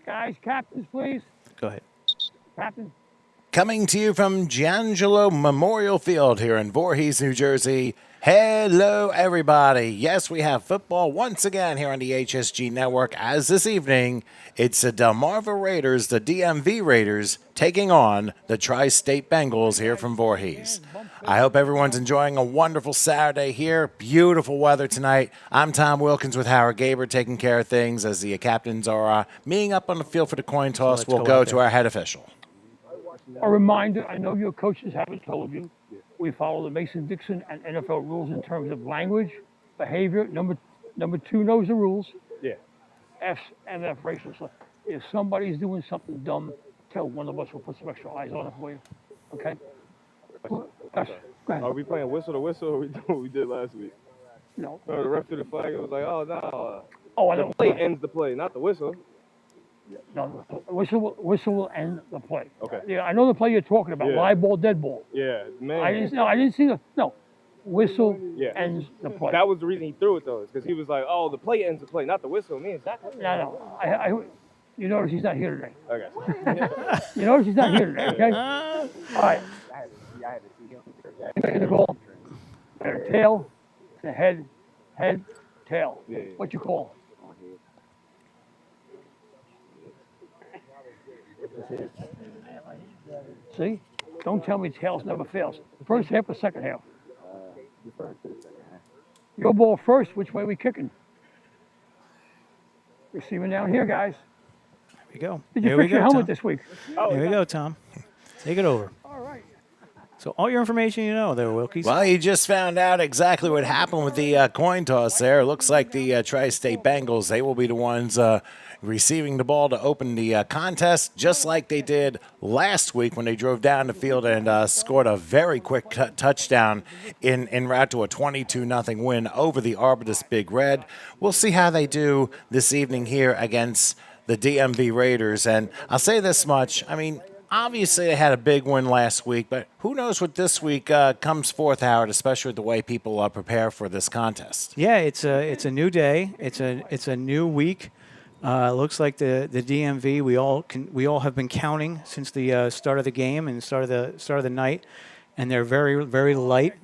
Guys, captains, please. Go ahead. Captain. Coming to you from Giangelo Memorial Field here in Voorhees, New Jersey. Hello, everybody. Yes, we have football once again here on the HSG Network, as this evening it's the Delmarva Raiders, the DMV Raiders, taking on the Tri-State Bengals here from Voorhees. I hope everyone's enjoying a wonderful Saturday here. Beautiful weather tonight. I'm Tom Wilkins with Howard Gaber, taking care of things as the captains are meeting up on the field for the coin toss. We'll go to our head official. A reminder, I know your coaches haven't told you, we follow the Mason-Dixon and NFL rules in terms of language, behavior. Number two knows the rules. Yeah. MF racial stuff. If somebody's doing something dumb, tell one of us. We'll put some extra eyes on it for you. Okay? Gosh, go ahead. Are we playing whistle to whistle, or are we doing what we did last week? No. The ref threw the flag. It was like, oh, no. Oh, I The know. play ends the play, not the whistle. No, whistle will end the play. Okay. Yeah, I know the play you're talking about. Yeah. Live ball, dead ball. Yeah, man. I didn't see the no. Whistle Yeah. ends the play. That was the reason he threw it, though, because he was like, oh, the play ends the play, not the whistle. Means that. No. You notice he's not here today. Okay. You notice he's not here today. Okay. All right. Making the goal. Tail, the head, tail. Yeah. What you call? See? Don't tell me tails never fails. First half or second half? Your ball first. Which way we kicking? Receiving down here, guys. Here we go. Did you Here we fix your go, helmet Tom. this week? Here we go, Tom. Take it over. All right. So all your information you know there, Wilkies. Well, you just found out exactly what happened with the coin toss there. It looks like the Tri-State Bengals, they will be the ones receiving the ball to open the contest, just like they did last week when they drove down the field and scored a very quick touchdown en route to a 22-0 win over the Arbutus Big Red. We'll see how they do this evening here against the DMV Raiders. And I'll say this much, I mean, obviously they had a big win last week, but who knows what this week comes forth, Howard, especially with the way people prepare for this contest. Yeah, it's a new day. It's a new week. Looks like the DMV we all have been counting since the start of the game and start of the night, and they're very, very light.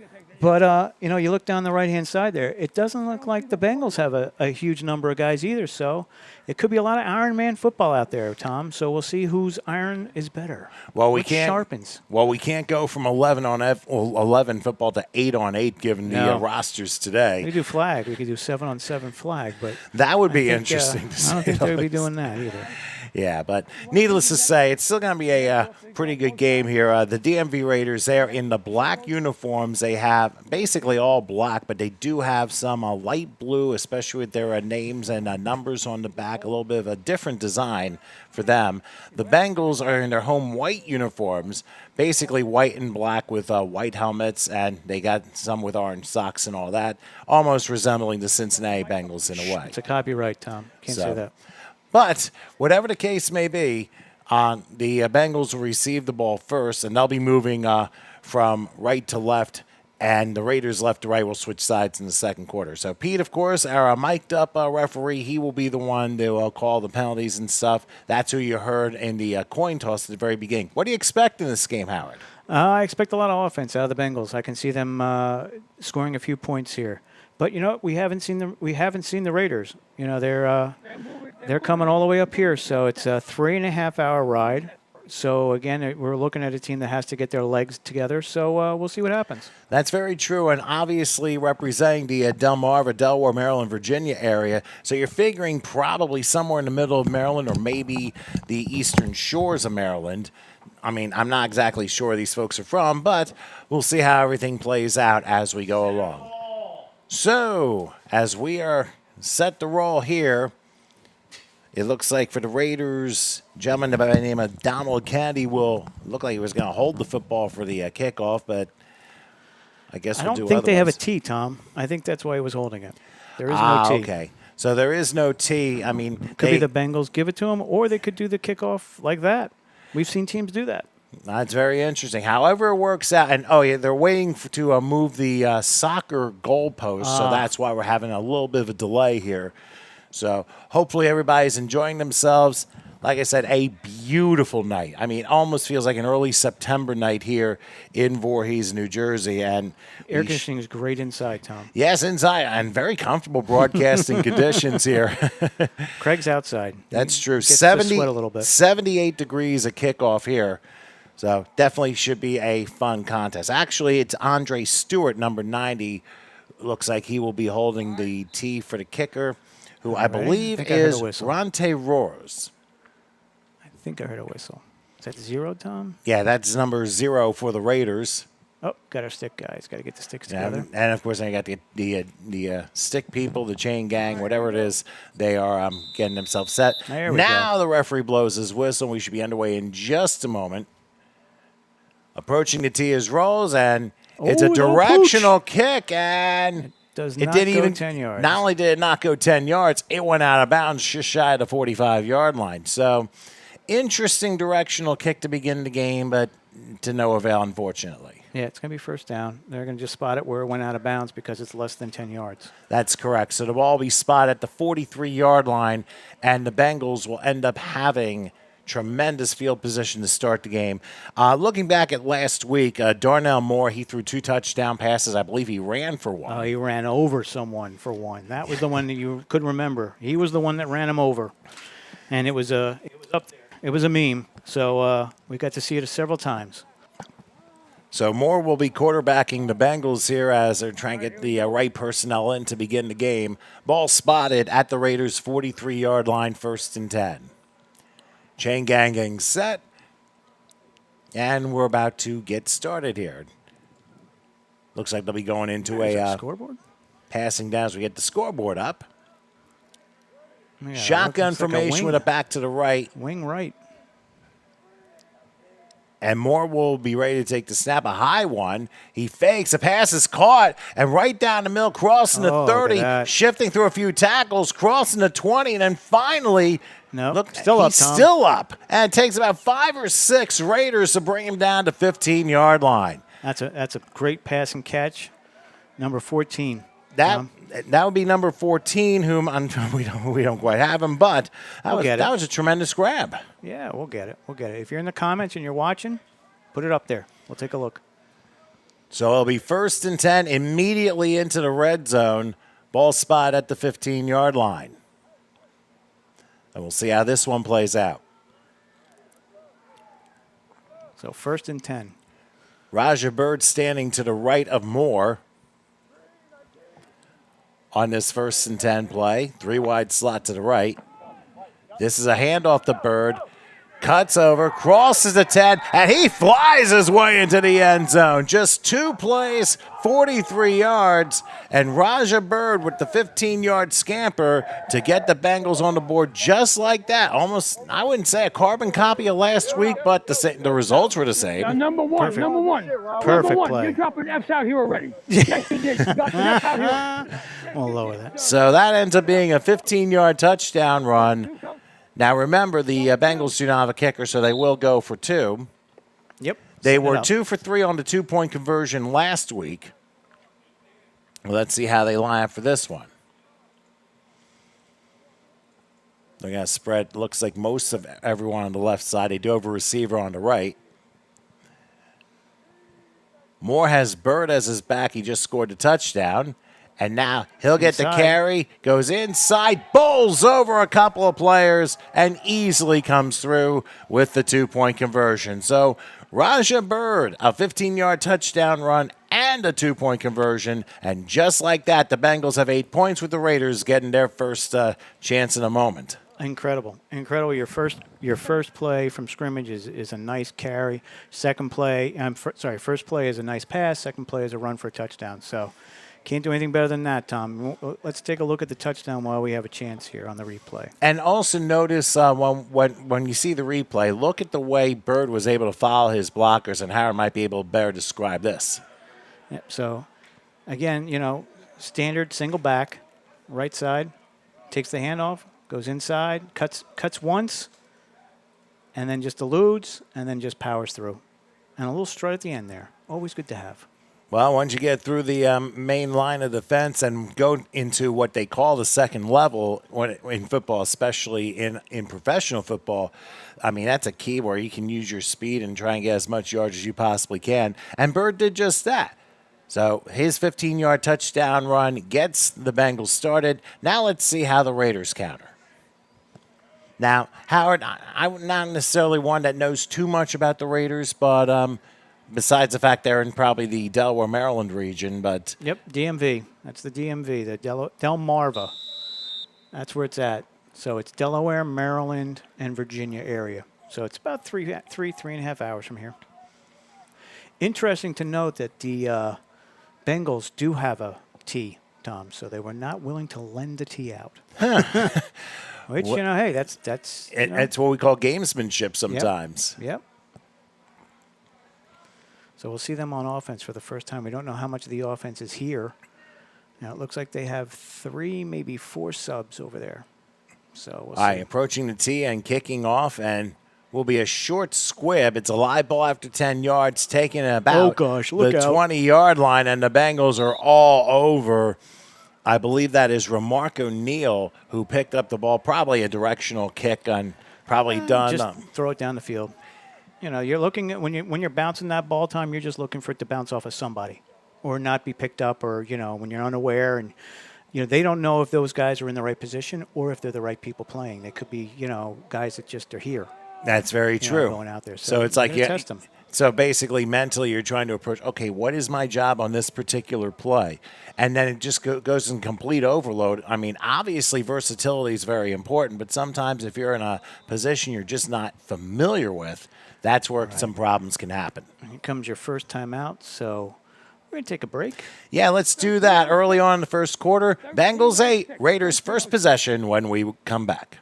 But you look down the right hand side there. It doesn't look like the Bengals have a huge number of guys either. So it could be a lot of Iron Man football out there, Tom. So we'll see whose iron is better. Well, which sharpens. Well, we can't go from 11 football to 8 on 8 given the rosters today. We could do flag. We could do 7 on 7 flag, but that would be interesting. I don't think they'll be doing that either. Yeah, but needless to say, it's still going to be a pretty good game here. The DMV Raiders, they're in the black uniforms. They have basically all black, but they do have some light blue, especially with their names and numbers on the back, a little bit of a different design for them. The Bengals are in their home white uniforms, basically white and black with white helmets, and they got some with orange socks and all that, almost resembling the Cincinnati Bengals in a way. It's a copyright, Tom. Can't say that. But whatever the case may be, the Bengals will receive the ball first, and they'll be moving from right to left, and the Raiders left to right will switch sides in the second quarter. So Pete, of course, our mic'd-up referee, he will be the one to call the penalties and stuff. That's who you heard in the coin toss at the very beginning. What do you expect in this game, Howard? I expect a lot of offense out of the Bengals. I can see them scoring a few points here. But you know what? We haven't seen the Raiders. You know, they're coming all the way up here, so it's a 3.5-hour ride. So again, we're looking at a team that has to get their legs together. So we'll see what happens. That's very true, and obviously representing the Delmarva, Delaware, Maryland, Virginia area. So you're figuring probably somewhere in the middle of Maryland or maybe the eastern shores of Maryland. I mean, I'm not exactly sure where these folks are from, but we'll see how everything plays out as we go along. So, as we are set to roll here, it looks like for the Raiders, gentleman by the name of Donald Kennedy will look like he was going to hold the football for the kickoff, but I guess we'll do I don't think they have a otherwise. T, Tom. I think that's why he was holding it. There is no T. Okay. So there is no T. I mean, Could be the Bengals give it to him, or they could do the kickoff like that. We've seen teams do that. That's very interesting. However it works out, and they're waiting to move the soccer goalpost, so that's why we're having a little bit of a delay here. So hopefully everybody's enjoying themselves. Like I said, a beautiful night. I mean, almost feels like an early September night here in Voorhees, New Jersey. And Air conditioning is great inside, Tom. yes, inside, and very comfortable broadcasting conditions here. Craig's outside. That's true. Gets to sweat a little bit. 78 degrees at kickoff here. So definitely should be a fun contest. Actually, it's Andre Stewart, number 90. Looks like he will be holding the tee for the kicker, who I believe I heard is a whistle. Ronte Roars. I think I heard a whistle. Is that 0, Tom? Yeah, that's number 0 for the Raiders. Oh, got our stick guys. Got to get the sticks Yeah, together. and of course, I got the stick people, the chain gang, whatever it is. They are getting themselves set. There we Now go. the referee blows his whistle. We should be underway in just a moment. Approaching the tee is Rolls, and it's a Oh, no directional kick, and Does it not didn't go even 10 yards. Not only did it not go 10 yards, it went out of bounds just shy of the 45-yard line. So, interesting directional kick to begin the game, but to no avail, unfortunately. Yeah, it's going to be first down. They're going to just spot it where it went out of bounds because it's less than 10 yards. That's correct. So the ball will be spotted at the 43-yard line, and the Bengals will end up having tremendous field position to start the game. Looking back at last week, Darnell Moore, he threw 2 touchdown passes. I believe he ran for 1. Oh, he ran over someone for 1. That was the one that you couldn't remember. He was the one that ran him over, and it was up there. It was a meme. So we got to see it several times. So Moore will be quarterbacking the Bengals here as they're trying to get the right personnel in to begin the game. Ball spotted at the Raiders' 43-yard line, 1st and 10. Chain gang getting set, and we're about to get started here. Looks like they'll be going into a scoreboard. passing down as we get the scoreboard up. Yeah, Shotgun looks like a formation with a back to the right, wing right. and Moore will be ready to take the snap. A high one. He fakes. A pass is caught, and right down the middle, crossing the Oh, look at 30, that. shifting through a few tackles, crossing the 20, and then finally, Nope, still up, he's Tom. still up. And it takes about 5 or 6 Raiders to bring him down to 15-yard line. That's a great pass and catch. Number 14. That would be number 14, whom we don't quite have him, but that was a tremendous grab. Yeah, we'll get it. We'll get it. If you're in the comments and you're watching, put it up there. We'll take a look. So it'll be 1st and 10 immediately into the red zone. Ball spot at the 15-yard line. And we'll see how this one plays out. So 1st and 10. Raja Bird standing to the right of Moore on this 1st and 10 play. 3 wide slot to the right. This is a handoff to Bird. Cuts over, crosses the 10, and he flies his way into the end zone. Just 2 plays, 43 yards, and Raja Bird with the 15-yard scamper to get the Bengals on the board just like that. Almost, I wouldn't say a carbon copy of last week, but the results were the same. Number one. Perfect. Number one. Perfect number one. play. You're dropping F's out here already. Yes, you did. You got the F's out here. We'll lower that. So that ends up being a 15-yard touchdown run. Now, remember, the Bengals do not have a kicker, so they will go for 2. Yep. They set it were up. 2 for 3 on the 2-point conversion last week. Let's see how they line up for this one. They're going to spread. Looks like most of everyone on the left side. They do have a receiver on the right. Moore has Bird as his back. He just scored the touchdown. And now he'll get the Inside. carry, goes inside, bowls over a couple of players, and easily comes through with the 2-point conversion. So Raja Bird, a 15-yard touchdown run and a 2-point conversion. And just like that, the Bengals have 8 points with the Raiders getting their first chance in a moment. Incredible. Your first play from scrimmage is a nice carry. First play is a nice pass. Second play is a run for a touchdown. So can't do anything better than that, Tom. Let's take a look at the touchdown while we have a chance here on the replay. And also notice when you see the replay, look at the way Bird was able to follow his blockers, and Howard might be able to better describe this. Yep. So, again, standard single back, right side, takes the handoff, goes inside, cuts once, and then just eludes, and then just powers through. And a little strut at the end there. Always good to have. Well, once you get through the main line of defense and go into what they call the second level in football, especially in professional football, I mean, that's a key where you can use your speed and try and get as much yards as you possibly can. And Bird did just that. So his 15-yard touchdown run gets the Bengals started. Now let's see how the Raiders counter. Now, Howard, I'm not necessarily one that knows too much about the Raiders, but besides the fact they're in probably the Delaware, Maryland region, but... Yep, DMV. That's the DMV, the Delmarva. That's where it's at. So it's Delaware, Maryland, and Virginia area. So it's about three and a half hours from here. Interesting to note that the Bengals do have a tee, Tom, so they were not willing to lend the tee out. Which, hey, that's it's what we call gamesmanship sometimes. Yep. So we'll see them on offense for the first time. We don't know how much of the offense is here. Now it looks like they have 3, maybe 4 subs over there. So we'll see. All right, approaching the tee and kicking off, and will be a short squib. It's a live ball after 10 yards, taking about the 20-yard line, and the Bengals are all over. I believe that is Remark O'Neal who picked up the ball, probably a directional kick on, probably done. Just throw it down the field. You know, you're looking at when you're bouncing that ball time, you're just looking for it to bounce off of somebody or not be picked up, or, when you're unaware and, they don't know if those guys are in the right position or if they're the right people playing. They could be, guys that just are here. That's very true. Going out there. So it's like, test them. So basically, mentally, you're trying to approach, okay, what is my job on this particular play? And then it just goes in complete overload. I mean, obviously, versatility is very important, but sometimes if you're in a position you're just not familiar with, that's where some problems can happen. Here comes your first time out, so we're going to take a break. Yeah, let's do that early on in the first quarter. Bengals 8, Raiders first possession when we come back.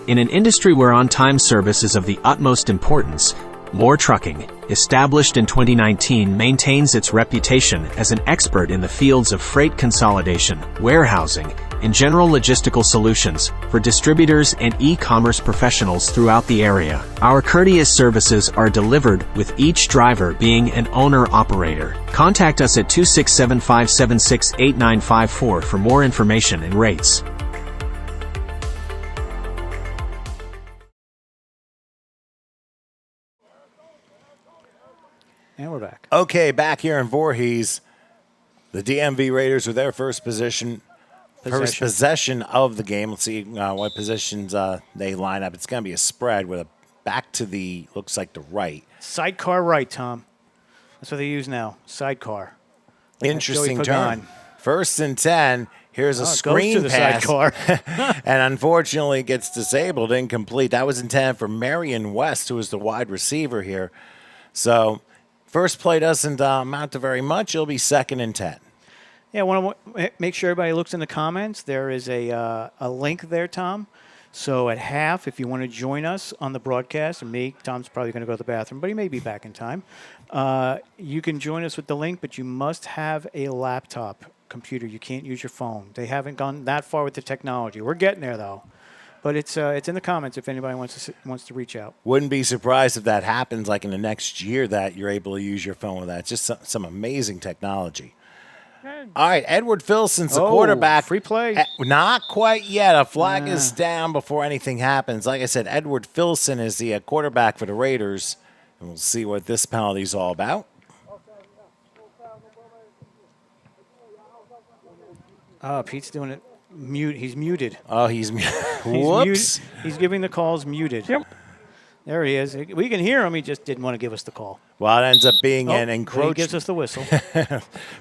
In an industry where on-time service is of the utmost importance, More Trucking, established in 2019, maintains its reputation as an expert in the fields of freight consolidation, warehousing, and general logistical solutions for distributors and e-commerce professionals throughout the area. Our courteous services are delivered with each driver being an owner-operator. Contact us at 267-576-8954 for more information and rates. And we're back. Okay, back here in Voorhees, the DMV Raiders with their first possession of the game. Let's see what positions they line up. It's going to be a spread with a back to the, looks like the right. Sidecar right, Tom. That's what they use now, sidecar. Interesting turn. 1st and 10. Here's a screen pass. Sidecar. And unfortunately, it gets disabled, incomplete. That was intended for Marion West, who is the wide receiver here. So first play doesn't amount to very much. It'll be 2nd and 10. Yeah, I want to make sure everybody looks in the comments. There is a link there, Tom. So at half, if you want to join us on the broadcast, and me, Tom's probably going to go to the bathroom, but he may be back in time. You can join us with the link, but you must have a laptop computer. You can't use your phone. They haven't gone that far with the technology. We're getting there, though. But it's in the comments if anybody wants to reach out. Wouldn't be surprised if that happens like in the next year that you're able to use your phone with that. It's just some amazing technology. All right, Edward Filson's the quarterback. Free play. Not quite yet. A flag is down before anything happens. Like I said, Edward Filson is the quarterback for the Raiders. And we'll see what this penalty is all about. Oh, Pete's doing it. He's muted. Oh, he's whoops. He's giving the calls muted. Yep. There he is. We can hear him. He just didn't want to give us the call. Well, it ends up being an He encroachment. gives us the whistle.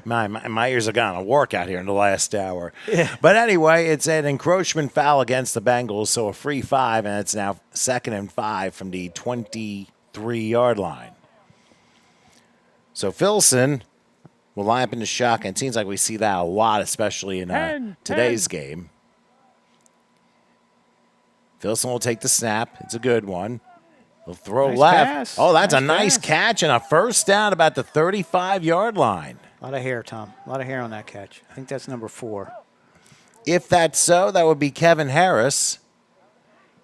My ears have gone a workout here in the last hour. Yeah. But anyway, it's an encroachment foul against the Bengals, so a free 5, and it's now 2nd and 5 from the 23-yard line. So Filson will line up in the shotgun. It seems like we see that a lot, especially in today's game. Filson will take the snap. It's a good one. He'll throw left. Pass. Oh, that's a Nice nice pass. catch and a first down about the 35-yard line. A lot of hair, Tom. A lot of hair on that catch. I think that's number 4. If that's so, that would be Kevin Harris.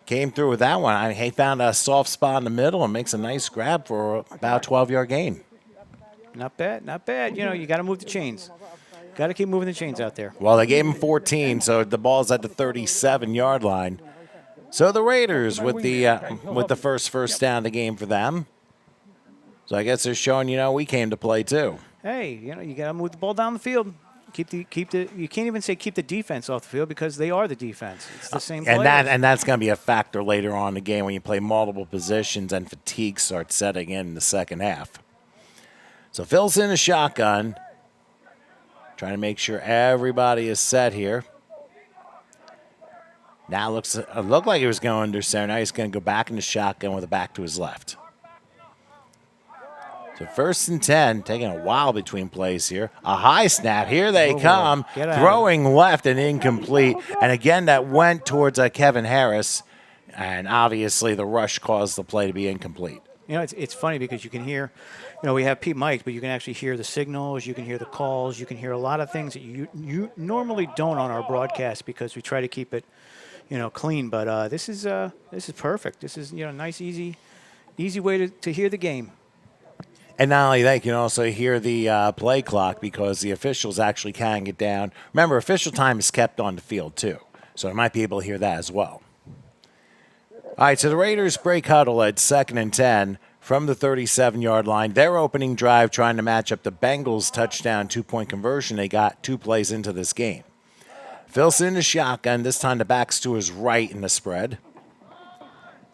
came through with that one. I mean, he found a soft spot in the middle and makes a nice grab for about a 12-yard gain. Not bad, not bad. You know, you got to move the chains. Got to keep moving the chains out there. Well, they gave him 14, so the ball's at the 37-yard line. So the Raiders with the first down of the game for them. So I guess they're showing, we came to play too. Hey, you got to move the ball down the field. Keep the. You can't even say keep the defense off the field because they are the defense. It's the same players. And that's going to be a factor later on in the game when you play multiple positions and fatigue starts setting in the second half. So Phil's in a shotgun, trying to make sure everybody is set here. Now it looked like he was going under center. Now he's going to go back in the shotgun with a back to his left. So 1st and 10, taking a while between plays here. A high snap. Here they come. Throwing left and incomplete. And again, that went towards Kevin Harris. And obviously the rush caused the play to be incomplete. It's funny because you can hear, we have Pete mics, but you can actually hear the signals, you can hear the calls, you can hear a lot of things that you normally don't on our broadcast because we try to keep it, clean. But this is perfect. This is nice, easy way to hear the game. And not only that, you can also hear the play clock because the official's actually counting it down. Remember, official time is kept on the field, too. So I might be able to hear that as well. All right, so the Raiders break huddle at 2nd and 10 from the 37-yard line. Their opening drive trying to match up the Bengals' touchdown 2-point conversion. They got 2 plays into this game. Phil's in the shotgun. This time the back's to his right in the spread.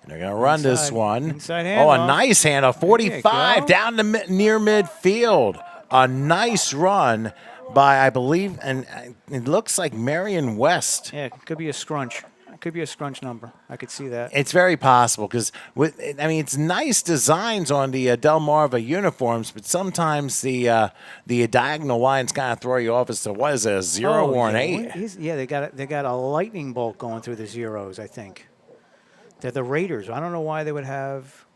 And they're going to run this one. Inside handoff. A nice handoff. 45 down to near midfield. A nice run by, I believe, and it looks like Marion West. Yeah, it could be a scrunch. It could be a scrunch number. I could see that. It's very possible because, it's nice designs on the Delmarva uniforms, but sometimes the diagonal lines kind of throw you off as to what is it, a 0 or an 8? They got a lightning bolt going through the zeros, I think. They're the Raiders. I don't know why they would have.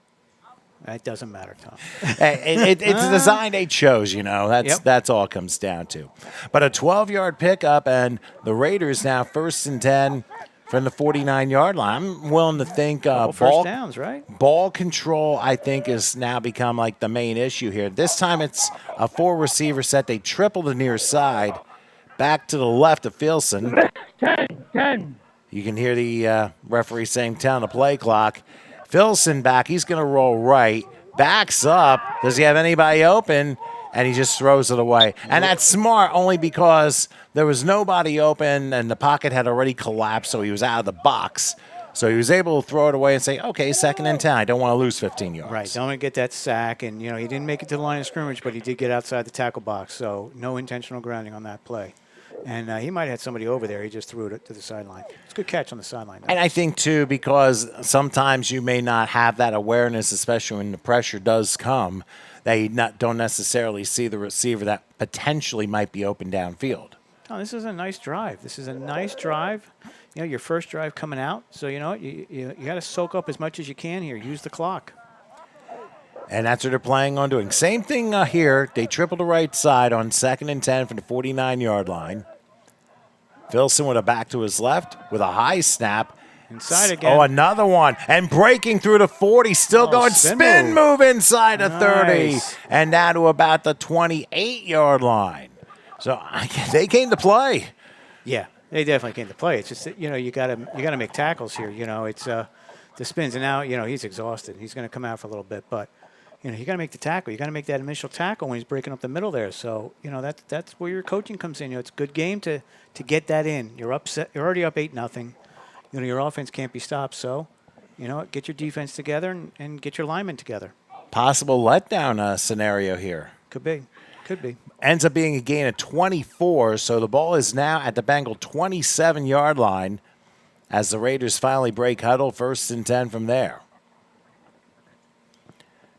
It doesn't matter, Tom. It's the design they chose, That's all it comes down to. But a 12-yard pickup, and the Raiders now 1st and 10 from the 49-yard line. I'm willing to think first downs, right? Ball control, I think, has now become like the main issue here. This time it's a 4-receiver set. They triple the near side. Back to the left of Filson. 10. You can hear the referee saying 10 on the play clock. Filson back. He's going to roll right. Backs up. Does he have anybody open? And he just throws it away. And that's smart only because there was nobody open and the pocket had already collapsed, so he was out of the box. So he was able to throw it away and say, okay, 2nd and 10. I don't want to lose 15 yards. Right. Don't want to get that sack. And, he didn't make it to the line of scrimmage, but he did get outside the tackle box. So no intentional grounding on that play. And he might have had somebody over there. He just threw it to the sideline. It's a good catch on the sideline. And I think, too, because sometimes you may not have that awareness, especially when the pressure does come, that you don't necessarily see the receiver that potentially might be open downfield. Oh, this is a nice drive. Your first drive coming out. So, you got to soak up as much as you can here. Use the clock. And that's what they're planning on doing. Same thing here. They triple the right side on 2nd and 10 from the 49-yard line. Filson with a back to his left with a high snap. Inside again. Oh, another one. And breaking through the 40. Still going spin move inside the 30. And now to about the 28-yard line. So they came to play. Yeah, they definitely came to play. It's just that, you got to make tackles here. It's the spins. And now, he's exhausted. He's going to come out for a little bit. But, you got to make the tackle. You got to make that initial tackle when he's breaking up the middle there. So, that's where your coaching comes in. It's a good game to get that in. You're upset. You're already up 8-0. Your offense can't be stopped. So, get your defense together and get your linemen together. Possible letdown scenario here. Could be. Ends up being a gain of 24. So the ball is now at the Bengal 27-yard line as the Raiders finally break huddle. 1st and 10 from there.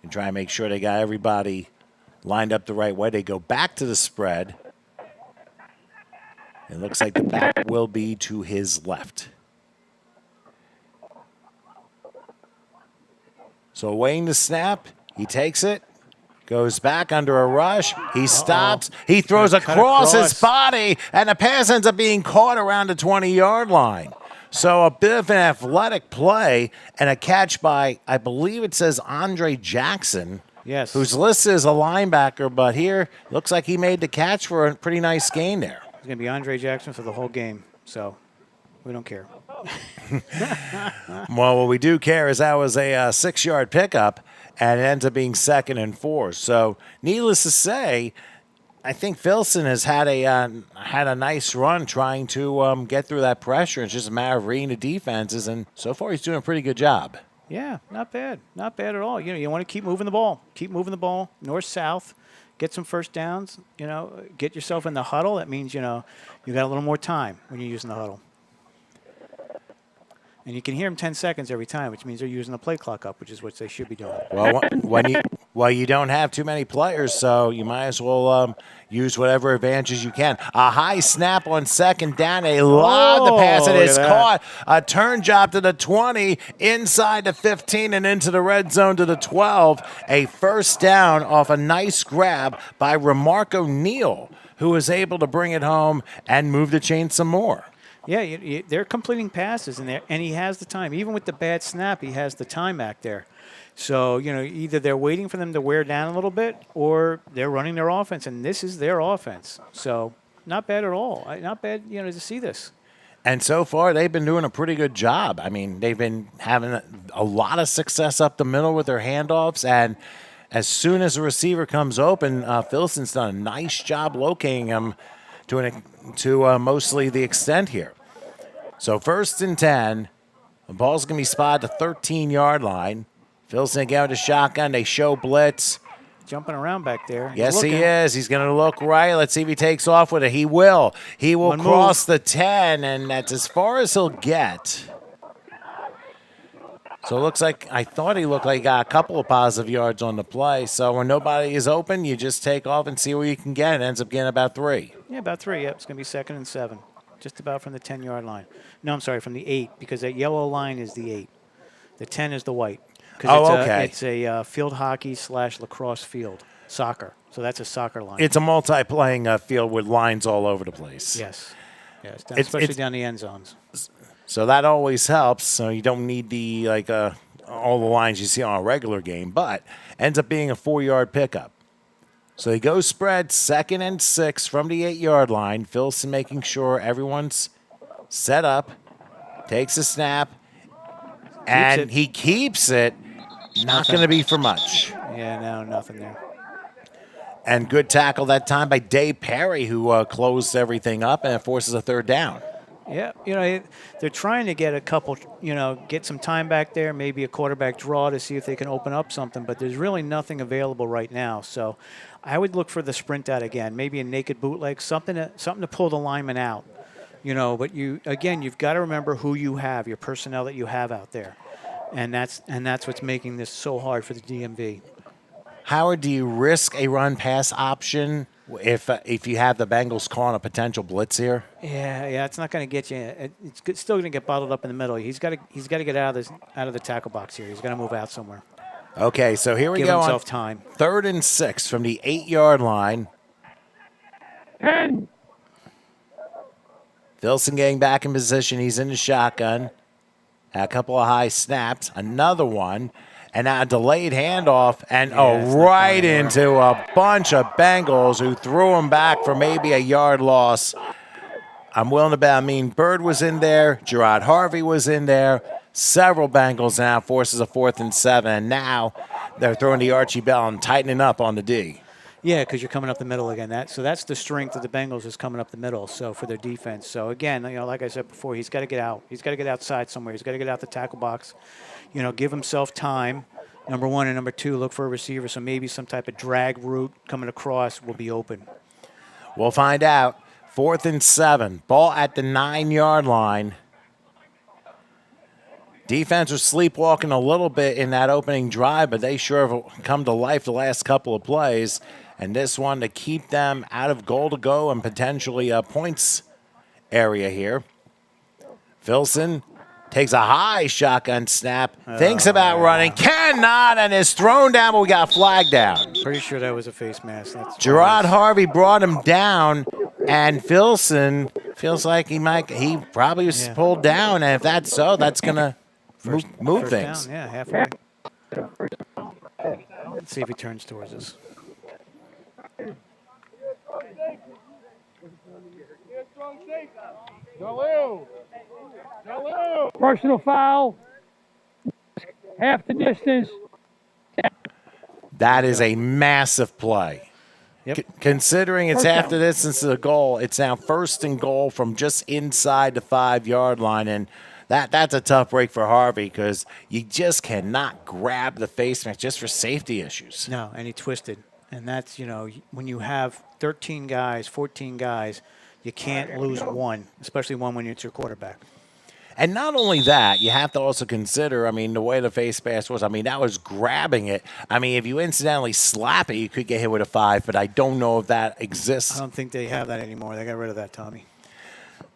And try and make sure they got everybody lined up the right way. They go back to the spread. It looks like the back will be to his left. So awaiting the snap. He takes it. Goes back under a rush. He stops. He throws across his body. And the pass ends up being caught around the 20-yard line. So a bit of an athletic play and a catch by, I believe it says Andre Jackson. Yes. Who's listed as a linebacker, but here looks like he made the catch for a pretty nice gain there. It's going to be Andre Jackson for the whole game, so we don't care. Well, what we do care is that was a 6-yard pickup, and it ends up being 2nd and 4. So, needless to say, I think Filson has had a nice run trying to get through that pressure. It's just a matter of reading the defenses, and so far he's doing a pretty good job. Yeah, not bad. Not bad at all. You want to keep moving the ball. Keep moving the ball north-south. Get some first downs. Get yourself in the huddle. That means, you got a little more time when you're using the huddle. And you can hear them 10 seconds every time, which means they're using the play clock up, which is what they should be doing. Well, you don't have too many players, so you might as well use whatever advantages you can. A high snap on 2nd down, a lob to pass. It is caught. A turn job to the 20, inside the 15, and into the red zone to the 12. A first down off a nice grab by Remarco Neal, who was able to bring it home and move the chain some more. Yeah, they're completing passes, and he has the time. Even with the bad snap, he has the time back there. So, either they're waiting for them to wear down a little bit or they're running their offense, and this is their offense. So, not bad at all. Not bad, to see this. And so far, they've been doing a pretty good job. I mean, they've been having a lot of success up the middle with their handoffs, and as soon as the receiver comes open, Filson's done a nice job locating him to mostly the extent here. So 1st and 10, the ball's going to be spotted at the 13-yard line. Filson get with the shotgun. They show blitz. Jumping around back there. Yes, he is. He's going to look right. Let's see if he takes off with it. He will. He will cross the 10, and that's as far as he'll get. So it looks like, I thought he looked like he got a couple of positive yards on the play. So when nobody is open, you just take off and see where you can get. It ends up getting about 3. Yeah, about 3. Yep, it's going to be 2nd and 7. Just about from the 10-yard line. No, I'm sorry, from the 8, because that yellow line is the 8. The 10 is the white. Okay. It's a field hockey / lacrosse field, soccer. So that's a soccer line. It's a multi-playing field with lines all over the place. Yes. Especially down the end zones. So that always helps. So you don't need all the lines you see on a regular game, but ends up being a 4-yard pickup. So he goes spread, 2nd and 6 from the 8-yard line. Filson making sure everyone's set up, takes a snap, and he keeps it. Not going to be for much. Yeah, no, nothing there. And good tackle that time by Dave Perry, who closed everything up, and it forces a 3rd down. Yeah, they're trying to get a couple, get some time back there, maybe a quarterback draw to see if they can open up something, but there's really nothing available right now. So I would look for the sprint out again, maybe a naked bootleg, something to pull the lineman out. But you've got to remember who you have, your personnel that you have out there. And that's what's making this so hard for the DMV. Howard, do you risk a run-pass option if you have the Bengals calling a potential blitz here? Yeah, it's not going to get you. It's still going to get bottled up in the middle. He's got to get out of the tackle box here. He's got to move out somewhere. Okay, so here we Give go. himself time. 3rd and 6 from the 8-yard line. 10. Filson getting back in position. He's in the shotgun. Had a couple of high snaps. Another one. And now a delayed handoff. And right into a bunch of Bengals who threw him back for maybe a yard loss. I'm willing to bet. Bird was in there. Gerard Harvey was in there. Several Bengals now forces a 4th and 7. And now they're throwing the Archie Bell and tightening up on the D. Yeah, because you're coming up the middle again. So that's the strength of the Bengals is coming up the middle. So for their defense. So again, like I said before, he's got to get out. He's got to get outside somewhere. He's got to get out the tackle box. Give himself time. Number 1 and number 2, look for a receiver. So maybe some type of drag route coming across will be open. We'll find out. 4th and 7. Ball at the 9-yard line. Defense was sleepwalking a little bit in that opening drive, but they sure have come to life the last couple of plays. And this one to keep them out of goal to go and potentially a points area here. Filson takes a high shotgun snap, thinks about running, cannot, and is thrown down, but we got a flag down. Pretty sure that was a face mask. Gerard Harvey brought him down, and Filson feels like he probably was pulled down, and if that's so, that's gonna move First things. down, yeah, halfway. Let's see if he turns towards us. Personal foul. Half the distance. That is a massive play. Yep. Considering it's First half down. the distance to the goal, it's now 1st and goal from just inside the 5-yard line, and that's a tough break for Harvey because you just cannot grab the face mask just for safety issues. No, and he twisted. And that's, when you have 13 guys, 14 guys, you can't lose one, especially one when it's your quarterback. And not only that, you have to also consider, the way the face mask was, that was grabbing it. If you incidentally slap it, you could get hit with a 5, but I don't know if that exists. I don't think they have that anymore. They got rid of that, Tommy.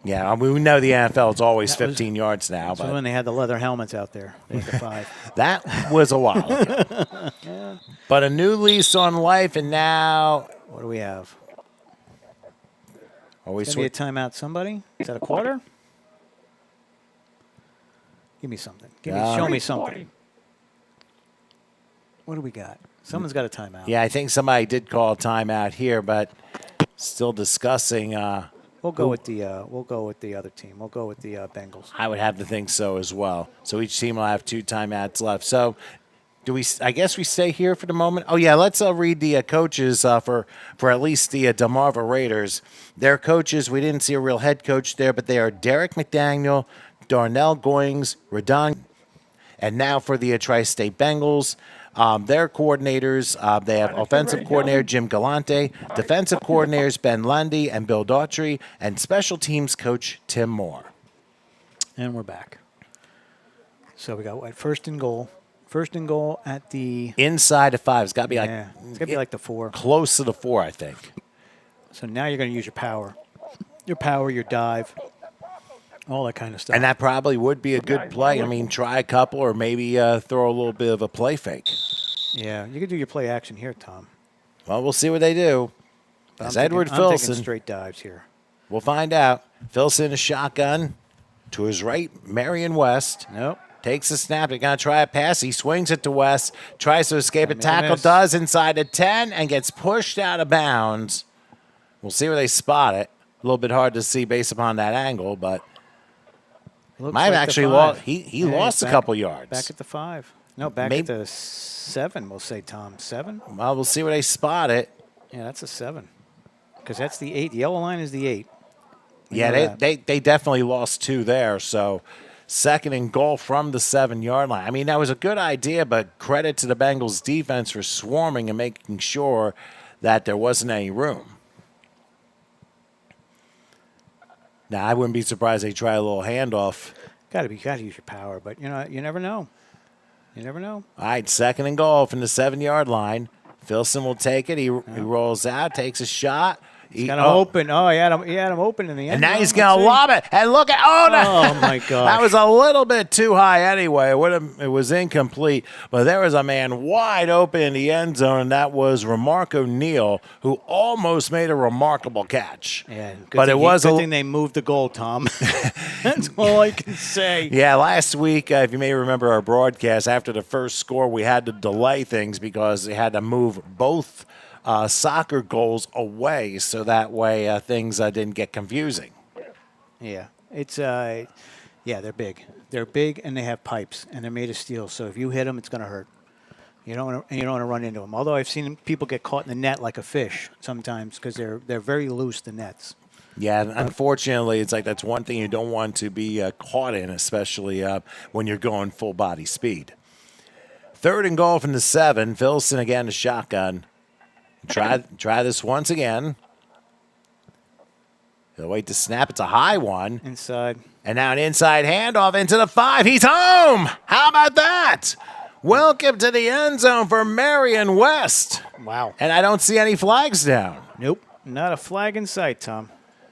Yeah, we know the NFL is always 15 yards now. So But when they had the leather helmets out there, they had the 5. that was a while ago. But a new lease on life, and now What do we have? are we Is that a timeout, somebody? Is that a quarter? Give me something. Show me something. What do we got? Someone's got a timeout. Yeah, I think somebody did call a timeout here, but still discussing. We'll go with the other team. We'll go with the Bengals. I would have to think so as well. So each team will have 2 timeouts left. So do we? I guess we stay here for the moment. Oh yeah, let's read the coaches for at least the Delmarva Raiders. Their coaches. We didn't see a real head coach there, but they are Derek McDaniel, Darnell Goings, Radon, and now for the Tri-State Bengals. Their coordinators, they have offensive coordinator Jim Galante, defensive coordinators Ben Lundy and Bill Daughtry, and special teams coach Tim Moore. And we're back. So we got what? First and goal. First and goal at the Inside of 5. It's got to be it's gonna be like the 4. close to the 4, I think. So now you're gonna use your power, your dive, all that kind of stuff. And that probably would be a good play. Try a couple or maybe throw a little bit of a play fake. Yeah, you could do your play action here, Tom. Well, we'll see what they do. As Edward I'm taking Filson, straight dives here. we'll find out. Filson, a shotgun. To his right, Marion West. Nope. Takes a snap. They're going to try a pass. He swings it to West. Tries to escape a Make a tackle. miss. Does inside the 10 and gets pushed out of bounds. We'll see where they spot it. A little bit hard to see based upon that angle, but Looks might have like the actually 5. lost. He Yeah, lost a back- couple yards. Back at the 5. No, back Maybe- at the 7, we'll say, Tom. 7? Well, we'll see where they spot it. Yeah, that's a 7. Because that's the 8. The yellow line is the 8. We know Yeah, that. they definitely lost 2 there. So 2nd and goal from the 7-yard line. That was a good idea, but credit to the Bengals defense for swarming and making sure that there wasn't any room. Now, I wouldn't be surprised they try a little handoff. Got to use your power, but you never know. You never know. All right, 2nd and goal from the 7-yard line. Filson will take it. He rolls out, takes a shot. He's got him open. Oh, he had him open in the end. And now zone. he's going to Let's see. lob it. And look at no. Oh, my gosh. That was a little bit too high anyway. It was incomplete. But there was a man wide open in the end zone, and that was Remark O'Neal, who almost made a remarkable catch. Yeah, but it was good thing they moved the goal, Tom. That's all I can say. Yeah, last week, if you may remember our broadcast, after the first score, we had to delay things because they had to move both soccer goals away so that way things didn't get confusing. Yeah, it's they're big. They're big and they have pipes and they're made of steel. So if you hit them, it's going to hurt. You don't want to run into them. Although I've seen people get caught in the net like a fish sometimes because they're very loose, the nets. Yeah, unfortunately, it's like that's one thing you don't want to be caught in, especially when you're going full body speed. 3rd and goal from the 7. Filson again, the shotgun. Try this once again. He'll wait to snap. It's a high one. Inside. And now an inside handoff into the 5. He's home. How about that? Welcome to the end zone for Marion West. Wow. And I don't see any flags down. Nope. Not a flag in sight, Tom.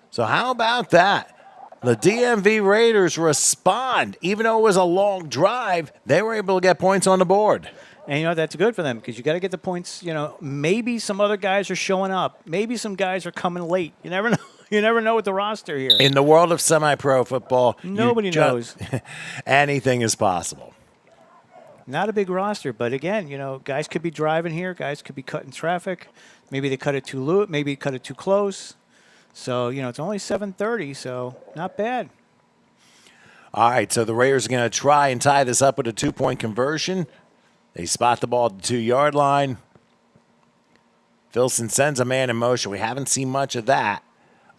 So how about that? The DMV Raiders respond. Even though it was a long drive, they were able to get points on the board. And, that's good for them because you got to get the points. Maybe some other guys are showing up. Maybe some guys are coming late. You never know. You never know with the roster here. In the world of semi-pro football, Nobody knows. Anything is possible. Not a big roster, but again, guys could be driving here. Guys could be cutting traffic. Maybe they cut it too loose. Maybe cut it too close. So, it's only 7:30, so not bad. All right, so the Raiders are going to try and tie this up with a 2-point conversion. They spot the ball at the 2-yard line. Filson sends a man in motion. We haven't seen much of that.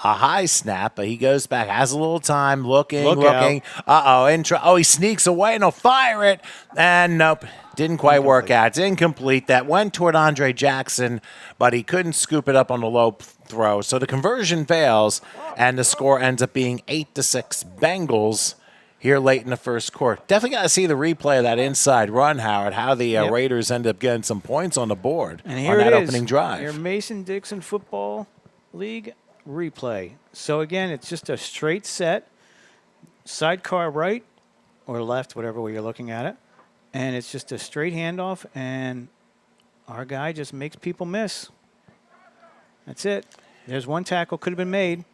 A high snap, but he goes back, has a little time, looking. Uh-oh, he sneaks away, and he'll fire it. And nope, didn't quite work out. It's incomplete. That went toward Andre Jackson, but he couldn't scoop it up on the low throw. So the conversion fails, and the score ends up being 8-6 Bengals here late in the first quarter. Definitely got to see the replay of that inside run, Howard, how the Raiders end up getting some points on the board and here on that it is, opening drive. Your Mason-Dixon Football League replay. So again, it's just a straight set, sidecar right or left, whatever way you're looking at it, and it's just a straight handoff, and our guy just makes people miss. That's it. There's one tackle could have been made.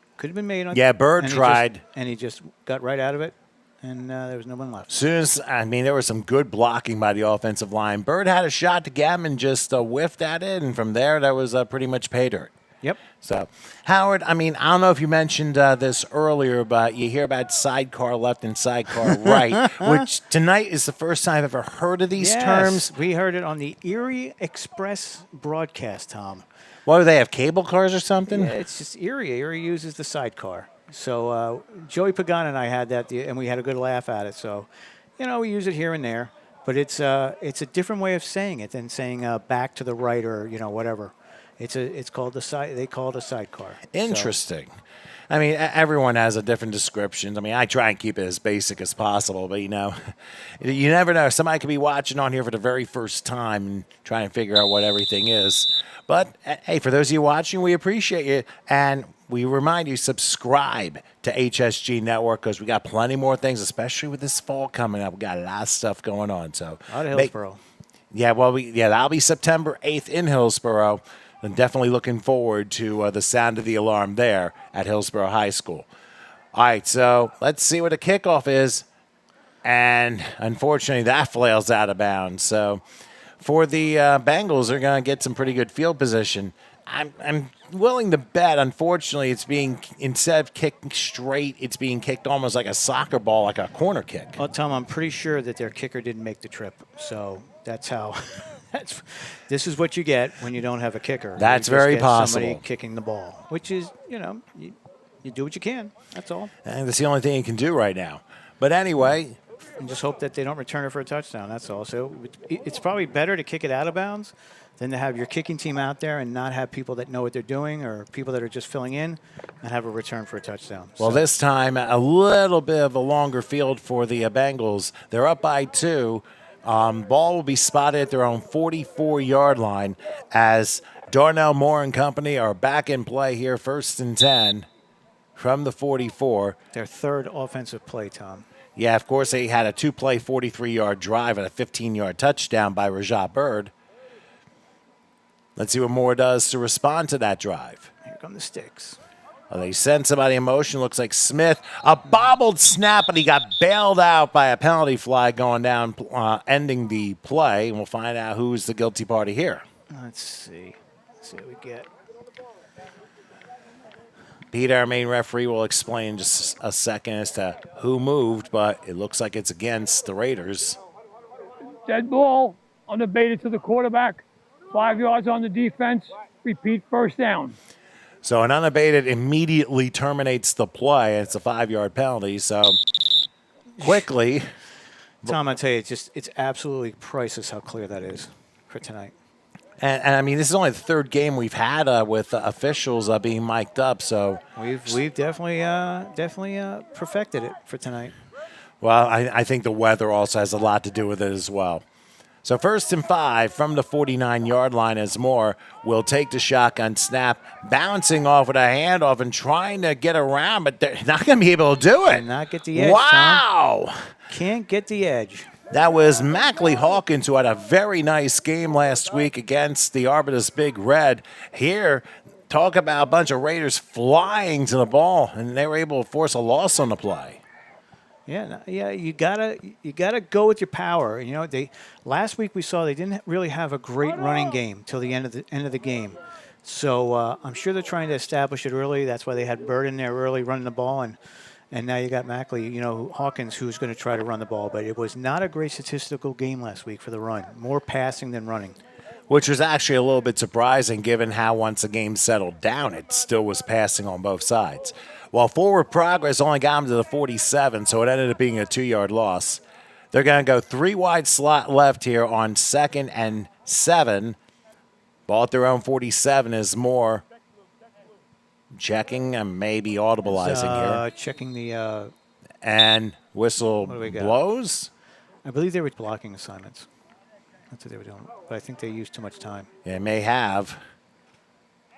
Yeah, Bird tried. And he just got right out of it, and there was no one left. There was some good blocking by the offensive line. Bird had a shot to get him and just whiffed at it, and from there, that was pretty much pay dirt. Yep. So, Howard, I don't know if you mentioned this earlier, but you hear about sidecar left and sidecar right, which tonight is the first time I've ever heard of these terms. We heard it on the Erie Express broadcast, Tom. What, do they have cable cars or something? Yeah, it's just Erie. Erie uses the sidecar. So Joey Pagano and I had that, and we had a good laugh at it. So, we use it here and there, but it's a different way of saying it than saying back to the right or whatever. It's called they call it a sidecar. Interesting. So. Everyone has a different description. I try and keep it as basic as possible, but you never know. Somebody could be watching on here for the very first time and try and figure out what everything is. But hey, for those of you watching, we appreciate you, and we remind you, subscribe to HSG Network because we got plenty more things, especially with this fall coming up. We got a lot of stuff going on. So out of Hillsboro. That'll be September 8th in Hillsboro. I'm definitely looking forward to the sound of the alarm there at Hillsboro High School. All right, so let's see what the kickoff is. And unfortunately, that flails out of bounds. So for the Bengals, they're going to get some pretty good field position. I'm willing to bet, unfortunately, instead of kicking straight, it's being kicked almost like a soccer ball, like a corner kick. Well, Tom, I'm pretty sure that their kicker didn't make the trip. So that's how... This is what you get when you don't have a kicker. That's very possible. Somebody kicking the ball, which is, you do what you can. That's all. And that's the only thing you can do right now. But anyway. And just hope that they don't return it for a touchdown. That's all. So it's probably better to kick it out of bounds than to have your kicking team out there and not have people that know what they're doing or people that are just filling in and have a return for a touchdown. Well, this time a little bit of a longer field for the Bengals. They're up by 2. Ball will be spotted at their own 44-yard line as Darnell Moore and company are back in play here, 1st and 10 from the 44. Their third offensive play, Tom. Yeah, of course, they had a 2-play 43-yard drive and a 15-yard touchdown by Rajah Bird. Let's see what Moore does to respond to that drive. Here come the sticks. Well, they send somebody in motion. Looks like Smith. A bobbled snap, but he got bailed out by a penalty flag going down, ending the play. And we'll find out who's the guilty party here. Let's see. Let's see what we get. Pete, our main referee, will explain in just a second as to who moved, but it looks like it's against the Raiders. Dead ball, unabated to the quarterback. 5 yards on the defense. Repeat, first down. So an unabated immediately terminates the play. It's a 5-yard penalty. So quickly. Tom, I tell you, it's absolutely priceless how clear that is for tonight. And this is only the 3rd game we've had with officials being mic'd up. So we've definitely perfected it for tonight. Well, I think the weather also has a lot to do with it as well. So 1st and 5 from the 49-yard line as Moore will take the shotgun snap, bouncing off with a handoff and trying to get around, but they're not going to be able to do it. Cannot get the edge, Wow. Tom. Can't get the edge. That was Mackley Hawkins, who had a very nice game last week against the Arbutus Big Red. Here, Talk about a bunch of Raiders flying to the ball, and they were able to force a loss on the play. Yeah, you gotta go with your power. You know, last week we saw they didn't really have a great running game till the end of the game. So I'm sure they're trying to establish it early. That's why they had Bird in there early running the ball, and now you got Mackley, Hawkins, who's going to try to run the ball. But it was not a great statistical game last week for the run. More passing than running. Which was actually a little bit surprising given how once the game settled down, it still was passing on both sides. While forward progress only got them to the 47, so it ended up being a 2-yard loss. They're going to go 3 wide slot left here on 2nd and 7. Ball at their own 47 is Moore. Checking and maybe audibleizing here. Checking the... and whistle blows. I believe they were blocking assignments. That's what they were doing. But I think they used too much time. They may have.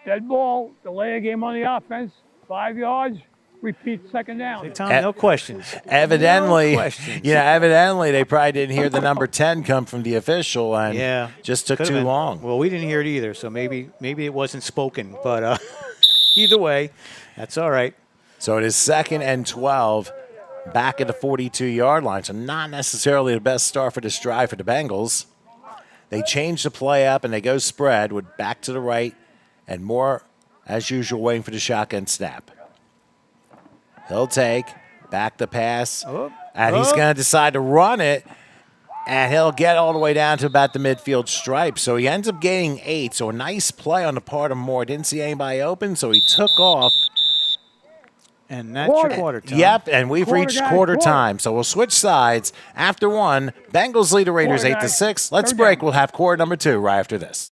Dead ball, delay a game on the offense, 5 yards, repeat 2nd down. Hey, Tom, no questions. Evidently, No questions. evidently they probably didn't hear the number 10 come from the official and just took Could've too been. long. Well, we didn't hear it either, so maybe it wasn't spoken. But either way, that's all right. So it is 2nd and 12 back at the 42-yard line. So not necessarily the best start for this drive for the Bengals. They change the play up, and they go spread with back to the right and Moore, as usual, waiting for the shotgun snap. He'll take back the pass, and he's going to decide to run it, and he'll get all the way down to about the midfield stripe. So he ends up gaining 8, so a nice play on the part of Moore. Didn't see anybody open, so he took off. And that's your quarter time. Yep, and we've reached quarter time. So we'll switch sides. After 1, Bengals lead the Raiders 8-6. Let's break. We'll have quarter number 2 right after this.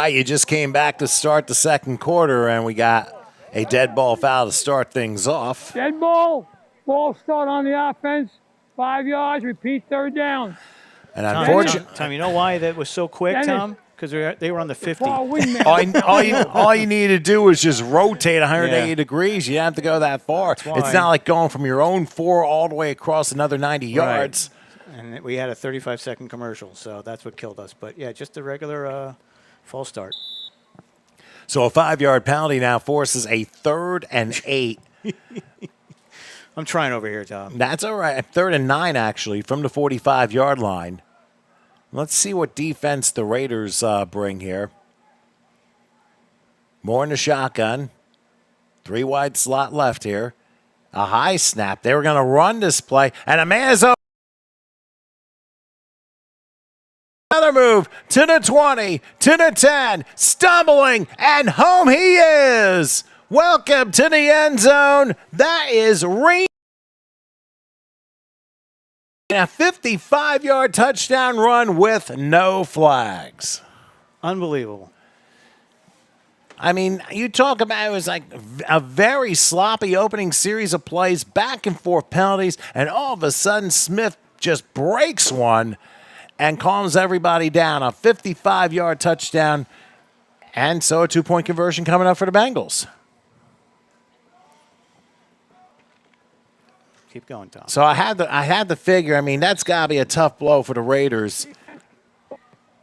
You just came back to start the second quarter, and we got a dead ball foul to start things off. Dead ball, ball start on the offense, 5 yards, repeat 3rd down. And unfortunately, Tom, you know why that was so quick, Dennis. Tom? Because they were on the 50. all you need to do is just rotate 180 degrees. You don't have to go that far. It's not like going from your own 4 all the way across another 90 yards. Right. And we had a 35-second commercial, so that's what killed us. But, yeah, just a regular false start. So a 5-yard penalty now forces a 3rd and 8. I'm trying over here, Tom. That's all right. 3rd and 9, actually, from the 45-yard line. Let's see what defense the Raiders bring here. More in the shotgun. 3 wide slot left here. A high snap. They were going to run this play, and a man is open. Another move to the 20, to the 10, stumbling, and home he is. Welcome to the end zone. That is Reed. A 55-yard touchdown run with no flags. Unbelievable. I mean, you talk about it was like a very sloppy opening series of plays, back and forth penalties, and all of a sudden Smith just breaks one and calms everybody down. A 55-yard touchdown, and so a 2-point conversion coming up for the Bengals. Keep going, Tom. So I had to figure, I mean, that's got to be a tough blow for the Raiders.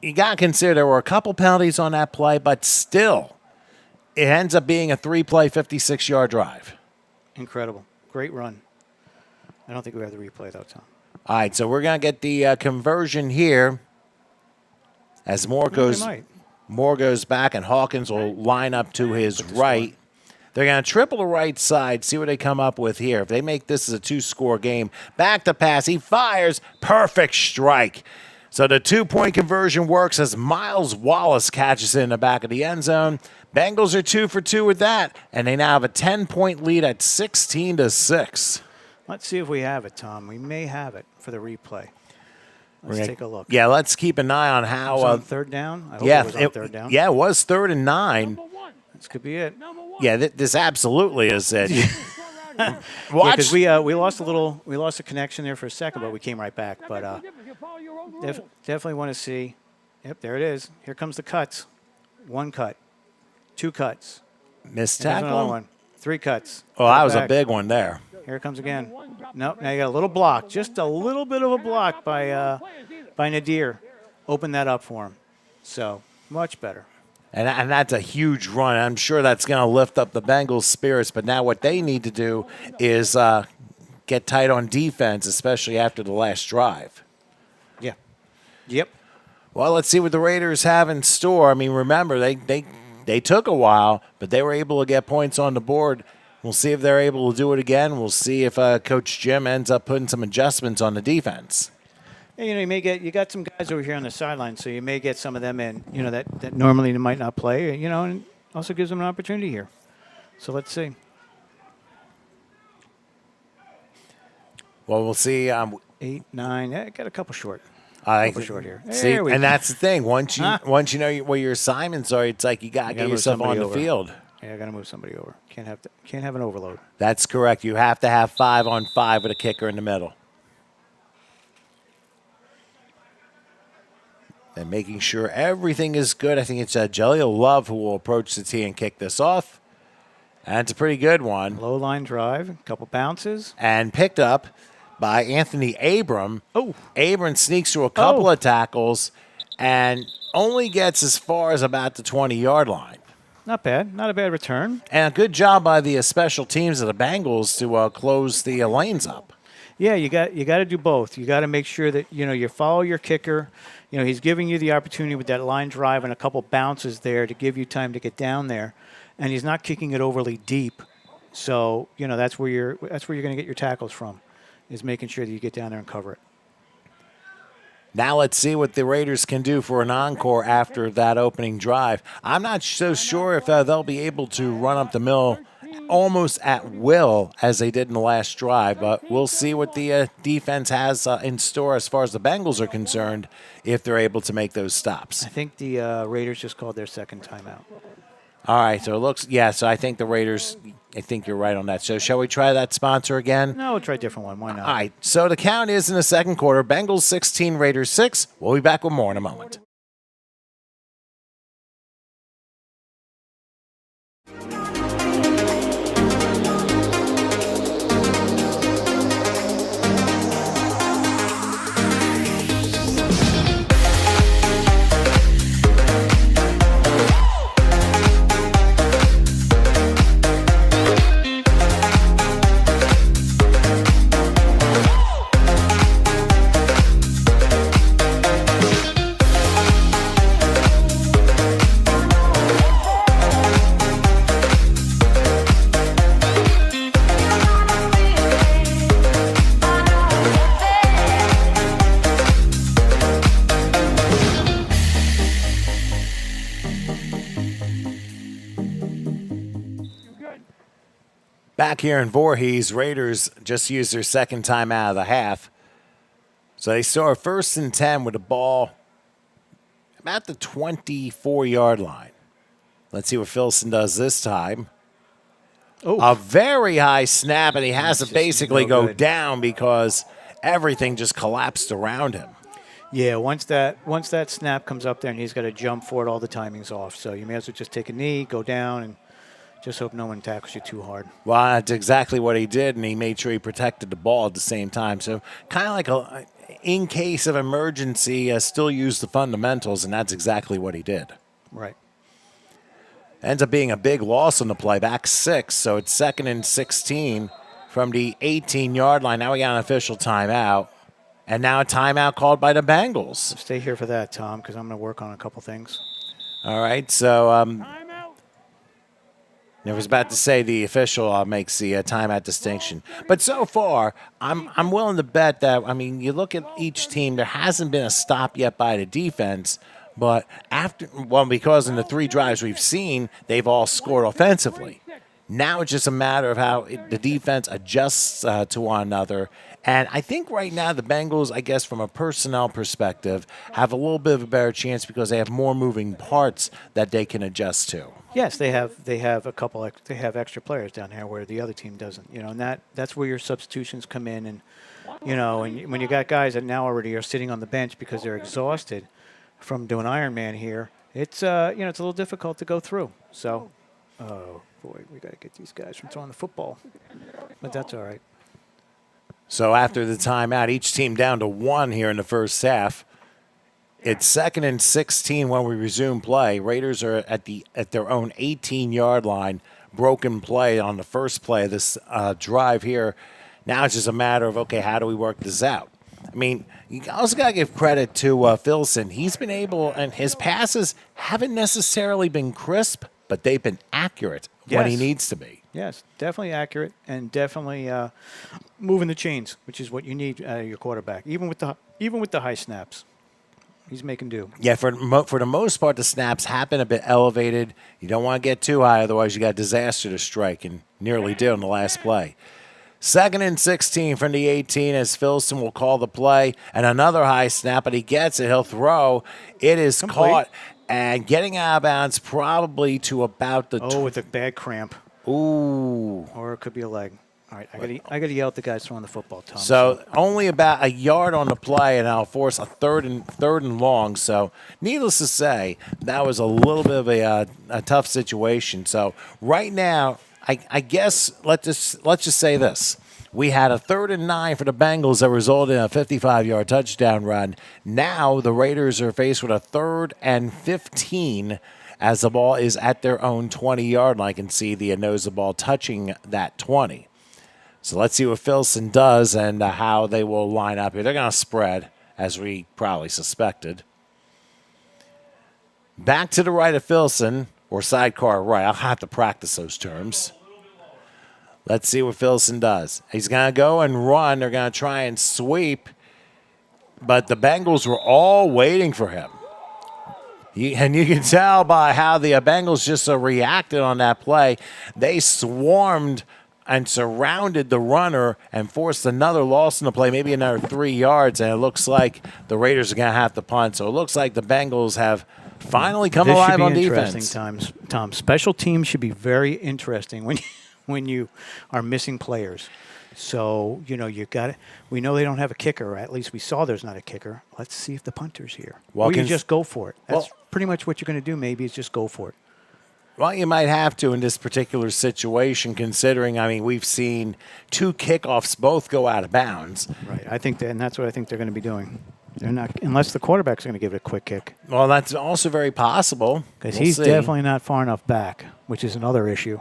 You got to consider there were a couple penalties on that play, but still, it ends up being a 3-play, 56-yard drive. Incredible. Great run. I don't think we have the replay, though, Tom. All right, so we're going to get the conversion here as Moore goes back, and Hawkins will line up to his right. They're going to triple the right side, see what they come up with here. If they make this as a 2-score game, back to pass, he fires, perfect strike. So the 2-point conversion works as Miles Wallace catches it in the back of the end zone. Bengals are 2 for 2 with that, and they now have a 10-point lead at 16-6. Let's see if we have it, Tom. We may have it for the replay. Let's take a look. Yeah, let's keep an eye on how. It was on third down? I hope Yeah, it was on third down. Yeah, it was 3rd and 9. This could be it. Yeah, this absolutely is it. Watch. Because we lost a connection there for a second, but we came right back. But definitely want to see. Yep, there it is. Here comes the cuts. 1 cut, 2 cuts. Missed Here's another tackle. one. 3 cuts. Oh, that was a big one there. Here it comes again. Nope. Now you got a little block, just a little bit of a block by Nadir. Open that up for him. So much better. And that's a huge run. I'm sure that's going to lift up the Bengals' spirits. But now what they need to do is get tight on defense, especially after the last drive. Yeah. Yep. Well, let's see what the Raiders have in store. I mean, remember, they took a while, but they were able to get points on the board. We'll see if they're able to do it again. We'll see if Coach Jim ends up putting some adjustments on the defense. Yeah, you got some guys over here on the sideline, so you may get some of them in, that normally they might not play, and also gives them an opportunity here. So let's see. Well, we'll see. 8, 9, yeah, got a couple short. Short here. See, and that's the thing. Once you know what your assignments are, it's like you got to get yourself on the field. Yeah, I got to move somebody over. Can't have an overload. That's correct. You have to have 5-on-5 with a kicker in the middle. And making sure everything is good. I think it's Jaleel Love who will approach the tee and kick this off. And it's a pretty good one. Low line drive, a couple bounces. And picked up by Anthony Abram. Oh. Abram sneaks through a couple of tackles and only gets as far as about the 20-yard line. Not bad. Not a bad return. And a good job by the special teams of the Bengals to close the lanes up. Yeah, you got to do both. You got to make sure that you follow your kicker. He's giving you the opportunity with that line drive and a couple bounces there to give you time to get down there, and he's not kicking it overly deep. So that's where you're going to get your tackles from, is making sure that you get down there and cover it. Now let's see what the Raiders can do for an encore after that opening drive. I'm not so sure if they'll be able to run up the middle almost at will as they did in the last drive, but we'll see what the defense has in store as far as the Bengals are concerned if they're able to make those stops. I think the Raiders just called their second timeout. All right, so it looks, so I think the Raiders, I think you're right on that. So shall we try that sponsor again? No, we'll try a different one. Why not? All right, so the count is in the second quarter, Bengals 16, Raiders 6. We'll be back with more in a moment. Back here in Voorhees, Raiders just used their second time out of the half. So they saw a 1st and 10 with the ball about the 24-yard line. Let's see what Filson does this time. Oh. A very high snap, and he has to basically no go good. down because everything just collapsed around him. Yeah, once that snap comes up there and he's got to jump for it, all the timing's off. So you may as well just take a knee, go down, and just hope no one tackles you too hard. Well, that's exactly what he did, and he made sure he protected the ball at the same time. So kind of like in case of emergency, still use the fundamentals, and that's exactly what he did. Right. Ends up being a big loss on the play, back 6, so it's 2nd and 16 from the 18-yard line. Now we got an official timeout, and now a timeout called by the Bengals. Stay here for that, Tom, because I'm going to work on a couple things. All right, so I was about to say the official makes the timeout distinction. But so far, I'm willing to bet that, I mean, you look at each team, there hasn't been a stop yet by the defense. But because in the 3 drives we've seen, they've all scored offensively. Now it's just a matter of how the defense adjusts to one another. And I think right now the Bengals, I guess from a personnel perspective, have a little bit of a better chance because they have more moving parts that they can adjust to. Yes, they have a couple. They have extra players down there where the other team doesn't. And that's where your substitutions come in. And and when you got guys that now already are sitting on the bench because they're exhausted from doing Ironman here, it's it's a little difficult to go through. So, oh boy, we got to get these guys from throwing the football, but that's all right. So after the timeout, each team down to 1 here in the first half. It's 2nd and 16 when we resume play. Raiders are at their own 18-yard line. Broken play on the first play of this drive here. Now it's just a matter of, okay, how do we work this out? I mean, you also got to give credit to Filson. He's been able, and his passes haven't necessarily been crisp, but they've been accurate when he needs to be. Yes, definitely accurate and definitely moving the chains, which is what you need out of your quarterback, even with the high snaps. He's making do. Yeah, for the most part, the snaps have been a bit elevated. You don't want to get too high, otherwise you got disaster to strike, and nearly did on the last play. 2nd and 16 from the 18 as Filson will call the play, and another high snap, but he gets it. He'll throw. It is caught and getting out of bounds probably to about the with a bad cramp. Ooh. Or it could be a leg. All right, I got to yell at the guys throwing the football, Tom. So only about a yard on the play, and I'll force a third and long. So needless to say, that was a little bit of a tough situation. So right now, I guess let's just say this. We had a 3rd and 9 for the Bengals that resulted in a 55-yard touchdown run. Now the Raiders are faced with a 3rd and 15 as the ball is at their own 20-yard line. I can see the nose of the ball touching that 20. So let's see what Filson does and how they will line up here. They're going to spread, as we probably suspected. Back to the right of Filson, or sidecar right. I'll have to practice those terms. Let's see what Filson does. He's going to go and run. They're going to try and sweep. But the Bengals were all waiting for him. And you can tell by how the Bengals just reacted on that play. They swarmed and surrounded the runner and forced another loss in the play, maybe another 3 yards, and it looks like the Raiders are going to have to punt. So it looks like the Bengals have finally come alive on defense. This should be interesting, Tom. Special teams should be very interesting when you are missing players. So, you got it. We know they don't have a kicker, or at least we saw there's not a kicker. Let's see if the punter's here. Or you just go for it. That's pretty much what you're going to do, maybe, is just go for it. Well, you might have to in this particular situation, considering, we've seen 2 kickoffs both go out of bounds. Right. And that's what I think they're going to be doing. They're not, unless the quarterback's going to give it a quick kick. Well, that's also very possible. Because he's definitely not far enough back, which is another issue.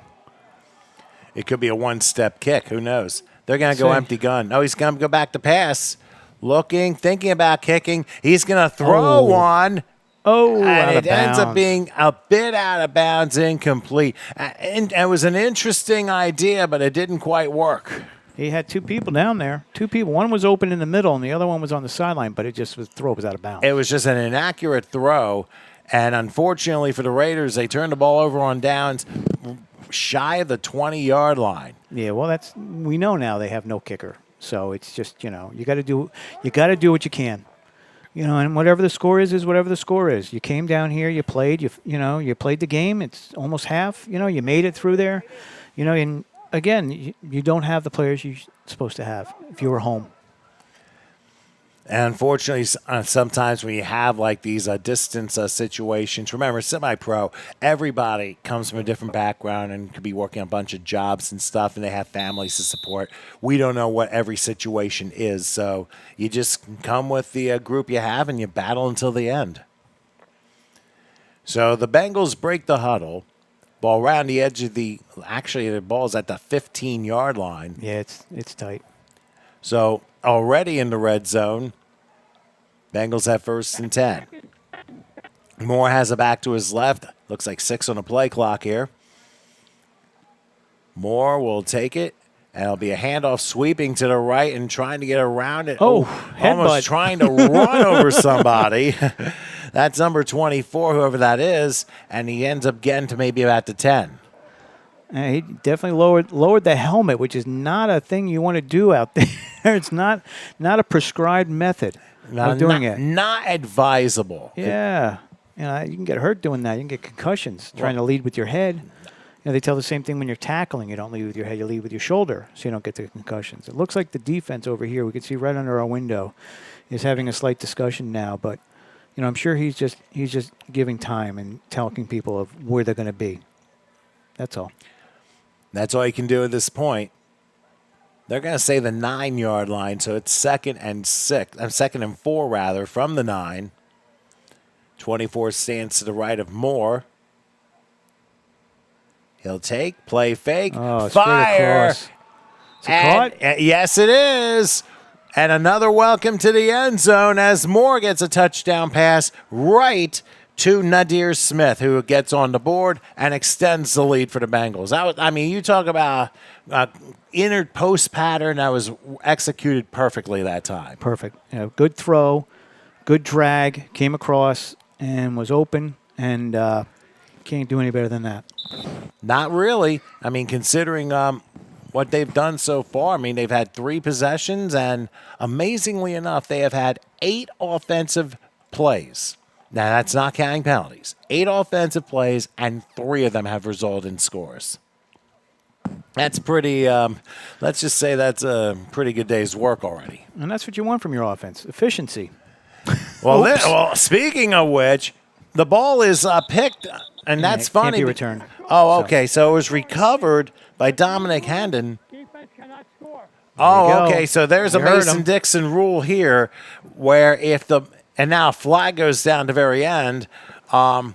It could be a one-step kick. Who knows? They're going to go empty gun. No, he's going to go back to pass. Looking, thinking about kicking. He's going to throw one. And it ends up being a bit out of bounds, incomplete. And it was an interesting idea, but it didn't quite work. He had 2 people down there. 2 people. One was open in the middle, and the other one was on the sideline, but the throw was out of bounds. It was just an inaccurate throw. And unfortunately for the Raiders, they turned the ball over on downs shy of the 20-yard line. Yeah, well, we know now they have no kicker. So it's just, you got to do what you can. And whatever the score is whatever the score is. You came down here, you played, you played the game. It's almost half. You made it through there. And again, you don't have the players you're supposed to have if you were home. And unfortunately, sometimes when you have like these distance situations, remember, semi-pro, everybody comes from a different background and could be working a bunch of jobs and stuff, and they have families to support. We don't know what every situation is, so you just come with the group you have and you battle until the end. So the Bengals break the huddle. Ball around the edge of the ball's at the 15-yard line. Yeah, it's tight. So already in the red zone, Bengals have 1st and 10. Moore has it back to his left. Looks like 6 on the play clock here. Moore will take it, and it'll be a handoff sweeping to the right and trying to get around it. Oh, almost headbutt. trying to run over somebody. That's number 24, whoever that is, and he ends up getting to maybe about the 10. He definitely lowered the helmet, which is not a thing you want to do out there. It's not a prescribed method of doing it. Not advisable. Yeah. You can get hurt doing that. You can get concussions trying to lead with your head. They tell the same thing when you're tackling. You don't lead with your head, you lead with your shoulder, so you don't get the concussions. It looks like the defense over here, we can see right under our window, is having a slight discussion now. But, I'm sure he's just giving time and telling people of where they're going to be. That's all. That's all you can do at this point. They're going to say the 9-yard line, so it's second and 4 rather, from the 9. 24 stands to the right of Moore. He'll take, play fake, fire. It's a caught? Yes, it is. And another welcome to the end zone as Moore gets a touchdown pass right to Nadir Smith, who gets on the board and extends the lead for the Bengals. You talk about inner post pattern that was executed perfectly that time. Perfect. Good throw, good drag, came across and was open, and can't do any better than that. Not really. Considering what they've done so far, they've had 3 possessions, and amazingly enough, they have had 8 offensive plays. Now, that's not counting penalties. 8 offensive plays, and 3 of them have resulted in scores. That's pretty, let's just say that's a pretty good day's work already. And that's what you want from your offense, efficiency. Well, speaking of which, the ball is picked, and that's funny. Can't be returned. Oh, okay. So it was recovered by Dominic Hendon. Defense cannot score. Oh, okay. So there's a You heard him. Mason-Dixon rule here where and now a flag goes down to the very end. I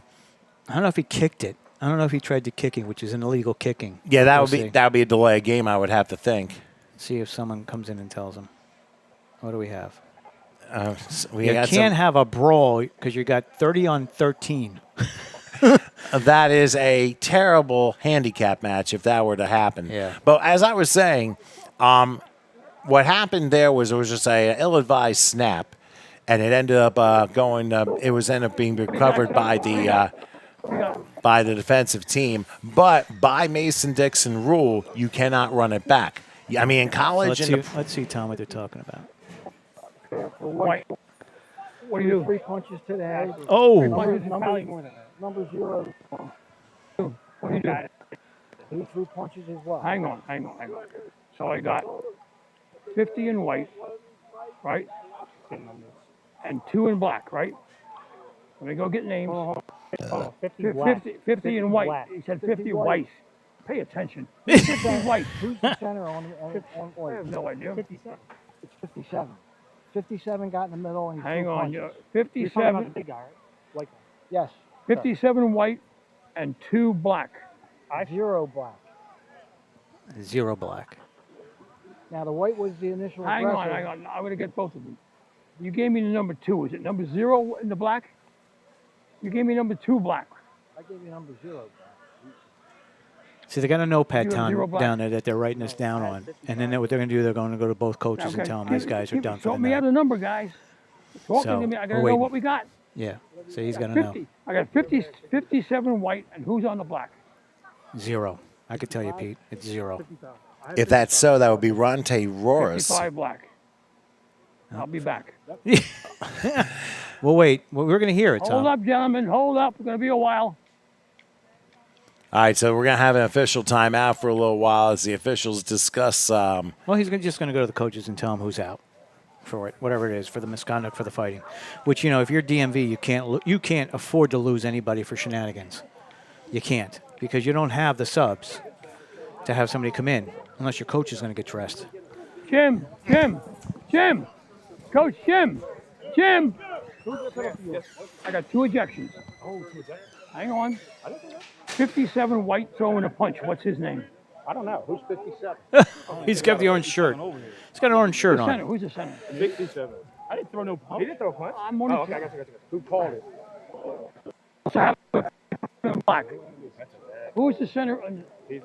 don't know if he kicked it. I don't know if he tried to kick it, which is an illegal kicking. Yeah, that We'll would be a delay game, I would have to think. See if someone comes in and tells him. What do we have? We You got can't have a brawl because you got 30 on 13. That is a terrible handicap match if that were to happen. Yeah. But as I was saying, what happened there was it was just an ill-advised snap, and it ended up ended up being recovered by the defensive team. But by Mason-Dixon rule, you cannot run it back. In college, Let's see, Tom, what they're talking about. White. What do you do? 3 punches to the head. Oh, Number 0. What do you do? He threw punches as well. Hang on. So I got 50 in white, right? And 2 in black, right? Let me go get names. 50 black. 50 in white. black. He said 50 white. white. Pay attention. 50 white. Who's the center on I white? have no idea. 57. It's 57. 57 got in the middle and he Hang threw on. punches. You're You're talking about 57, the big guy, right? White guy. Yes. 57 white and 2 black. 0 black. 0 black. Now the white was the initial Hang aggressor. on. I'm going to get both of them. You gave me the number 2. Is it number 0 in the black? You gave me number 2 black. I gave you number 0. See, they got a notepad 0 black. down there that they're writing this down on. And then what they're going to do, they're going to go to both coaches and tell them these guys are done for the Sort me out night. a number, guys. Talking So, to me. I got we're to know waiting. what we got. Yeah, so he's going to know. 50. I got 57 white, and who's on the black? 0. I could tell you, Pete, it's 0. if that's so, that would be Ronte Roris. 55 black. I'll be back. Well, wait. Well, we're going to hear it, Tom. Hold up, gentlemen. Hold up. It's going to be a while. All right, so we're going to have an official timeout for a little while as the officials discuss. Well, he's just going to go to the coaches and tell them who's out for it, whatever it is, for the misconduct, for the fighting. Which, if you're DMV, you can't afford to lose anybody for shenanigans. You can't, because you don't have the subs to have somebody come in unless your coach is going to get dressed. Jim. Coach Jim. I got 2 ejections. Hang on. 57 white throwing a punch. What's his name? I don't know. Who's 57? He's got the orange shirt. He's got an orange shirt Center. on. Who's the center? 67. I didn't throw no punch. He didn't throw a punch? I'm only Okay, I got you. Who called it? black. Who's the center?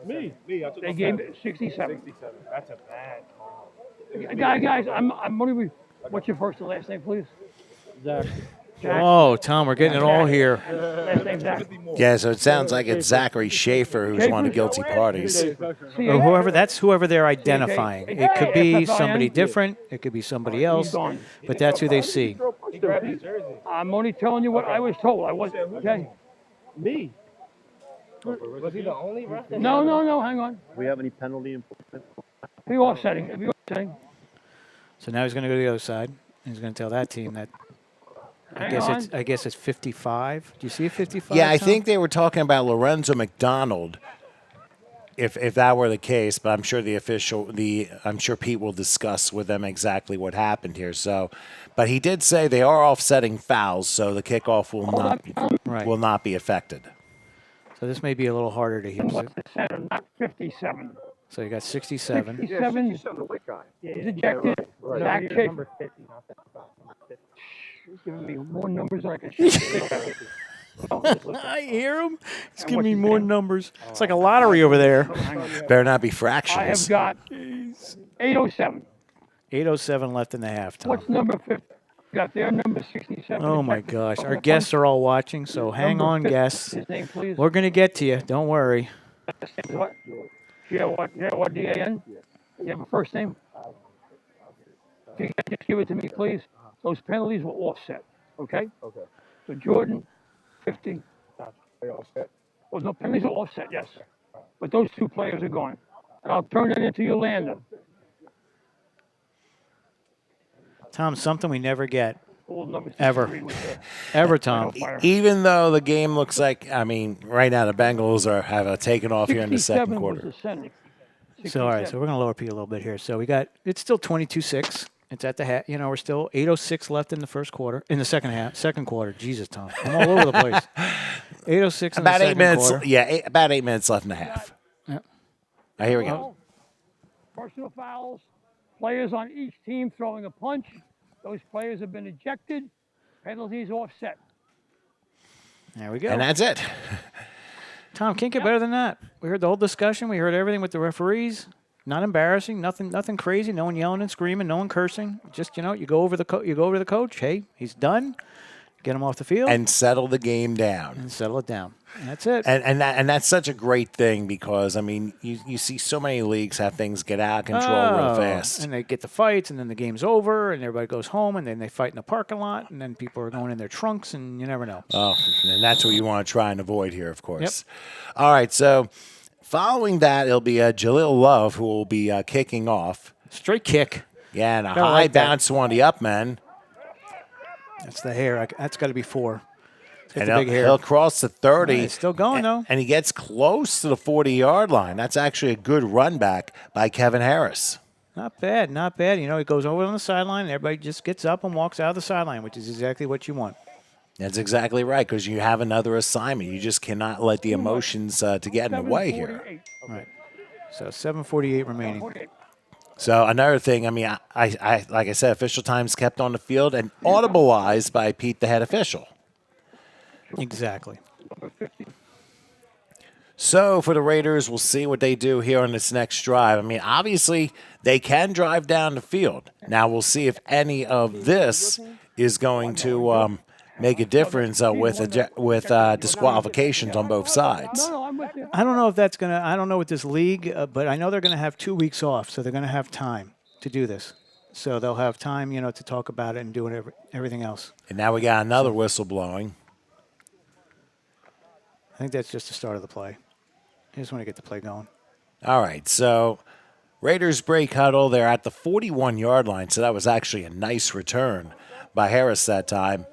Me. I took They my gave fast. it 67. 67. That's a bad call. Guys, I'm only. What's your first and last name, please? Zach. Oh, Tom, we're getting it all here. Last name, Zach. Yeah, so it sounds like it's Zachary Schaefer who's one of the guilty parties. Or whoever they're identifying. It could be somebody different. It could be somebody else. gone. But that's who they see. He grabbed his jersey. I'm only telling you what I was told. I was okay. Me. Was he the only ref? No. Hang on. Do we have any penalty enforcement? Be offsetting. Be offsetting. So now he's going to go to the other side. He's going to tell that team that. I guess it's 55. Do you see a 55? Yeah, I Tom? think they were talking about Lorenzo McDonald. If that were the case, but I'm sure I'm sure Pete will discuss with them exactly what happened here. So, but he did say they are offsetting fouls, so the kickoff will not be affected. So this may be a little harder to hear. What's the center? Not 57. So you got 67. 57. He's ejected. Back kick. Number 50, not 55. He's giving me more numbers than I can say. I hear him. He's giving me more numbers. It's like a lottery over there. Better not be I have fractions. got 807. 8:07 left in the half, Tom. What's number 50? Got their number 67. Oh, my gosh. Our guests are all watching, so hang on, guests. His name, please. We're going to get to you. Don't worry. What? What, D-A-N? You have a first name? If you can just give it to me, please. Those penalties will offset, okay? Okay. So Jordan, 50. They all set. Well, no, penalties will offset, yes. But those two players are gone. And I'll turn it into Yolanda. Tom, something we never get. Full number Ever. 63 with the Ever, Tom. fire. Even though the game looks like, I mean, right now the Bengals have taken off here in the 67 second was quarter. the center. So, all right, so we're going to lower Pete a little bit here. So it's still 22-6. It's at the hat. We're still 8:06 left in the second quarter. Jesus, Tom. I'm all over the place. 8:06 in About the 8 second minutes. quarter. Yeah, about 8 minutes left in the half. Yeah. Here we go. Personal fouls. Players on each team throwing a punch. Those players have been ejected. Penalties offset. There we go. And that's it. Tom, can't get better than that. We heard the whole discussion. We heard everything with the referees. Not embarrassing. Nothing crazy. No one yelling and screaming. No one cursing. Just you go over the coach. Hey, he's done. Get him off the field And settle the game down. and settle it down. And that's it. And that's such a great thing because, I mean, you see so many leagues have things get out of control real fast. And they get the fights, and then the game's over, and everybody goes home, and then they fight in the parking lot, and then people are going in their trunks, and you never know. Oh, and that's what you want to try and avoid here, of course. All right, so following that, it'll be Jaleel Love who will be kicking off. Straight kick. Yeah, and a Gotta high like that. bounce to one of the up men. That's the hair. That's got to be 4. And the big hair. he'll cross the 30. It's still going, though. And he gets close to the 40-yard line. That's actually a good run back by Kevin Harris. Not bad, not bad. He goes over on the sideline, and everybody just gets up and walks out of the sideline, which is exactly what you want. That's exactly right, because you have another assignment. You just cannot let the emotions to get in the way here. 7:48. Right. So 7:48 remaining. 48. So another thing, I mean, I like I said, official times kept on the field and audibleized by Pete, the head official. Exactly. So for the Raiders, we'll see what they do here on this next drive. I mean, obviously, they can drive down the field. Now we'll see if any of this is going to make a difference with disqualifications on both sides. No, I'm with you. I don't know if that's going to – I don't know with this league, but I know they're going to have 2 weeks off, so they're going to have time to do this. So they'll have time, to talk about it and do everything else. And now we got another whistle blowing. I think that's just the start of the play. I just want to get the play going. All right, so Raiders break huddle. They're at the 41-yard line, so that was actually a nice return by Harris that time.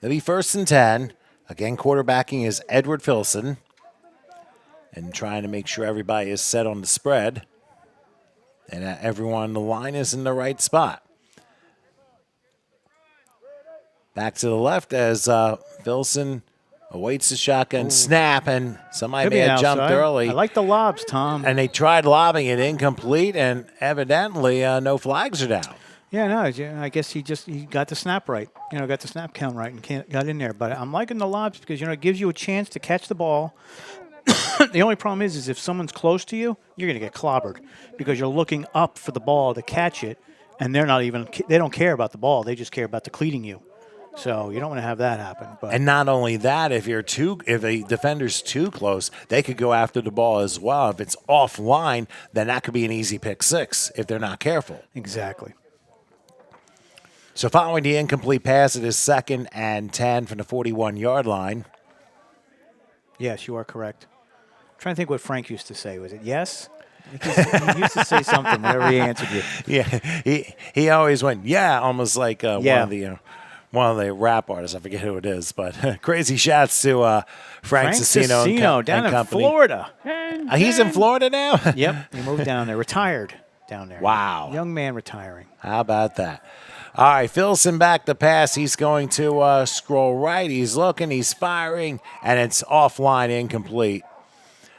It'll be 1st and 10. Again, quarterbacking is Edward Filson. And trying to make sure everybody is set on the spread. And everyone on the line is in the right spot. Back to the left as Filson awaits the shotgun snap, and somebody may have jumped early. I like the lobs, Tom. And they tried lobbing it incomplete, and evidently no flags are down. Yeah, no, I guess he got the snap right. Got the snap count right and got in there. But I'm liking the lobs because, it gives you a chance to catch the ball The only problem is if someone's close to you, you're going to get clobbered because you're looking up for the ball to catch it, and they don't care about the ball. They just care about depleting you. So you don't want to have that happen. But And not only that, if a defender's too close, they could go after the ball as well. If it's offline, then that could be an easy pick six if they're not careful. exactly. So following the incomplete pass, it is 2nd and 10 from the 41-yard line. Yes, you are correct. I'm trying to think what Frank used to say. Was it yes? He used to say something whenever he answered you. Yeah, he always went, yeah, almost like Yeah. one of the rap artists. I forget who it is, but crazy shouts to Frank Cicino down and in company. Florida. He's in Florida now? Yep, he moved down there, retired down there. Wow. Young man retiring. How about that? All right, Filson back to pass. He's going to scroll right. He's looking. He's firing, and it's offline, incomplete.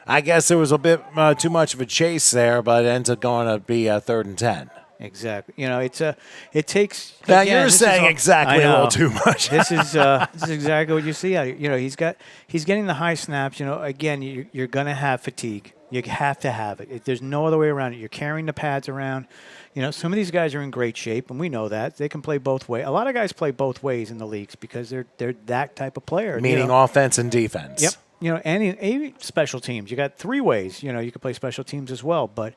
I guess there was a bit too much of a chase there, but it ends up going to be 3rd and 10. Exactly. It takes. Now again, you're this is saying all- exactly I a little know. too much. This is exactly what you see. He's getting the high snaps. Again, you're going to have fatigue. You have to have it. There's no other way around it. You're carrying the pads around. Some of these guys are in great shape, and we know that they can play both ways. A lot of guys play both ways in the leagues because they're that type of player. Meaning offense and defense. Yep. Any special teams. You got 3 ways. You can play special teams as well. But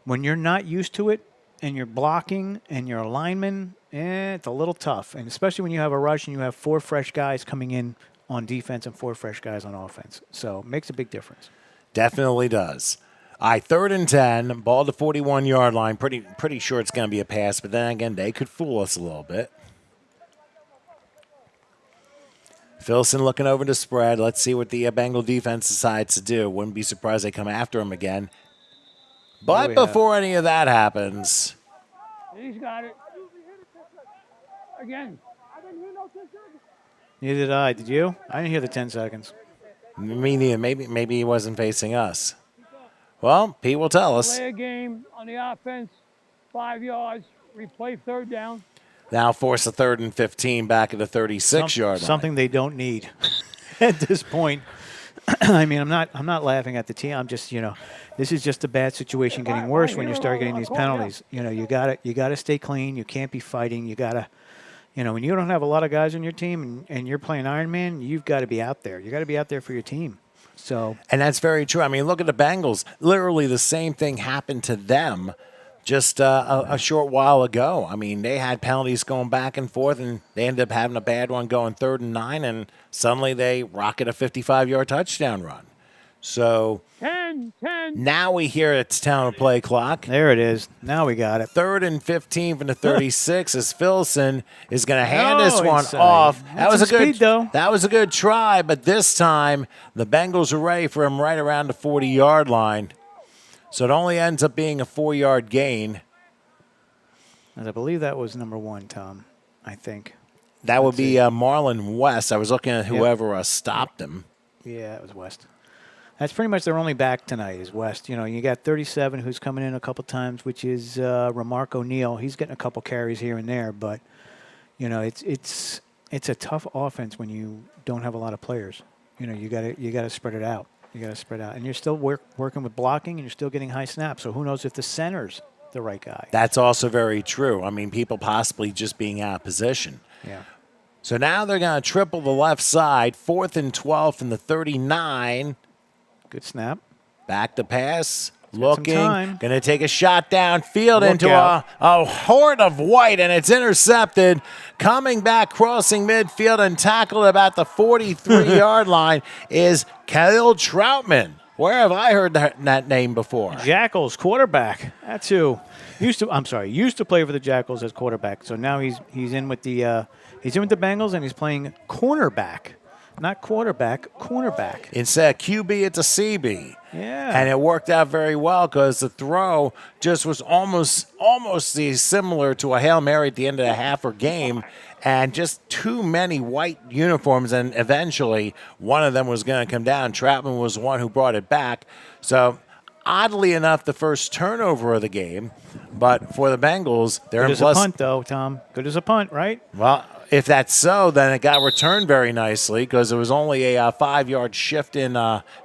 when you're not used to it and you're blocking and you're a lineman, it's a little tough. And especially when you have a rush and you have 4 fresh guys coming in on defense and 4 fresh guys on offense. So it makes a big difference. Definitely does. All right, 3rd and 10, ball to 41-yard line. Pretty sure it's going to be a pass, but then again, they could fool us a little bit. Filson looking over the spread. Let's see what the Bengal defense decides to do. Wouldn't be surprised they come after him again. But before any of that happens, He's got it. Again. Neither did I. Did you? I didn't hear the 10 seconds. me neither. Maybe he wasn't facing us. Well, Pete will tell us. Play a game on the offense, 5 yards, replay 3rd down. Now force a 3rd and 15 back at the 36-yard line. Something they don't need at this point. I mean, I'm not laughing at the team. I'm just, this is just a bad situation getting worse when you start getting these penalties. You gotta stay clean. You can't be fighting. You gotta, when you don't have a lot of guys on your team and you're playing Iron Man, you've got to be out there. You got to be out there for your team. So, and that's very true. I mean, look at the Bengals. Literally the same thing happened to them just a short while ago. I mean, they had penalties going back and forth, and they ended up having a bad one going 3rd and 9, and suddenly they rocket a 55-yard touchdown run. So 10. now we hear it's town play clock. there it is. Now we got it. 3rd and 15 from the 36 as Filson is going to hand this one inside. off. That's some speed, though. That was a good try, but this time the Bengals are ready for him right around the 40-yard line. So it only ends up being a 4-yard gain. As I believe that was number 1, Tom. I think. That would be Marlon West. I was looking at whoever stopped him. Yeah, it was West. That's pretty much their only back tonight is West. You got 37 who's coming in a couple times, which is Remark O'Neal. He's getting a couple carries here and there, but it's a tough offense when you don't have a lot of players. You gotta spread it out. And you're still working with blocking, and you're still getting high snaps. So who knows if the center's the right guy? That's also very true. I mean, people possibly just being out of position. Yeah. So now they're going to triple the left side, 4th and 12 from the 39. Good snap. Back to pass. some Looking. time. Going to take a shot downfield Look into out. a horde of white, and it's intercepted. Coming back, crossing midfield, and tackled about the 43-yard line is Khalil Troutman. Where have I heard that name before? Jackals quarterback. That's who used to play for the Jackals as quarterback. So now he's in with the Bengals, and he's playing cornerback, not quarterback, cornerback. Instead of QB, it's a CB. Yeah. And it worked out very well because the throw just was almost similar to a Hail Mary at the end of the half or game, and just too many white uniforms, and eventually one of them was going to come down. Troutman was the one who brought it back. So oddly enough, the first turnover of the game, but for the Bengals, they're Good in as a plus. punt, though, Tom. Good as a punt, right? Well, if that's so, then it got returned very nicely because it was only a 5-yard shift in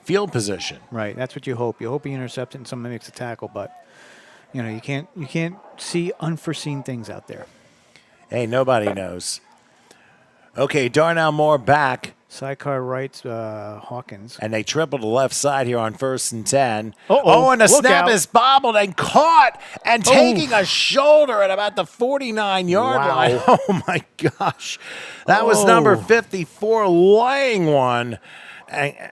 field position. Right, that's what you hope. You hope he intercepts it and someone makes a tackle, but you can't see unforeseen things out there. Hey, nobody knows. Okay, Darnell Moore back. Sidecar right, Hawkins. And they triple the left side here on 1st and 10. Uh-oh. And the Look snap out. is bobbled and caught and taking a shoulder at about the 49-yard line. Oh, my gosh. That was number 54 laying one,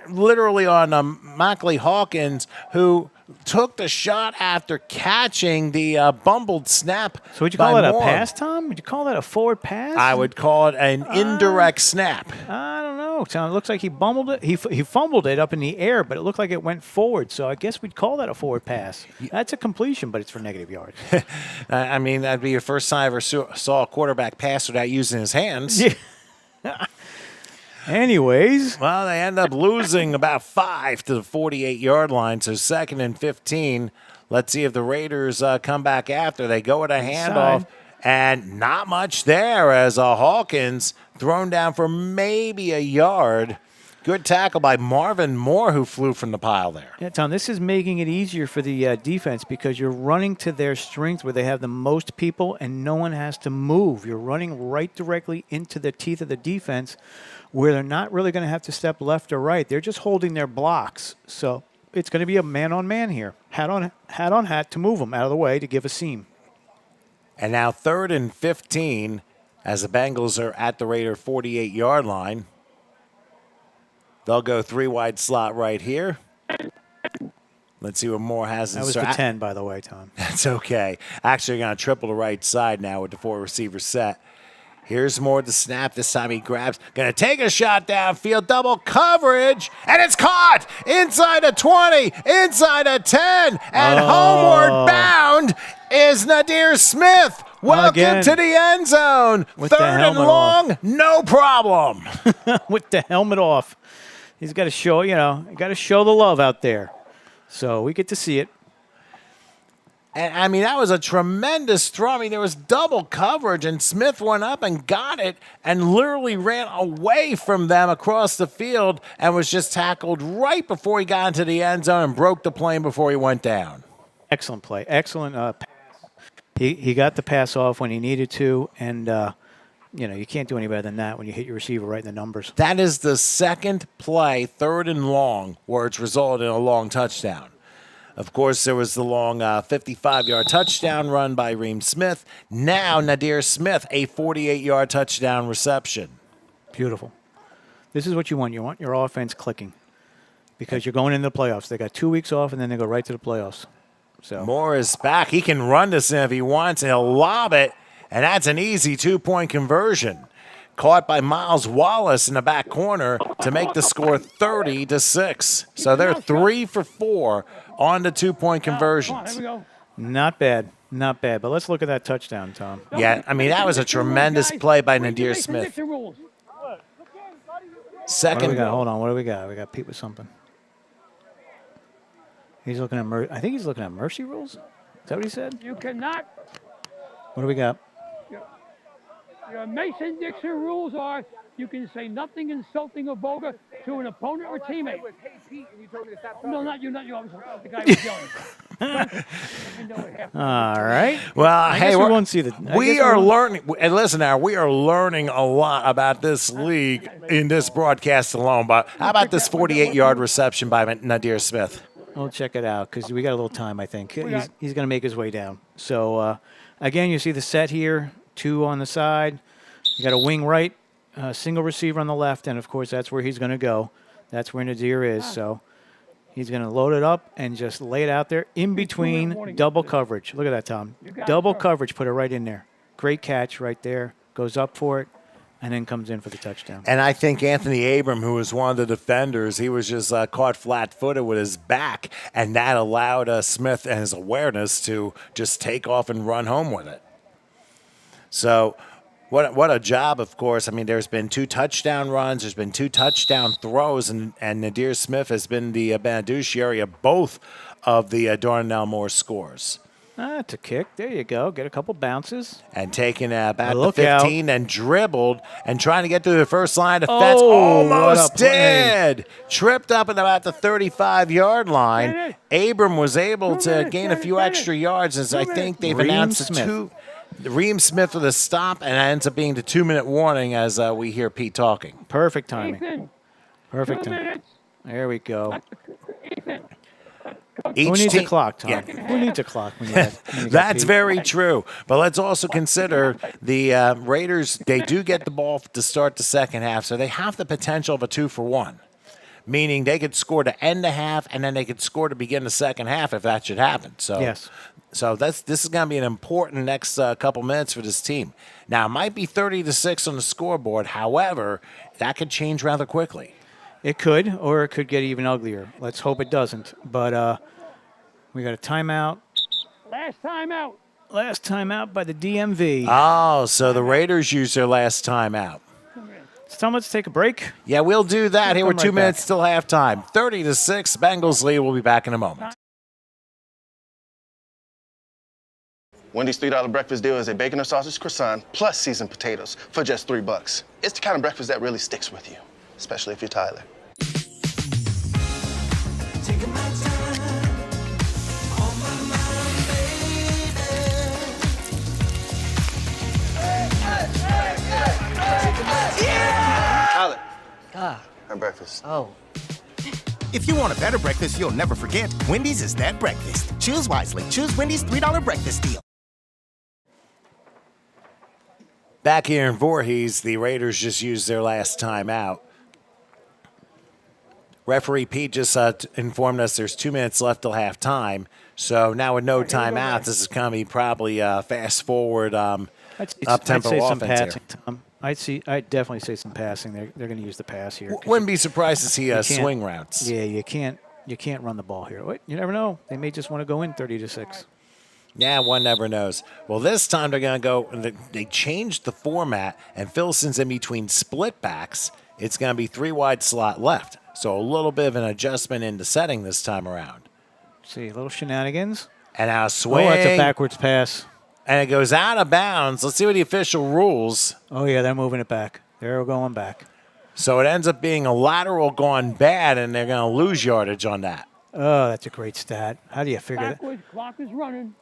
literally on Mackley Hawkins, who took the shot after catching the bumbled snap. So would you call it a Moore. pass, Tom? Would you call that a forward pass? I would call it an indirect snap. I don't know. It looks like he bumbled it. He fumbled it up in the air, but it looked like it went forward. So I guess we'd call that a forward pass. That's a completion, but it's for negative yards. I mean, that'd be your first time I ever saw a quarterback pass without using his hands. Yeah. Anyways. Well, they end up losing about 5 to the 48-yard line, so 2nd and 15. Let's see if the Raiders come back after. They go with a handoff, and not much there as Hawkins thrown down for maybe a yard. Good tackle by Marvin Moore, who flew from the pile there. Yeah, Tom, this is making it easier for the defense because you're running to their strength where they have the most people and no one has to move. You're running right directly into the teeth of the defense where they're not really going to have to step left or right. They're just holding their blocks. So it's going to be a man-on-man here. Hat on hat to move them out of the way to give a seam. And now 3rd and 15 as the Bengals are at the Raider 48-yard line. They'll go 3-wide slot right here. Let's see what Moore has in That was store. the 10, by the way, Tom. That's okay. Actually, going to triple the right side now with the 4-receiver set. Here's Moore the snap. This time he grabs. Going to take a shot downfield. Double coverage. And it's caught inside a 20, inside a 10. And homeward bound is Nadir Smith. Welcome Again. to the end zone. With the 3rd and helmet long, no problem. With the helmet off. He's got to show, got to show the love out there. So we get to see it. And, I mean, that was a tremendous throw. I mean, there was double coverage, and Smith went up and got it and literally ran away from them across the field and was just tackled right before he got into the end zone and broke the plane before he went down. Excellent play. Excellent pass. He got the pass off when he needed to, and, you can't do any better than that when you hit your receiver right in the numbers. That is the second play, 3rd and long, where it's resulted in a long touchdown. Of course, there was the long 55-yard touchdown run by Reem Smith. Now, Nadir Smith, a 48-yard touchdown reception. Beautiful. This is what you want. You want your offense clicking because you're going into the playoffs. They got 2 weeks off, and then they go right to the playoffs. So Moore is back. He can run this in if he wants, and he'll lob it, and that's an easy 2-point conversion. Caught by Miles Wallace in the back corner to make the score 30-6. So they're 3 for 4 on the 2-point conversions. not bad. Not bad. But let's look at that touchdown, Tom. Yeah, I mean, that was a tremendous play by Nadir Smith. What do Second. we got? Hold on. What do we got? We got Pete with something. He's looking at I think he's looking at mercy rules. Is that what he said? You cannot. What do we got? Your Mason-Dixon rules are you can say nothing insulting or vulgar to an opponent or teammate. No, not you, not you. I'm the guy who's yelling. All right. Well, I hey, guess we won't see the. we are learning. And listen, now we are learning a lot about this league in this broadcast alone. But how about this 48-yard reception by Nadir Smith? We'll check it out because we got a little time, I think. He's going to make his way down. So, again, you see the set here, 2 on the side. You got a wing right, single receiver on the left, and, of course, that's where he's going to go. That's where Nadir is. So he's going to load it up and just lay it out there in between double coverage. Look at that, Tom. Double coverage, put it right in there. Great catch right there. Goes up for it. And then comes in for the touchdown. And I think Anthony Abram, who was one of the defenders, he was just caught flat-footed with his back, and that allowed Smith and his awareness to just take off and run home with it. So what a job, of course. I mean, there's been 2 touchdown runs. There's been 2 touchdown throws, and Nadir Smith has been the beneficiary of both of the Darnell Moore scores. That's a kick. There you go. Get a couple bounces. And taking about the Look out. 15 and dribbled and trying to get to the first line of Oh, defense. what Almost a play. did. Tripped up at about the 35-yard line. Abram was able to gain a few extra yards as I think they've Ream announced Smith. Ream Smith with a stop, and it ends up being the 2-minute warning as we hear Pete talking. Perfect timing. Ethan, Perfect 2 timing. minutes. There we go. Ethan, Each Who needs a team- clock, Tom? Yeah. Who needs a clock when you got when you got That's Pete? very true. But let's also consider the Raiders, they do get the ball to start the second half, so they have the potential of a 2-for-1, meaning they could score to end the half and then they could score to begin the second half if that should happen. So, Yes. so this is going to be an important next couple minutes for this team. Now, it might be 30-6 on the scoreboard. However, that could change rather quickly. It could, or it could get even uglier. Let's hope it doesn't. But we got a timeout. last time out. Last timeout by the DMV. Oh, so the Raiders used their last time out. So Tom, let's take a break. Yeah, we'll do that. Here We'll we're come 2 right minutes back. till halftime. 30-6, Bengals lead. We'll be back in a moment. Wendy's $3 breakfast deal is a bacon or sausage croissant plus seasoned potatoes for just $3. It's the kind of breakfast that really sticks with you, especially if you're Tyler. Tyler. Have breakfast. Oh. If you want a better breakfast you'll never forget, Wendy's is that breakfast. Choose wisely. Choose Wendy's $3 breakfast deal. Back here in Voorhees, the Raiders just used their last timeout. Referee Pete just informed us there's 2 minutes left till halftime. So now with no timeouts, this is going to be probably fast forward up-tempo I'd say some offense passing, Tom. I'd definitely say some passing. They're going to use the pass here. here. Wouldn't be surprised to see can't- swing routes. Yeah, you can't run the ball here. You never know. They may just want to go in 30-6. Yeah, one never knows. Well, this time they're going to go, they changed the format, and Filson's in between split backs. It's going to be 3 wide slot left. So a little bit of an adjustment in the setting this time around. See, a little shenanigans. And now swing. Oh, that's a backwards pass. And it goes out of bounds. Let's see what the official rules. Oh, yeah, they're moving it back. They're going back. So it ends up being a lateral gone bad, and they're going to lose yardage on that. Oh, that's a great stat. How do you figure that? Backwards, clock is running.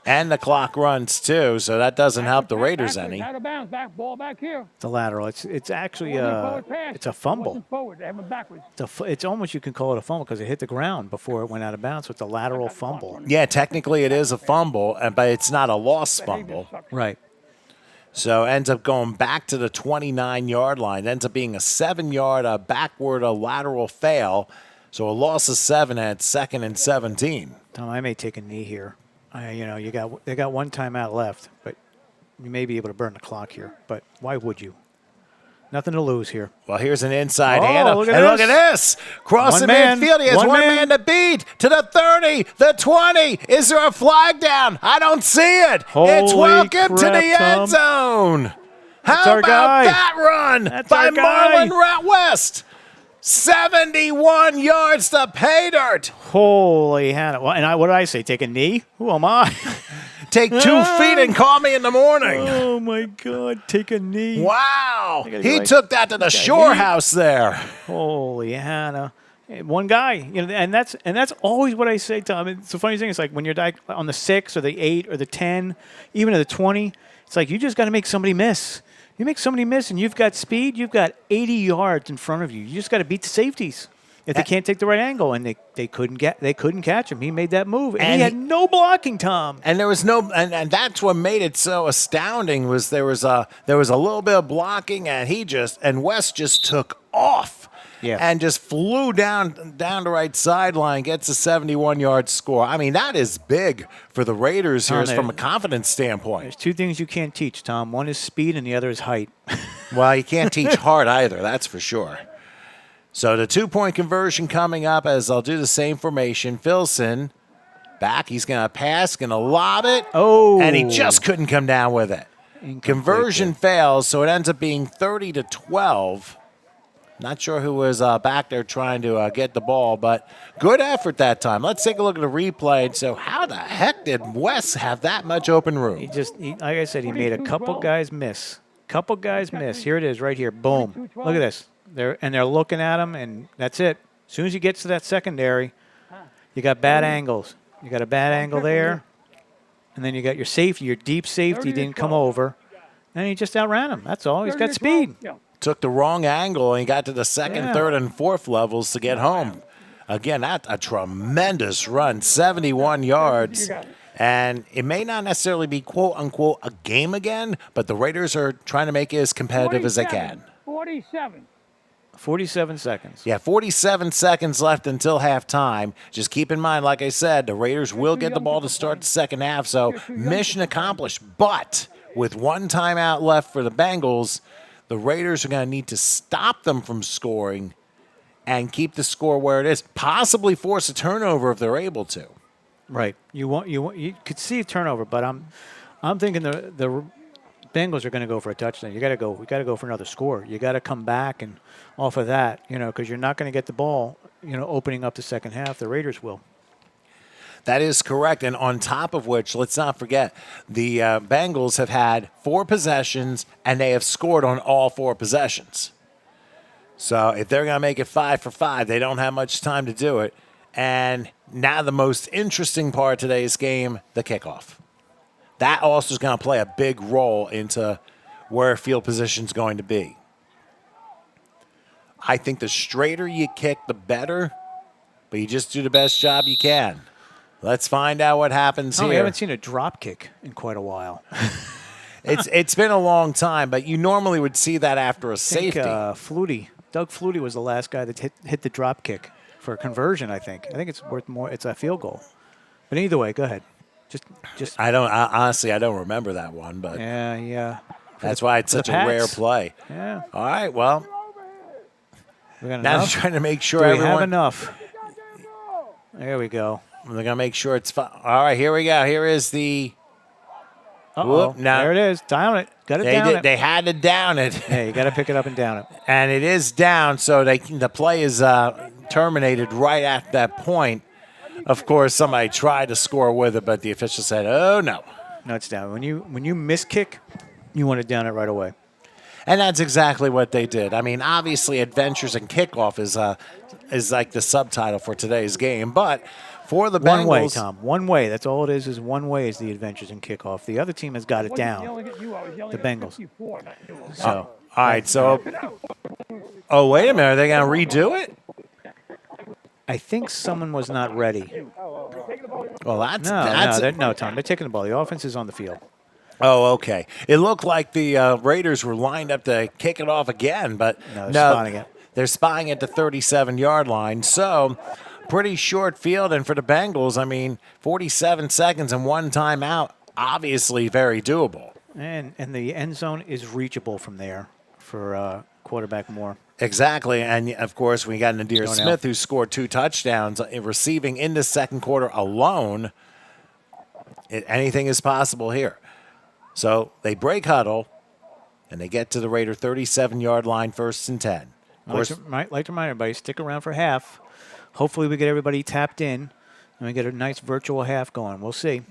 And the clock runs, too, so that doesn't help the Raiders Backwards, any. Out of bounds, ball back here. It's a lateral. It's actually Wasn't a forward pass. it's a fumble. Wasn't forward, they have it backwards. It's almost, you can call it a fumble because it hit the ground before it went out of bounds. So it's a lateral fumble. Yeah, technically it is a fumble, but it's not a lost fumble. Right. So it ends up going back to the 29-yard line. It ends up being a 7-yard backward lateral fail. So a loss of 7 at 2nd and 17. Tom, I may take a knee here. They got one timeout left, but you may be able to burn the clock here. But why would you? Nothing to lose here. Well, here's an inside Oh, handoff. look at And this. look at this. Crossing One man, midfield. He has one one man. man to beat to the 30, the 20. Is there a flag down? I don't see it. It's Holy welcome to crap, the Tom. end zone. That's How our about guy. that run That's by our guy. Marlon West? 71 yards to pay dirt. Holy Hannah. Well, and what did I say? Take a knee? Who am I? Take 2 feet and call me in the morning. Oh, my God. Take a knee. Wow. I gotta He go took that to the shore house there. Holy Hannah. One guy, and that's always what I say, Tom. It's the funny thing. It's like when you're on the 6 or the 8 or the 10, even at the 20, it's like you just got to make somebody miss. You make somebody miss, and you've got speed. You've got 80 yards in front of you. You just got to beat the safeties if they can't take the right angle, and they couldn't catch him. He made that move, and he had no blocking, Tom. And there was no, and that's what made it so astounding was there was a little bit of blocking, and West just took off. Yeah. And just flew down the right sideline, gets a 71-yard score. I mean, that is big for the Raiders here Tom, from a confidence standpoint. There's 2 things you can't teach, Tom. One is speed, and the other is height. Well, you can't teach heart either, that's for sure. So the 2-point conversion coming up as I'll do the same formation. Filson back. He's going to pass, going to lob it. Oh. And he just couldn't come down with it. Incomplete Conversion there. fails, so it ends up being 30-12. Not sure who was back there trying to get the ball, but good effort that time. Let's take a look at the replay. So how the heck did Wes have that much open room? Like I said, he made a couple guys miss. Couple guys miss. Here it is right here. Boom. Look at this. They're looking at him, and that's it. As soon as he gets to that secondary, you got bad angles. You got a bad angle there, and then you got your safety. Your deep safety didn't come over, and he just outran him. That's all. He's got speed. Took the wrong angle, and he got to the second, third, and fourth levels to get home. Again, that's a tremendous run, 71 yards. And it may not necessarily be, quote-unquote, a game again, but the Raiders are trying to make it as competitive as they can. 47 seconds. Yeah, 47 seconds left until halftime. Just keep in mind, like I said, the Raiders will get the ball to start the second half, so mission accomplished. But with one timeout left for the Bengals, the Raiders are going to need to stop them from scoring and keep the score where it is, possibly force a turnover if they're able to. Right. You could see a turnover, but I'm thinking the Bengals are going to go for a touchdown. We got to go for another score. You got to come back and off of that, because you're not going to get the ball, opening up the second half. The Raiders will. That is correct. And on top of which, let's not forget, the Bengals have had 4 possessions, and they have scored on all 4 possessions. So if they're going to make it 5 for 5, they don't have much time to do it. And now the most interesting part of today's game, the kickoff. That also is going to play a big role into where field position is going to be. I think the straighter you kick, the better, but you just do the best job you can. Let's find out what happens here. We haven't seen a drop kick in quite a while. It's been a long time, but you normally would see that after a safety. Doug Flutie was the last guy that hit the drop kick for a conversion, I think. I think it's worth more. It's a field goal. But either way, go ahead. Just. Honestly, I don't remember that one, but yeah. That's why it's such a rare play. Yeah. All right. Well, now they're trying to make sure we everyone have enough. There we go. They're gonna make sure it's fine. All right. Here we go. Here is the. Whoop, now there it is. Down it. Got it down. They had to down it. Yeah, you got to pick it up and down it. And it is down, so the play is terminated right at that point. Of course, somebody tried to score with it, but the official said, "Oh no." No, it's down. When you miss kick, you want it down it right away. And that's exactly what they did. I mean, obviously, adventures and kickoff is like the subtitle for today's game, but. For the Bengals. One way, Tom. One way. That's all it is one way is the adventures in kickoff. The other team has got it down. The Bengals. So. All right, so. Oh, wait a minute. Are they going to redo it? I think someone was not ready. Well, no, Tom. They're taking the ball. The offense is on the field. Oh, okay. It looked like the Raiders were lined up to kick it off again, but no, spotting it. They're spotting at the 37-yard line. So. Pretty short field, and for the Bengals, I mean, 47 seconds and one timeout, obviously very doable. And the end zone is reachable from there for quarterback Moore. Exactly, and of course, we got Nadir Smith, who scored 2 touchdowns, receiving in the second quarter alone. Anything is possible here. So they break huddle, and they get to the Raider 37-yard line, 1st and 10. I'd like to remind everybody, stick around for half. Hopefully we get everybody tapped in and we get a nice virtual half going. We'll see.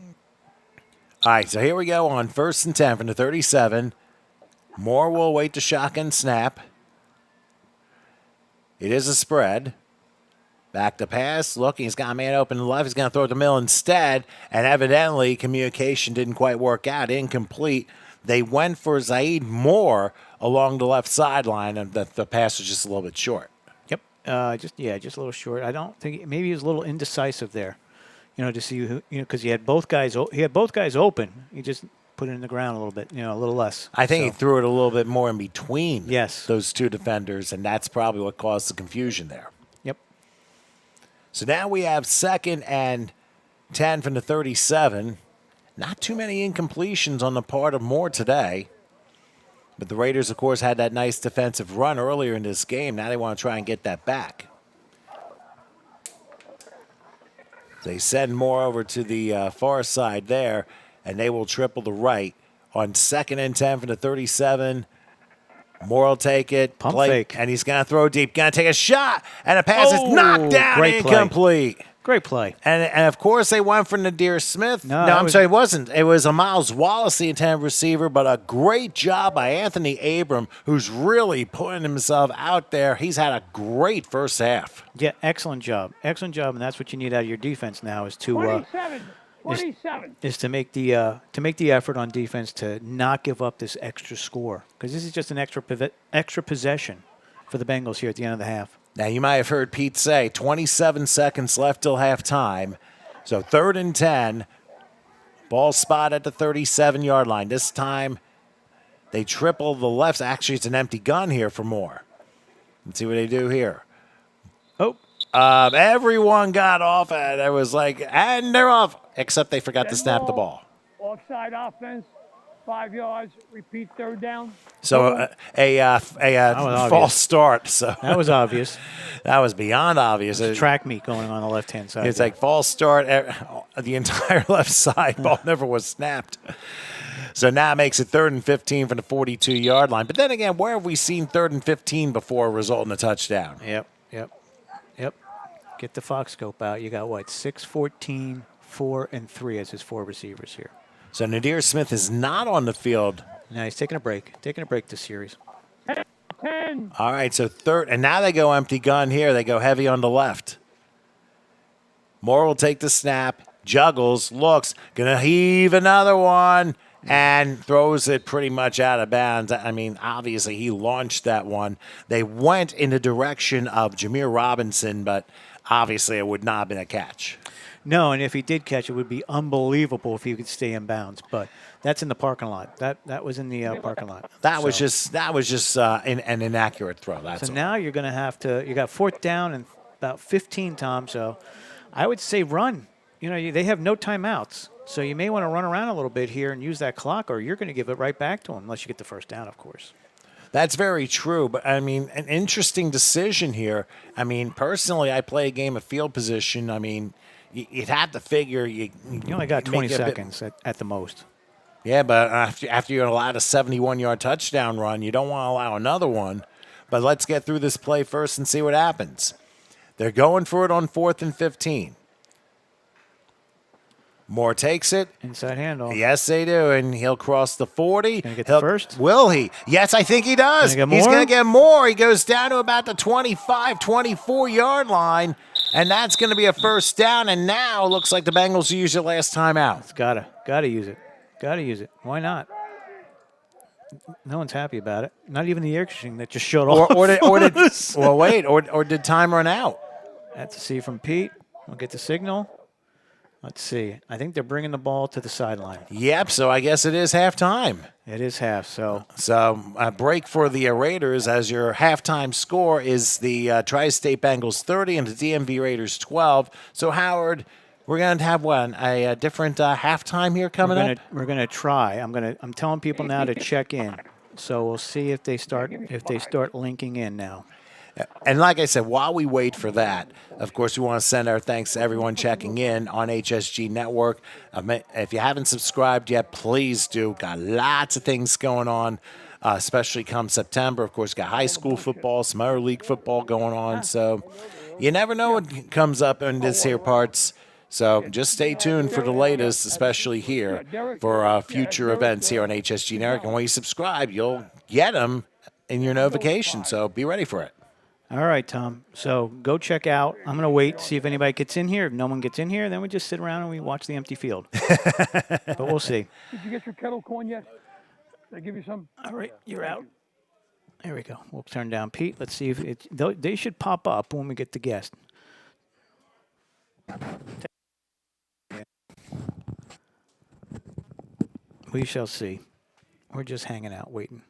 All right, so here we go on 1st and 10 from the 37. Moore will await the shotgun snap. It is a spread. Back to pass. Look, he's got a man open to the left. He's going to throw it to Mill instead. And evidently, communication didn't quite work out. Incomplete. They went for Zaid Moore along the left sideline, and the pass was just a little bit short. Just a little short. I don't think maybe he was a little indecisive there, to see who, because he had both guys. He had both guys open. He just put it in the ground a little bit, a little less. I think he threw it a little bit more in between. Yes. Those 2 defenders, and that's probably what caused the confusion there. Yep. So now we have 2nd and 10 from the 37. Not too many incompletions on the part of Moore today. But the Raiders, of course, had that nice defensive run earlier in this game. Now they want to try and get that back. They send Moore over to the far side there, and they will triple the right on 2nd and 10 from the 37. Moore will take it. Pump play, fake. And he's going to throw deep. Going to take a shot. And a pass is knocked down. Great play. Incomplete. Great play. And of course, they went for Nadir Smith. No, I'm sorry, it wasn't. It was a Miles Wallace, the intended receiver, but a great job by Anthony Abram, who's really putting himself out there. He's had a great first half. Yeah, excellent job. Excellent job, and that's what you need out of your defense now is to 27. is to make the effort on defense to not give up this extra score, because this is just an extra possession for the Bengals here at the end of the half. Now, you might have heard Pete say 27 seconds left till halftime. So 3rd and 10. Ball spot at the 37-yard line. This time, they triple the left. Actually, it's an empty gun here for Moore. Let's see what they do here. Oh. Everyone got off, and it was like, and they're off. Except they forgot to snap the ball. Offside offense, 5 yards, repeat 3rd down. So a false start. So that was obvious. That was beyond obvious. There's a track meet going on the left-hand side. It's like false start. The entire left side ball never was snapped. So now it makes it 3rd and 15 from the 42-yard line. But then again, where have we seen 3rd and 15 before result in a touchdown? Yep. Get the Fox scope out. You got what? 6, 14, 4, and 3 as his 4 receivers here. So Nadir Smith is not on the field. No, he's taking a break this series. 10. All right, so 3rd, and now they go empty gun here. They go heavy on the left. Moore will take the snap, juggles, looks, gonna heave another one, and throws it pretty much out of bounds. I mean, obviously he launched that one. They went in the direction of Jameer Robinson, but obviously it would not have been a catch. No, and if he did catch it, would be unbelievable if he could stay in bounds. But that's in the parking lot. That was in the parking lot. That was just an inaccurate throw. That's so all. now you're going to have to. You got 4th down and about 15, Tom. So I would say run. You know, they have no timeouts, so you may want to run around a little bit here and use that clock, or you're going to give it right back to them unless you get the 1st down, of course. That's very true, but I mean, an interesting decision here. I mean, personally, I play a game of field position. I mean, you'd have to figure you only got 20 seconds at the most. Yeah, but after you're allowed a 71-yard touchdown run, you don't want to allow another one. But let's get through this play first and see what happens. They're going for it on 4th and 15. Moore takes it. Inside handoff. Yes, they do, and he'll cross the 40. Going to get the 1st? Will he? Yes, I think he does. He's going to get more. He goes down to about the 25, 24-yard line, and that's going to be a 1st down, and now it looks like the Bengals use their last timeout. It's gotta use it. Gotta use it. Why not? No one's happy about it. Not even the air conditioning that just shut off. Or did time run out? That's a see from Pete. We'll get the signal. Let's see. I think they're bringing the ball to the sideline. Yep, so I guess it is halftime. It is half, so a break for the Raiders as your halftime score is the Tri-State Bengals 30 and the DMV Raiders 12. So, Howard, we're going to have a different halftime here coming up? We're going to try. I'm telling people now to check in. So we'll see if they start linking in now. And like I said, while we wait for that, of course, we want to send our thanks to everyone checking in on HSG Network. If you haven't subscribed yet, please do. Got lots of things going on, especially come September. Of course, got high school football, some other league football going on. So you never know what comes up in this here parts. So just stay tuned for the latest, especially here for future events here on HSG Network. And when you subscribe, you'll get them in your notification. So be ready for it. All right, Tom. So go check out. I'm going to wait, see if anybody gets in here. If no one gets in here, then we just sit around and we watch the empty field. But we'll see. Did you get your kettle corn yet? Did I give you some? All right, you're out. There we go. We'll turn down Pete. Let's see if they should pop up when we get the guest. We shall see. We're just hanging out, waiting.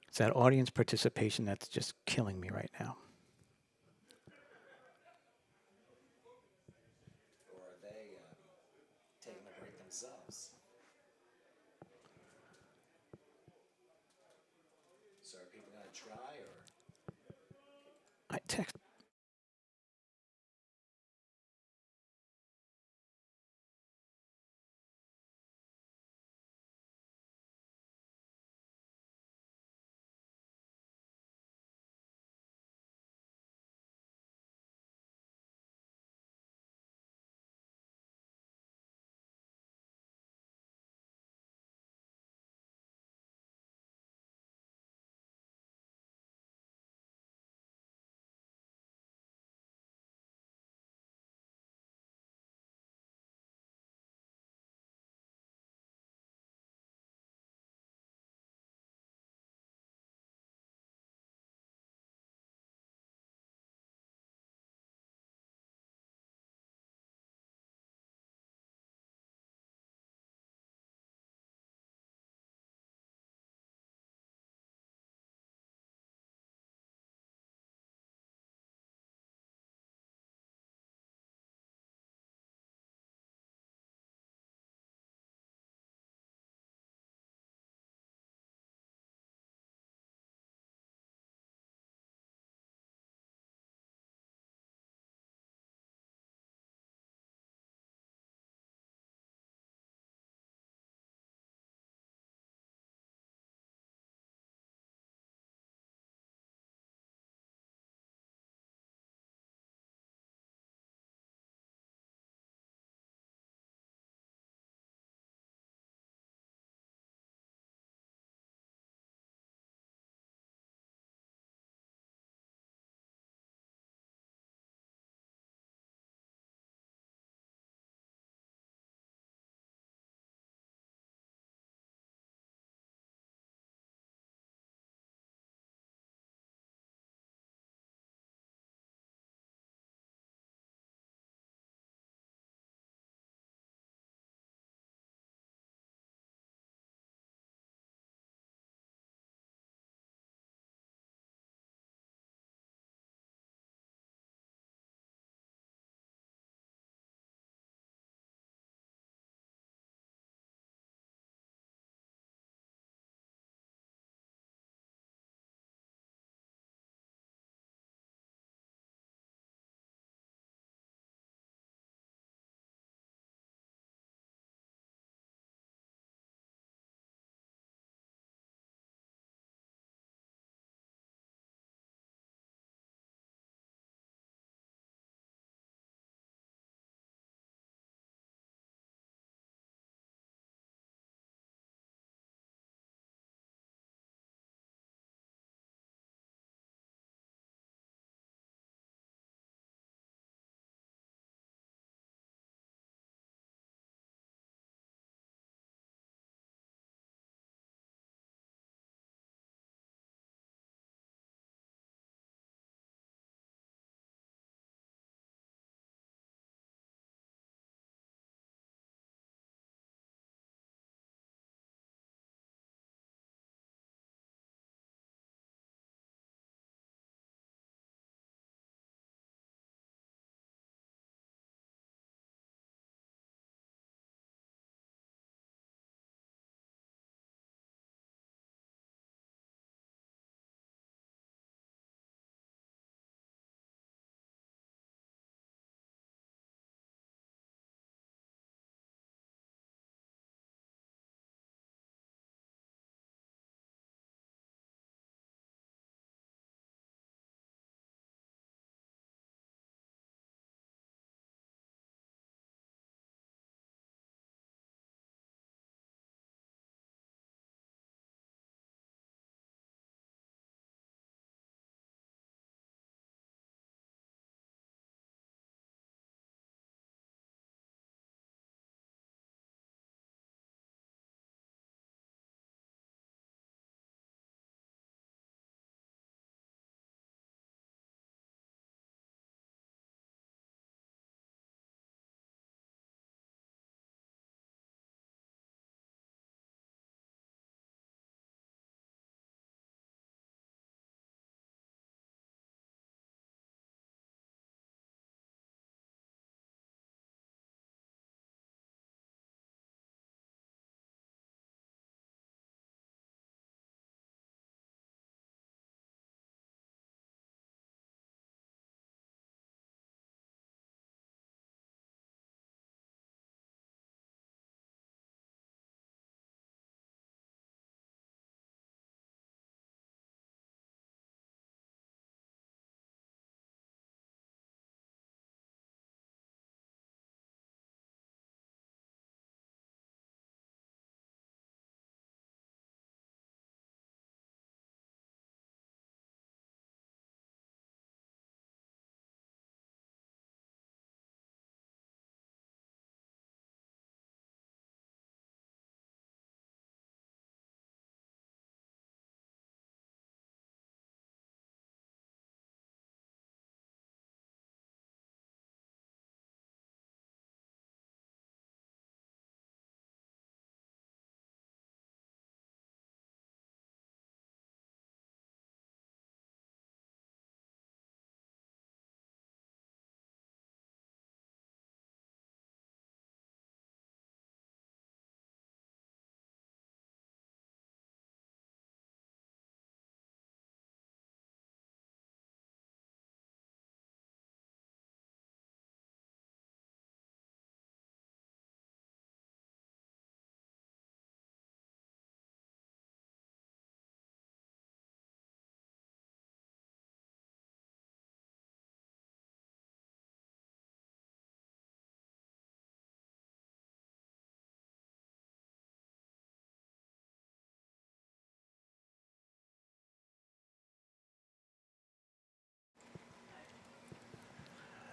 It's that audience participation that's just killing me right now. Or are they taking a break themselves? So are people going to try, or? I text.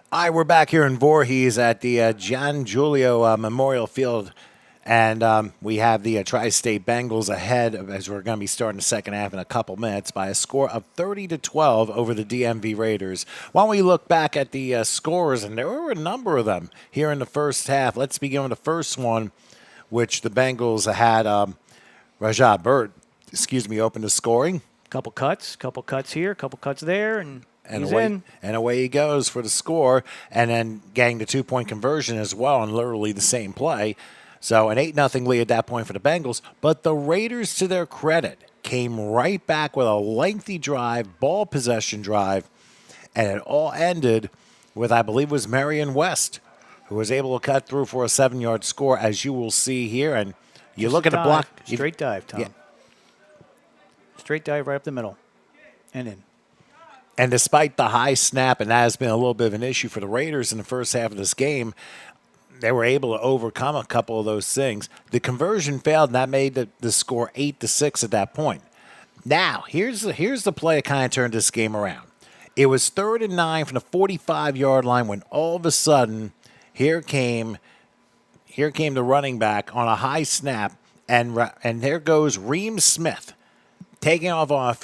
All right, we're back here in Voorhees at the Gian Giulio Memorial Field, and we have the Tri-State Bengals ahead as we're going to be starting the second half in a couple minutes by a score of 30-12 over the DMV Raiders. Why don't we look back at the scores, and there were a number of them here in the first half. Let's begin with the first one, which the Bengals had Rajah Burt, open the scoring. Couple cuts here, couple cuts there, and he's away, in. And away he goes for the score, and then getting the 2-point conversion as well on literally the same play. So an 8-0 lead at that point for the Bengals. But the Raiders, to their credit, came right back with a lengthy drive, ball possession drive, and it all ended with, I believe it was Marion West, who was able to cut through for a 7-yard score, as you will see here. And you Just look at the block. Straight dive, Tom. Yeah. Straight dive right up the middle and in. And despite the high snap, and that has been a little bit of an issue for the Raiders in the first half of this game, they were able to overcome a couple of those things. The conversion failed, and that made the score 8-6 at that point. Now, here's the play that kind of turned this game around. It was 3rd and 9 from the 45-yard line when all of a sudden here came the running back on a high snap, and there goes Reem Smith, taking off on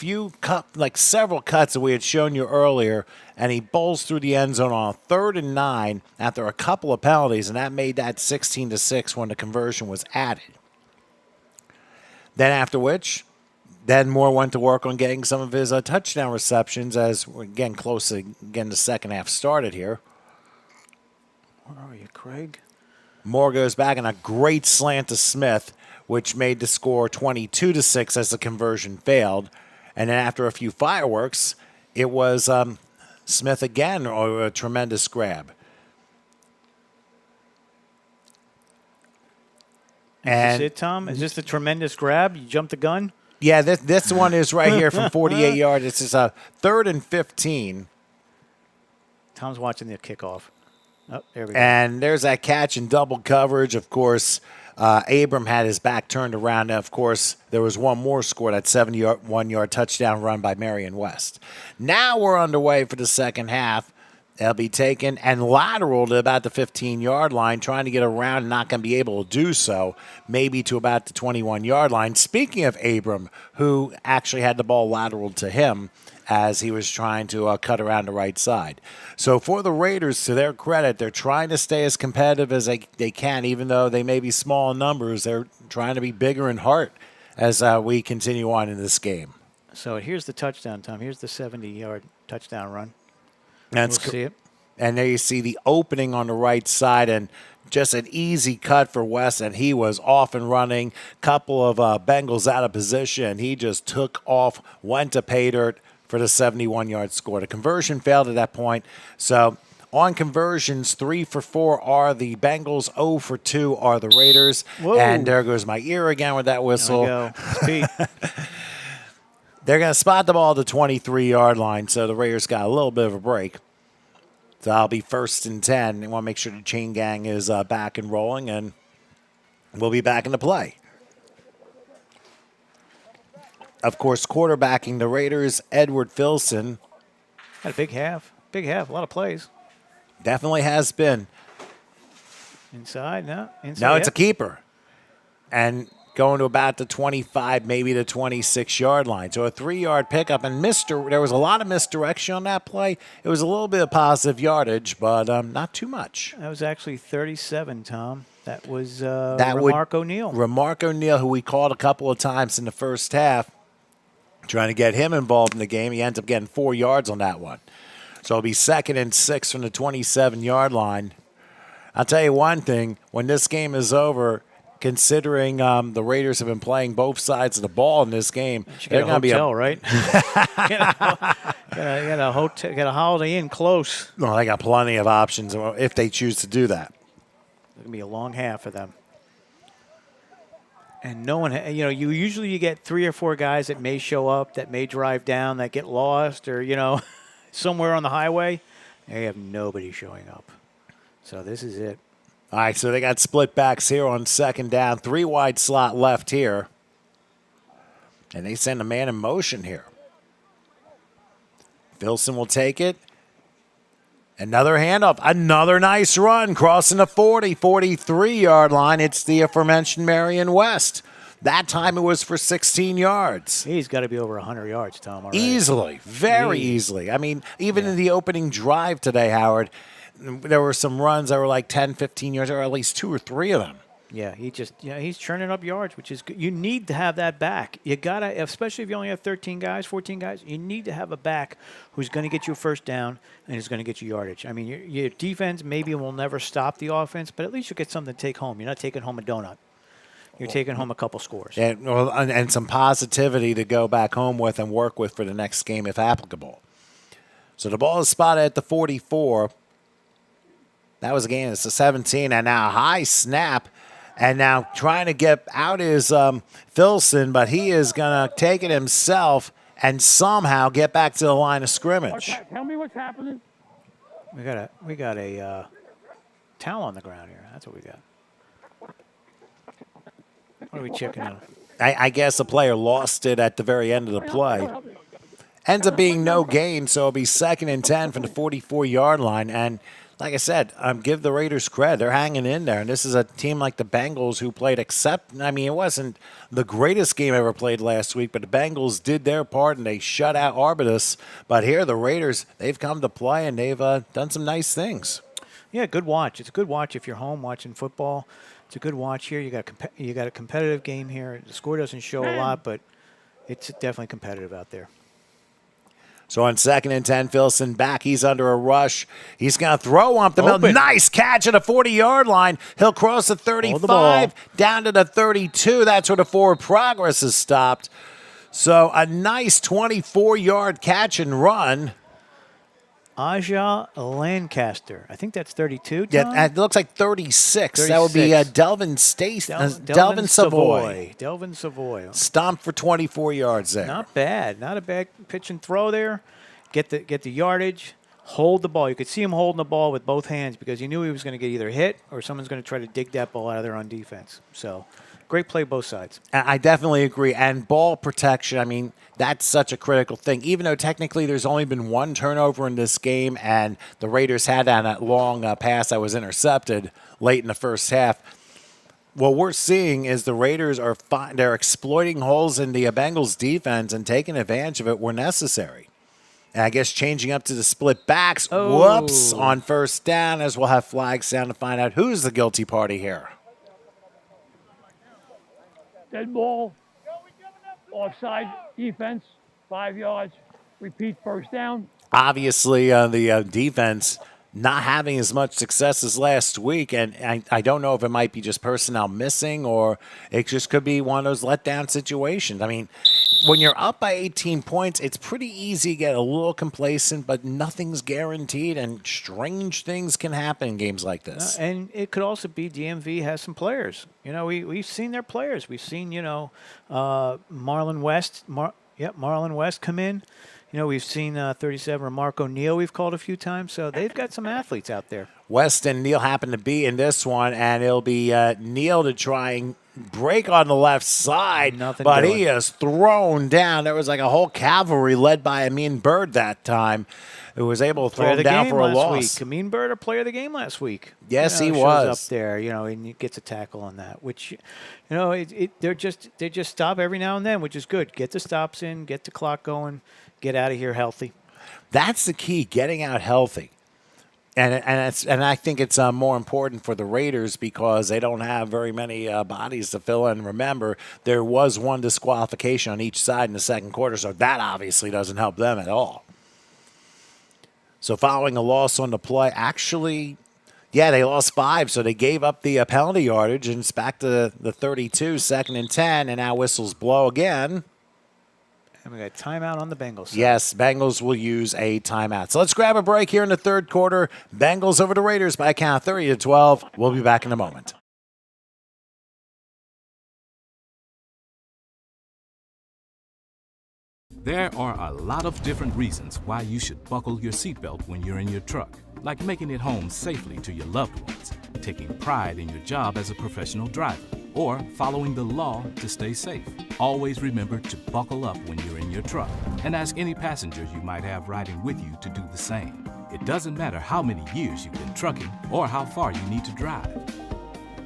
several cuts that we had shown you earlier, and he bowls through the end zone on a 3rd and 9 after a couple of penalties, and that made that 16-6 when the conversion was added. Then after which, then Moore went to work on getting some of his touchdown receptions as we're getting close to getting the second half started here. Where are you, Craig? Moore goes back and a great slant to Smith, which made the score 22-6 as the conversion failed. And then after a few fireworks, it was Smith again, or a tremendous grab. Is this it, Tom? Is this the tremendous grab? You jumped the gun? Yeah, this one is right here from 48 yards. This is a 3rd and 15. Tom's watching the kickoff. Oh, there we go. And there's that catch in double coverage. Of course, Abram had his back turned around. And, of course, there was one more score, that 71-yard touchdown run by Marion West. Now we're underway for the second half. They'll be taken and lateral to about the 15-yard line, trying to get around and not going to be able to do so, maybe to about the 21-yard line. Speaking of Abram, who actually had the ball lateral to him as he was trying to cut around the right side. So for the Raiders, to their credit, they're trying to stay as competitive as they can, even though they may be small in numbers. They're trying to be bigger in heart as we continue on in this game. So here's the touchdown, Tom. Here's the 70-yard touchdown run. We'll see it. And there you see the opening on the right side, and just an easy cut for West, and he was off and running. Couple of Bengals out of position. He just took off, went to pay dirt for the 71-yard score. The conversion failed at that point. So on conversions, 3 for 4 are the Bengals, 0 for 2 are the Raiders. Whoa. And there goes my ear again with that whistle. There we go. They're going to spot the ball at the 23-yard line, so the Raiders got a little bit of a break. So I'll be 1st and 10. They want to make sure the chain gang is back and rolling, and we'll be back into play. Of course, quarterbacking the Raiders, Edward Filson. Had a big half. Big half. A lot of plays. Definitely has been. Inside, no. Inside. No, it's a keeper. And going to about the 25, maybe the 26-yard line. So a 3-yard pickup. And there was a lot of misdirection on that play. It was a little bit of positive yardage, but not too much. That was actually 37, Tom. That was Remark O'Neal. Remark O'Neal, who we called a couple of times in the first half, trying to get him involved in the game. He ends up getting 4 yards on that one. So it'll be 2nd and 6 from the 27-yard line. I'll tell you one thing. When this game is over, considering the Raiders have been playing both sides of the ball in this game, they're going to be right? got a Holiday Inn close. Well, they got plenty of options if they choose to do that. It's going to be a long half for them. And no one, you get 3 or 4 guys that may show up, that may drive down, that get lost, or, somewhere on the highway. They have nobody showing up. So this is it. All right, so they got split backs here on 2nd down. 3 wide slot left here. And they send a man in motion here. Filson will take it. Another handoff. Another nice run. Crossing the 40, 43-yard line. It's the aforementioned Marion West. That time it was for 16 yards. He's got to be over 100 yards, Tom. Already. Easily. Very easily. I mean, even in the opening drive today, Howard, there were some runs that were like 10, 15 yards, or at least 2 or 3 of them. Yeah, he's churning up yards, which is good. You need to have that back. You gotta, especially if you only have 13 guys, 14 guys. You need to have a back who's going to get you a first down and is going to get you yardage. I mean, your defense maybe will never stop the offense, but at least you'll get something to take home. You're not taking home a donut. You're taking home a couple scores. And some positivity to go back home with and work with for the next game if applicable. So the ball is spotted at the 44. That was a gain. It's a 17, and now a high snap. And now trying to get out is Filson, but he is going to take it himself and somehow get back to the line of scrimmage. Tell me what's happening. We got a towel on the ground here. That's what we got. What are we checking out? I guess the player lost it at the very end of the play. Ends up being no gain, so it'll be 2nd and 10 from the 44-yard line. And like I said, give the Raiders credit. They're hanging in there. And this is a team like the Bengals who played it wasn't the greatest game ever played last week, but the Bengals did their part and they shut out Arbutus. But here the Raiders, they've come to play and they've done some nice things. Yeah, good watch. It's a good watch if you're home watching football. It's a good watch here. You got a competitive game here. The score doesn't show a lot, but it's definitely competitive out there. So on 2nd and 10, Filson back. He's under a rush. He's going to throw up the middle. Nice catch at the 40-yard line. He'll cross the 35 down to the 32. That's where the forward progress is stopped. So a nice 24-yard catch and run. Aja Lancaster. I think that's 32, Tom? Yeah, it looks like 36. That would be Delvin Savoy. Delvin Savoy. Stomped for 24 yards there. Not bad. Not a bad pitch and throw there. Get the yardage. Hold the ball. You could see him holding the ball with both hands because he knew he was going to get either hit or someone's going to try to dig that ball out of there on defense. So, great play both sides. I definitely agree. And ball protection, that's such a critical thing. Even though technically there's only been 1 turnover in this game and the Raiders had that long pass that was intercepted late in the first half, what we're seeing is the Raiders they're exploiting holes in the Bengals defense and taking advantage of it where necessary. And I guess changing up to the split backs. Whoops, on first down, as we'll have flags down to find out who's the guilty party here. Dead ball. Offside defense, 5 yards. Repeat first down. Obviously, the defense not having as much success as last week, and I don't know if it might be just personnel missing or it just could be one of those letdown situations. When you're up by 18 points, it's pretty easy to get a little complacent, but nothing's guaranteed, and strange things can happen in games like this. And it could also be DMV has some players. We've seen their players. We've seen, Marlon West come in. We've seen 37 Mark O'Neal we've called a few times, so they've got some athletes out there. West and Neal happen to be in this one, and it'll be Neal to try and break on the left side, but he is thrown down. There was like a whole cavalry led by Amin Bird that time who was able to throw him down for a loss. Amin Bird, a player of the game last week. Yes, he was. Up there, and he gets a tackle on that, which, they just stop every now and then, which is good. Get the stops in, get the clock going, get out of here healthy. That's the key, getting out healthy. And I think it's more important for the Raiders because they don't have very many bodies to fill in. Remember, there was 1 disqualification on each side in the second quarter, so that obviously doesn't help them at all. So following a loss on the play, they lost 5, so they gave up the penalty yardage, and it's back to the 32, 2nd and 10, and now whistles blow again. And we got a timeout on the Bengals side. Yes, Bengals will use a timeout. So let's grab a break here in the third quarter. Bengals over the Raiders by a count of 30-12. We'll be back in a moment. There are a lot of different reasons why you should buckle your seatbelt when you're in your truck, like making it home safely to your loved ones, taking pride in your job as a professional driver, or following the law to stay safe. Always remember to buckle up when you're in your truck, and ask any passengers you might have riding with you to do the same. It doesn't matter how many years you've been trucking or how far you need to drive.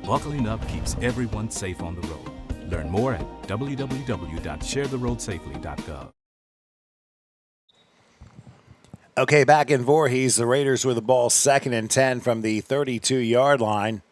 Buckling up keeps everyone safe on the road. Learn more at www.sharetheroadsafely.gov. Okay, back in Voorhees, the Raiders with the ball 2nd and 10 from the 32-yard line.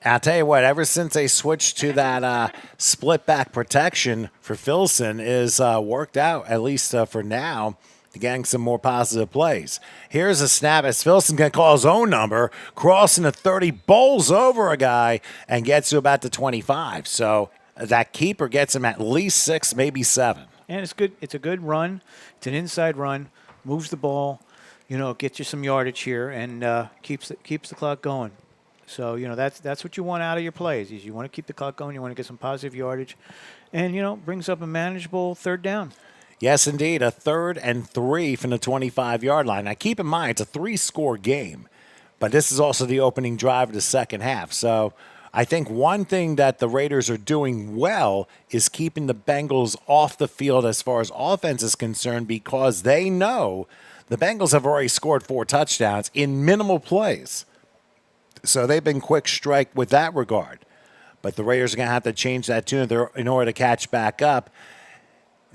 I'll tell you what, ever since they switched to that split back protection for Filson is worked out, at least for now, to getting some more positive plays. Here's a snap as Filson going to call his own number, crossing the 30, bowls over a guy, and gets to about the 25. So that keeper gets him at least 6, maybe 7. And it's good. It's a good run. It's an inside run. Moves the ball, gets you some yardage here, and keeps the clock going. So that's what you want out of your plays. Is you want to keep the clock going. You want to get some positive yardage, and brings up a manageable 3rd down. Yes, indeed, a 3rd and 3 from the 25-yard line. Now keep in mind it's a 3-score game, but this is also the opening drive of the second half. So I think one thing that the Raiders are doing well is keeping the Bengals off the field as far as offense is concerned, because they know the Bengals have already scored 4 touchdowns in minimal plays. So they've been quick strike with that regard. But the Raiders are going to have to change that tune in order to catch back up.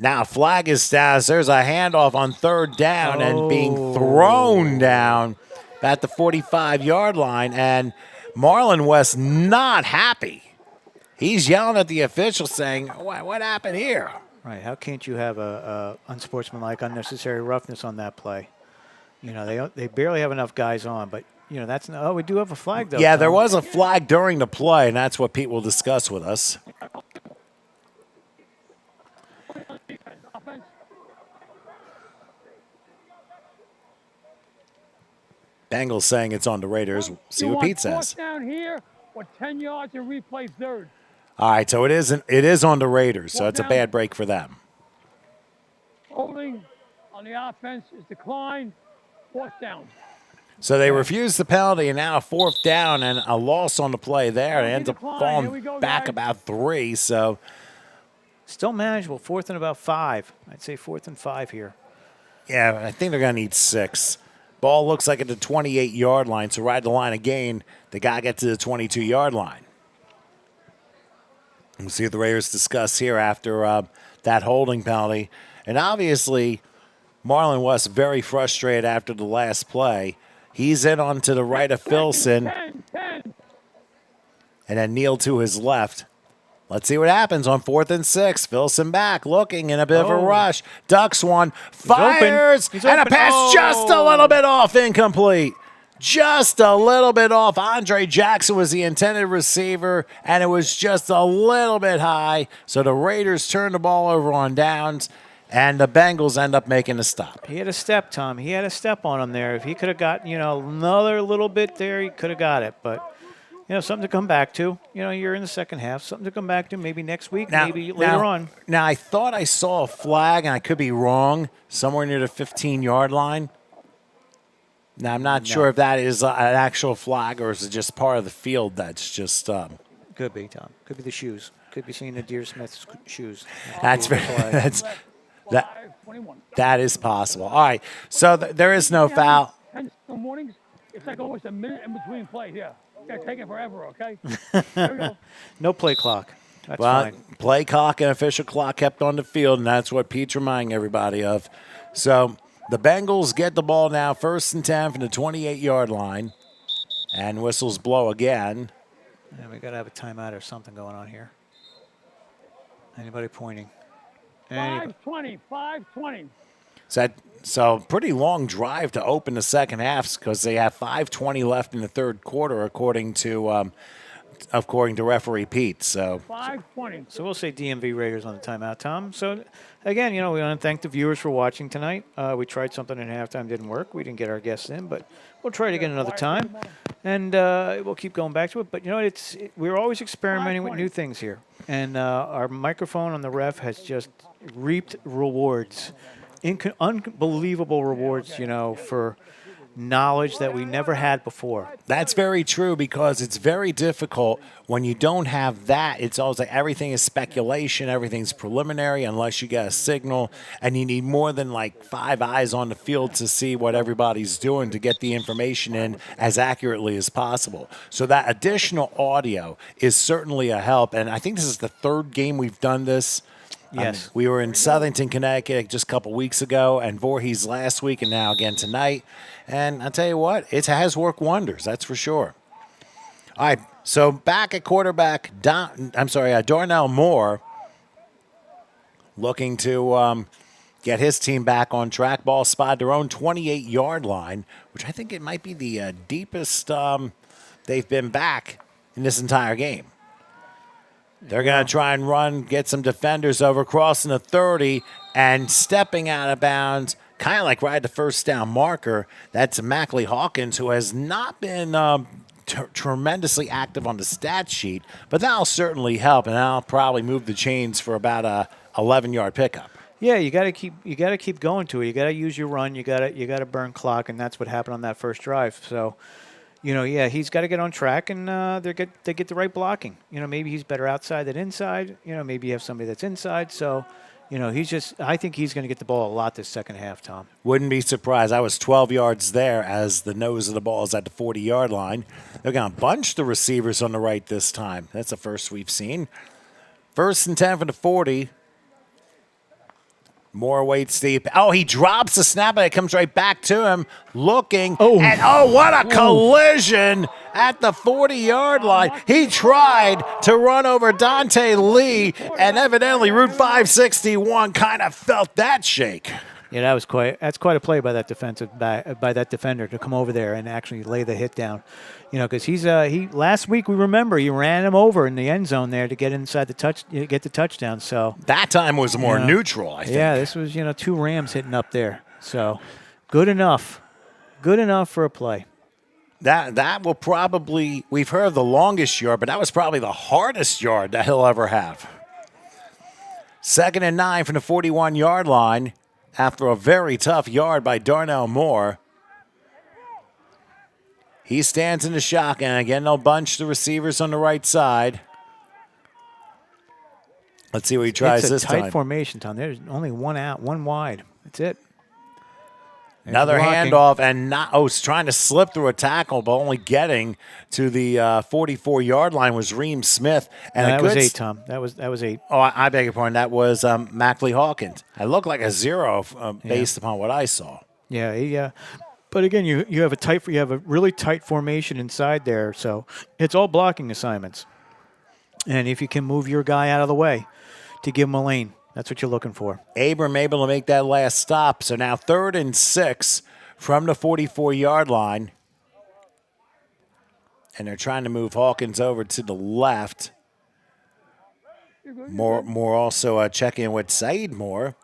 Now flag is down. There's a handoff on 3rd down and being thrown down at the 45-yard line. And Marlon West not happy. He's yelling at the official saying, what happened here? Right. How can't you have a unsportsmanlike, unnecessary roughness on that play? They barely have enough guys on, but that's no. Oh, we do have a flag though. Yeah, Tom. there was a flag during the play, and that's what Pete will discuss with us. Bengals saying it's on the Raiders. See what Pete says. Down here or 10 yards and replay 3rd. All right, so it is on the Raiders, so it's a bad break for them. Holding on the offense is declined. 4th down. So they refused the penalty, and now a 4th down and a loss on the play there. It ends up falling back about 3, so still manageable. 4th and about 5. I'd say 4th and 5 here. Yeah, I think they're going to need 6. Ball looks like at the 28-yard line, so ride the line again. They got to get to the 22-yard line. We'll see what the Raiders discuss here after that holding penalty. And obviously, Marlon West very frustrated after the last play. He's in on to the right of Filson. And then Neal to his left. Let's see what happens on 4th and 6. Filson back, looking in a bit of a rush. Ducks one, fires, He's and open. a pass just a little bit off, incomplete. Just a little bit off. Andre Jackson was the intended receiver, and it was just a little bit high. So the Raiders turn the ball over on downs, and the Bengals end up making a stop. He had a step, Tom. He had a step on him there. If he could have got, another little bit there, he could have got it. But, something to come back to. You're in the second half. Something to come back to maybe next week, maybe later on. Now, I thought I saw a flag, and I could be wrong, somewhere near the 15-yard line. Now, I'm not sure if that is an actual flag or is it just part of the field that's just Could be, Tom. Could be the shoes. Could be seeing the Deere Smith's shoes. That is possible. All right, so there is no foul. Mornings, it's like almost a minute in between plays. Yeah, it's taking forever. Okay. There we go. No play clock. That's fine. Play clock and official clock kept on the field, and that's what Pete's reminding everybody of. So the Bengals get the ball now, 1st and 10 from the 28-yard line, and whistles blow again. And we got to have a timeout or something going on here. Anybody pointing? 5:20. So pretty long drive to open the second half because they have 5:20 left in the third quarter, according to referee Pete. So 5:20. So we'll say DMV Raiders on the timeout, Tom. So again, we want to thank the viewers for watching tonight. We tried something at halftime, didn't work. We didn't get our guests in, but we'll try it again another time, and we'll keep going back to it. But we're always experimenting with new things here, and our microphone on the ref has just reaped rewards, unbelievable rewards. For knowledge that we never had before. That's very true because it's very difficult when you don't have that. It's always like everything is speculation, everything's preliminary unless you get a signal, and you need more than like 5 eyes on the field to see what everybody's doing to get the information in as accurately as possible. So that additional audio is certainly a help, and I think this is the 3rd game we've done this. Yes. We were in Southington, Connecticut just a couple weeks ago, and Voorhees last week, and now again tonight. And I'll tell you what, it has worked wonders, that's for sure. All right, so back at quarterback, Darnell Moore looking to get his team back on track. Ball spotted their own 28-yard line, which I think it might be the deepest they've been back in this entire game. They're going to try and run, get some defenders over, crossing the 30, and stepping out of bounds, kind of like right at the first down marker. That's Mackley Hawkins, who has not been tremendously active on the stat sheet, but that'll certainly help, and that'll probably move the chains for about a 11-yard pickup. Yeah, you got to keep going to it. You got to use your run. You got to burn clock, and that's what happened on that first drive. So, he's got to get on track, and they get the right blocking. Maybe he's better outside than inside. Maybe you have somebody that's inside. So, I think he's going to get the ball a lot this second half, Tom. Wouldn't be surprised. I was 12 yards there as the nose of the ball is at the 40-yard line. They're going to bunch the receivers on the right this time. That's the first we've seen. 1st and 10 for the 40. Moore waits deep. Oh, he drops the snap, and it comes right back to him, looking. And what a collision at the 40-yard line. He tried to run over Dante Lee, and evidently Route 561 kind of felt that shake. Yeah, that's quite a play by that defender to come over there and actually lay the hit down. Because last week we remember he ran him over in the end zone there to get inside get the touchdown. So that time was more neutral, I think. Yeah, this was 2 Rams hitting up there. So good enough for a play. That will probably, we've heard of the longest yard, but that was probably the hardest yard that he'll ever have. 2nd and 9 from the 41-yard line. After a very tough yard by Darnell Moore. He stands in the shotgun. Again, they'll bunch the receivers on the right side. Let's see what he tries this time. It's a tight formation, Tom. There's only one out, one wide. That's it. Another handoff, and it's trying to slip through a tackle, but only getting to the 44-yard line was Reem Smith. And that was 8, Tom. That was 8. Oh, I beg your pardon. That was Mackley Hawkins. It looked like a 0 based upon what I saw. Yeah. But again, you have a really tight formation inside there, so it's all blocking assignments. And if you can move your guy out of the way to give him a lane, that's what you're looking for. Abram able to make that last stop. So now 3rd and 6 from the 44-yard line. And they're trying to move Hawkins over to the left. Moore also checking in with Saeed Moore.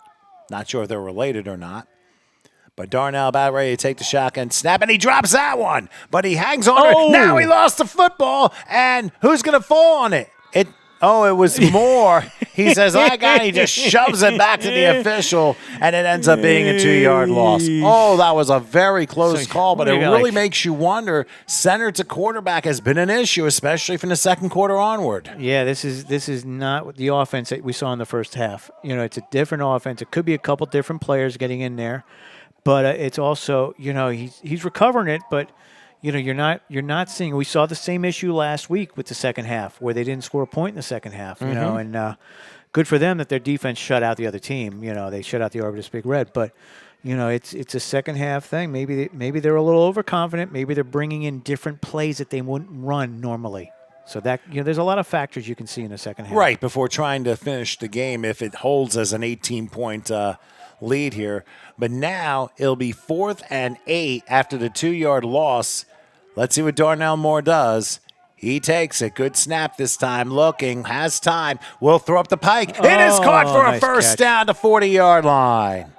Not sure if they're related or not. But Darnell about ready to take the shotgun snap, and he drops that one. But he hangs on it. Now he lost the football, and who's going to fall on it? It was Moore. He says, I got it. He just shoves it back to the official, and it ends up being a 2-yard loss. Oh, that was a very close call, but it really makes you wonder. Center to quarterback has been an issue, especially from the second quarter onward. Yeah, this is not the offense that we saw in the first half. It's a different offense. It could be a couple different players getting in there, but it's also, he's recovering it, but you're not seeing. We saw the same issue last week with the second half, where they didn't score a point in the second half. And good for them that their defense shut out the other team. They shut out the Arbutus Big Red. But it's a second half thing. Maybe they're a little overconfident. Maybe they're bringing in different plays that they wouldn't run normally. So that there's a lot of factors you can see in the second half. Right before trying to finish the game, if it holds as an 18-point lead here. But now it'll be 4th and 8 after the 2-yard loss. Let's see what Darnell Moore does. He takes it. Good snap this time. Looking. Has time. Will throw up the pike. It is caught for a first down to 40-yard line.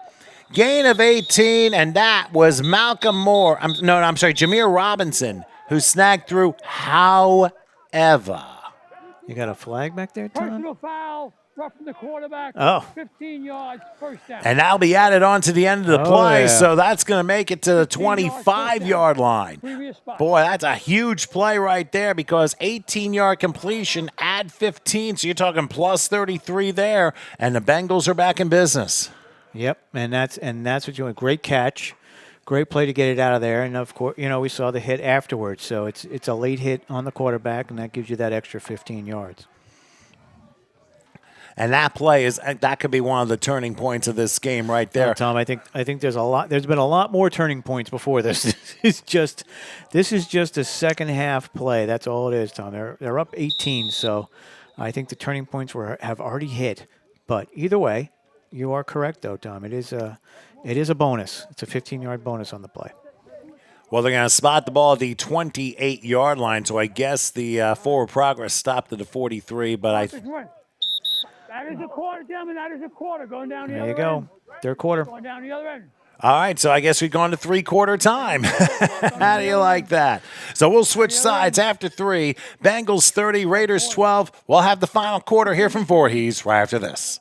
Gain of 18, and that was Malcolm Moore. Jameer Robinson, who snagged through. However. You got a flag back there, Tom? Personal foul. roughing the quarterback. Oh. 15 yards, first down. And that'll be added on to the end of the play, yeah. so that's going to make it to the 25-yard line. Previous spot. Boy, that's a huge play right there because 18-yard completion, add 15, so you're talking plus 33 there, and the Bengals are back in business. Yep, and that's what you want. Great catch. Great play to get it out of there, and of course, we saw the hit afterwards. So it's a late hit on the quarterback, and that gives you that extra 15 yards. And that play that could be one of the turning points of this game right there. Tom, I think there's been a lot more turning points before this. This is just a second half play. That's all it is, Tom. They're up 18, so I think the turning points have already hit. But either way, you are correct though, Tom. It is a bonus. It's a 15-yard bonus on the play. Well, they're going to spot the ball at the 28-yard line, so I guess the forward progress stopped at the 43, but That is a quarter, gentlemen. That is a quarter going down the other end. There you go. Third quarter. Going down the other end. all right, so I guess we've gone to three-quarter time. How do you like that? So we'll switch sides after 3. Bengals 30, Raiders 12. We'll have the final quarter here from Voorhees right after this.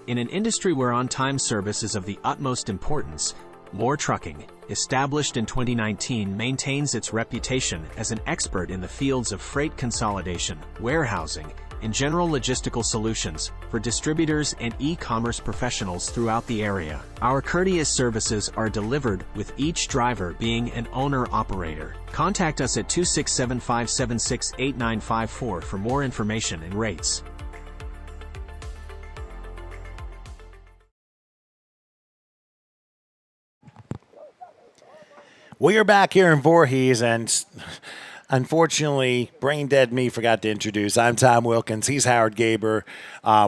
In an industry where on-time service is of the utmost importance, More Trucking, established in 2019, maintains its reputation as an expert in the fields of freight consolidation, warehousing, and general logistical solutions for distributors and e-commerce professionals throughout the area. Our courteous services are delivered with each driver being an owner-operator. Contact us at 267-576-8954 for more information and rates. We are back here in Voorhees, and unfortunately, brain dead me forgot to introduce. I'm Tom Wilkins. He's Howard Gaber.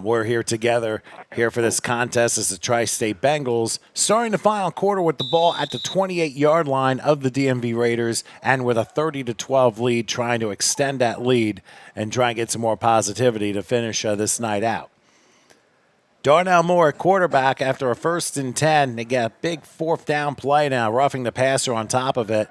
We're here together here for this contest as the Tri-State Bengals, starting the final quarter with the ball at the 28-yard line of the DMV Raiders, and with a 30-12 lead, trying to extend that lead and try and get some more positivity to finish this night out. Darnell Moore at quarterback after a 1st and 10. They get a big 4th down play now, roughing the passer on top of it.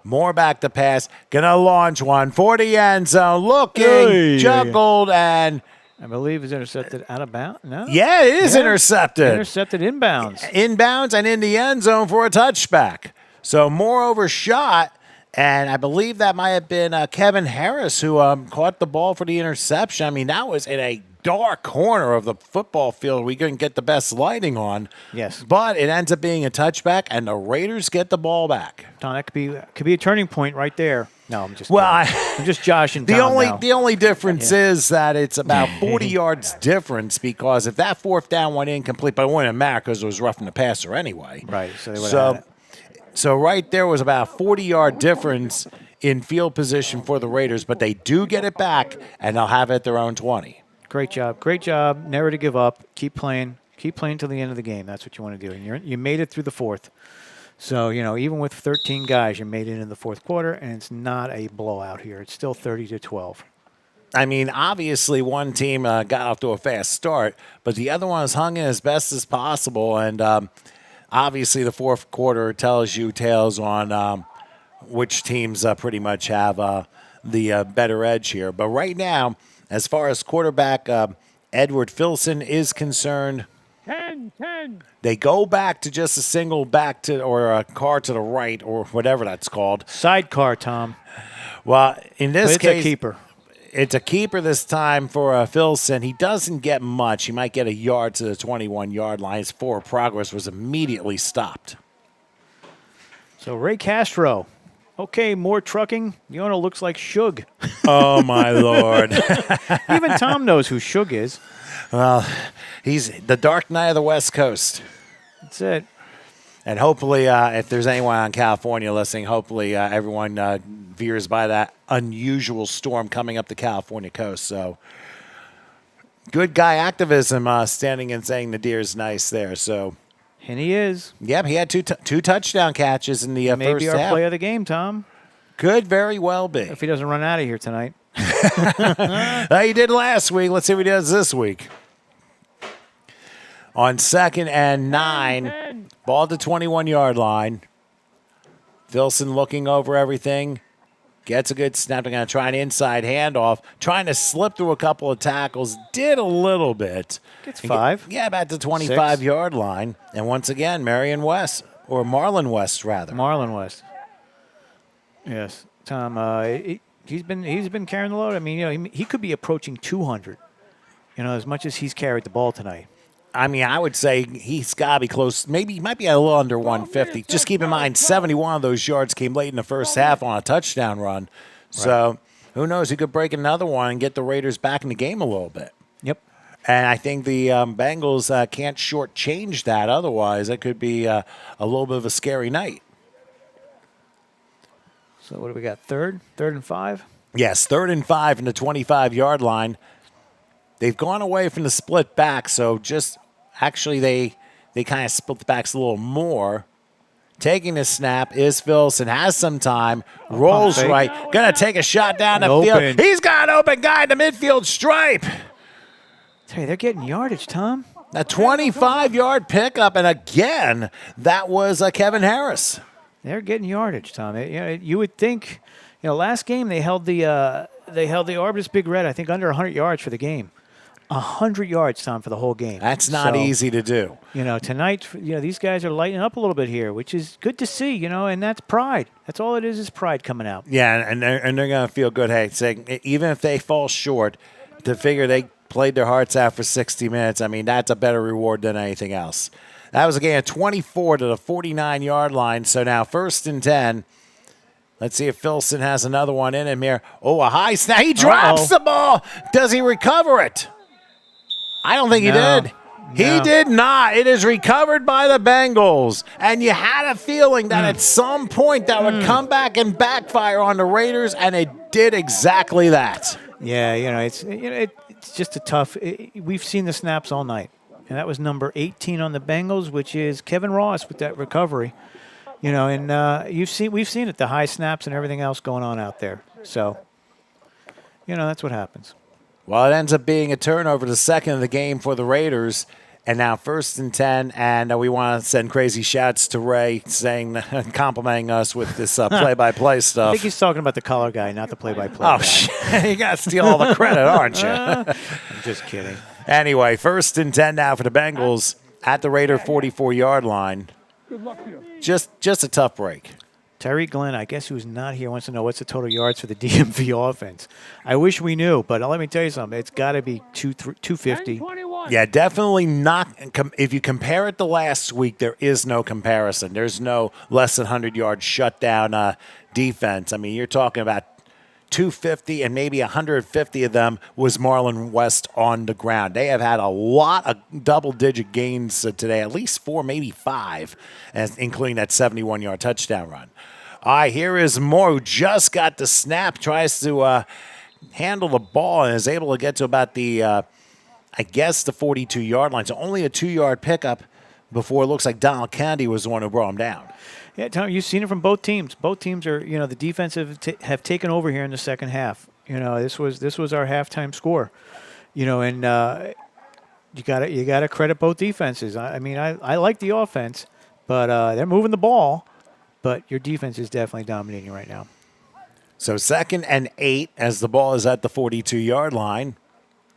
Moore back to pass, gonna launch one for the end zone, looking, juggled, and I believe it's intercepted out of bounds. No? Yeah, it is intercepted. Intercepted inbounds. Inbounds and in the end zone for a touchback. So Moore overshot, and I believe that might have been Kevin Harris who caught the ball for the interception. I mean, that was in a dark corner of the football field we couldn't get the best lighting on. Yes. But it ends up being a touchback, and the Raiders get the ball back. Tom, that could be a turning point right there. No, I'm just I'm just joshing the Tom only now. The only difference is that it's about 40 yards difference, because if that 4th down went incomplete, but it wouldn't matter because it was roughing the passer anyway. Right. So they would have had it. So right there was about a 40-yard difference in field position for the Raiders, but they do get it back, and they'll have it at their own 20. Great job. Great job. Never to give up. Keep playing. Keep playing till the end of the game. That's what you want to do. And you made it through the 4th. So, even with 13 guys, you made it in the 4th quarter, and it's not a blowout here. It's still 30-12. I mean, obviously one team got off to a fast start, but the other one has hung in as best as possible. And obviously the 4th quarter tells you tales on which teams pretty much have the better edge here. But right now, as far as quarterback Edward Filson is concerned, 10. they go back to just a single back to, or a car to the right, or whatever that's called. Sidecar, Tom. Well, in this case, it's a keeper. It's a keeper this time for Filson. He doesn't get much. He might get a yard to the 21-yard line. His forward progress was immediately stopped. So Ray Castro. Okay, more trucking. The owner looks like Suge. Oh, my Lord. Even Tom knows who Suge is. Well, he's the Dark Knight of the West Coast. That's it. And hopefully, if there's anyone on California listening, hopefully everyone veers by that unusual storm coming up the California coast. So, good guy activism standing and saying the deer's nice there. So, and he is. Yep, he had two touchdown catches in the first half. Maybe our play of the game, Tom. Could very well be. If he doesn't run out of here tonight. He did last week. Let's see what he does this week. On 2nd and 9, ball at the 21-yard line. Filson looking over everything. Gets a good snap. They're going to try an inside handoff. Trying to slip through a couple of tackles. Did a little bit. Gets 5. About the 25-yard line. And once again, Marlon West, rather. Marlon West. Yes. Tom, he's been carrying the load. I mean, he could be approaching 200, as much as he's carried the ball tonight. I mean, I would say he's got to be close. Maybe he might be a little under 150. Just keep in mind, 71 of those yards came late in the first half on a touchdown run. So who knows? He could break another one and get the Raiders back in the game a little bit. Yep. And I think the Bengals can't shortchange that. Otherwise, it could be a little bit of a scary night. So what do we got? Third and 5? Yes, 3rd and 5 from the 25-yard line. They've gone away from the split back, so they kind of split the backs a little more. Taking the snap is Filson, has some time, rolls right, going to take a shot down the field. He's got an open guy in the midfield stripe. Hey, they're getting yardage, Tom. A 25-yard pickup, and again, that was Kevin Harris. They're getting yardage, Tom. You would think, last game they held the Arbus Big Red, I think, under 100 yards for the game. 100 yards, Tom, for the whole game. That's not easy to do. Tonight, these guys are lighting up a little bit here, which is good to see, and that's pride. That's all it is pride coming out. Yeah, and they're going to feel good. Hey, saying even if they fall short, to figure they played their hearts out for 60 minutes, I mean, that's a better reward than anything else. That was a gain of 24 to the 49-yard line, so now 1st and 10. Let's see if Filson has another one in him here. Oh, a high snap. He drops the ball. Does he recover it? I don't think he did. He did not. It is recovered by the Bengals. And you had a feeling that at some point that would come back and backfire on the Raiders, and it did exactly that. Yeah, it's just a tough. We've seen the snaps all night, and that was number 18 on the Bengals, which is Kevin Ross with that recovery. And we've seen it, the high snaps and everything else going on out there. So, that's what happens. Well, it ends up being a turnover, the second of the game for the Raiders. And now 1st and 10, and we want to send crazy shouts to Ray complimenting us with this play-by-play stuff. I think he's talking about the color guy, not the play-by-play guy. Oh, shit. You got to steal all the credit, aren't you? I'm just kidding. Anyway, 1st and 10 now for the Bengals at the Raider 44-yard line. Good luck to you. Just a tough break. Terry Glenn, I guess who's not here, wants to know what's the total yards for the DMV offense. I wish we knew, but let me tell you something. It's got to be 250. Yeah, definitely not. If you compare it to last week, there is no comparison. There's no less than 100-yard shutdown defense. I mean, you're talking about 250 and maybe 150 of them was Marlon West on the ground. They have had a lot of double-digit gains today, at least 4, maybe 5, including that 71-yard touchdown run. All right, here is Moore, who just got the snap, tries to handle the ball and is able to get to about the, the 42-yard line. So only a 2-yard pickup before it looks like Donald Kennedy was the one who brought him down. Yeah, Tom, you've seen it from both teams. Both teams are, the defensive have taken over here in the second half. This was our halftime score. And you gotta credit both defenses. I like the offense, but they're moving the ball. But your defense is definitely dominating right now. So 2nd and 8 as the ball is at the 42-yard line.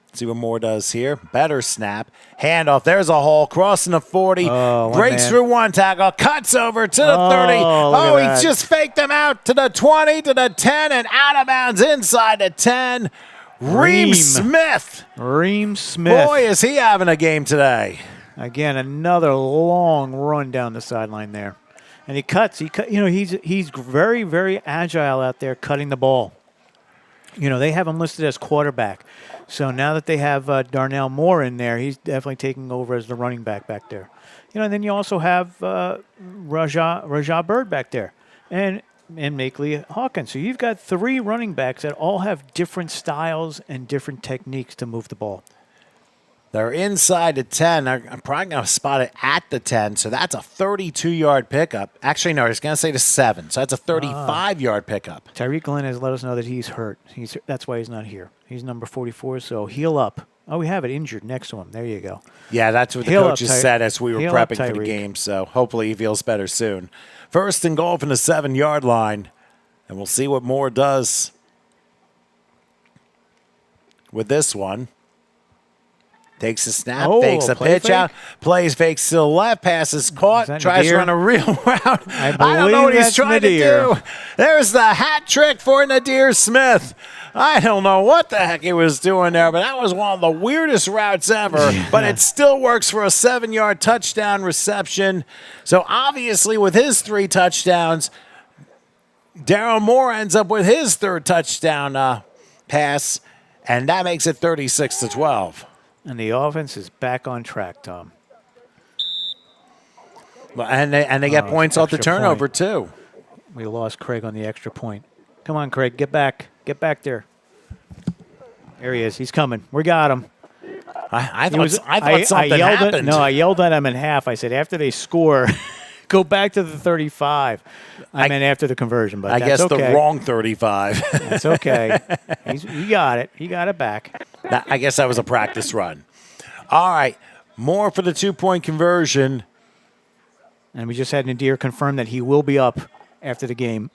Let's see what Moore does here. Better snap. Handoff. There's a hole. Crossing the 40. Breaks through one tackle. Cuts over to the 30. He just faked them out to the 20, to the 10, and out of bounds inside the 10. Reem Smith. Boy, is he having a game today. Again, another long run down the sideline there. And he cuts. He's very, very agile out there cutting the ball. They have him listed as quarterback. So now that they have Darnell Moore in there, he's definitely taking over as the running back there. And then you also have Rajah Bird back there and Makeley Hawkins. So you've got 3 running backs that all have different styles and different techniques to move the ball. They're inside the 10. I'm probably going to spot it at the 10, so that's a 32-yard pickup. Actually, no, I was going to say the 7, so that's a 35-yard pickup. Tyreek Glenn has let us know that he's hurt. That's why he's not here. He's number 44, so heal up. Oh, we have it injured next to him. There you go. Yeah, that's what the Heal up, coaches said as we were heal up, prepping for the Tyreek. game. So hopefully he feels better soon. First and goal from the 7-yard line. And we'll see what Moore does with this one. Takes a snap, fakes a play pitch fake? out, plays fakes to the left, passes caught, that tries to Nadir? run a real route. I don't know believe what he's that's trying Nadir. to do. There's the hat trick for Nadir Smith. I don't know what the heck he was doing there, but that was one of the weirdest routes ever. But it still works for a 7-yard touchdown reception. So obviously with his 3 touchdowns, Daryl Moore ends up with his 3rd touchdown pass, and that makes it 36-12. And the offense is back on track, Tom. And they get points off the extra turnover, point. too. We lost Craig on the extra point. Come on, Craig, get back. Get back there. There he is. He's coming. We got him. I thought something yelled happened. I yelled at him in half. I said, after they score, go back to the 35. I meant after the conversion, but I that's guess okay. the wrong 35. That's okay. He got it. He got it back. I guess that was a practice run. All right, Moore for the 2-point conversion. And we just had Nadir confirm that he will be up after the game.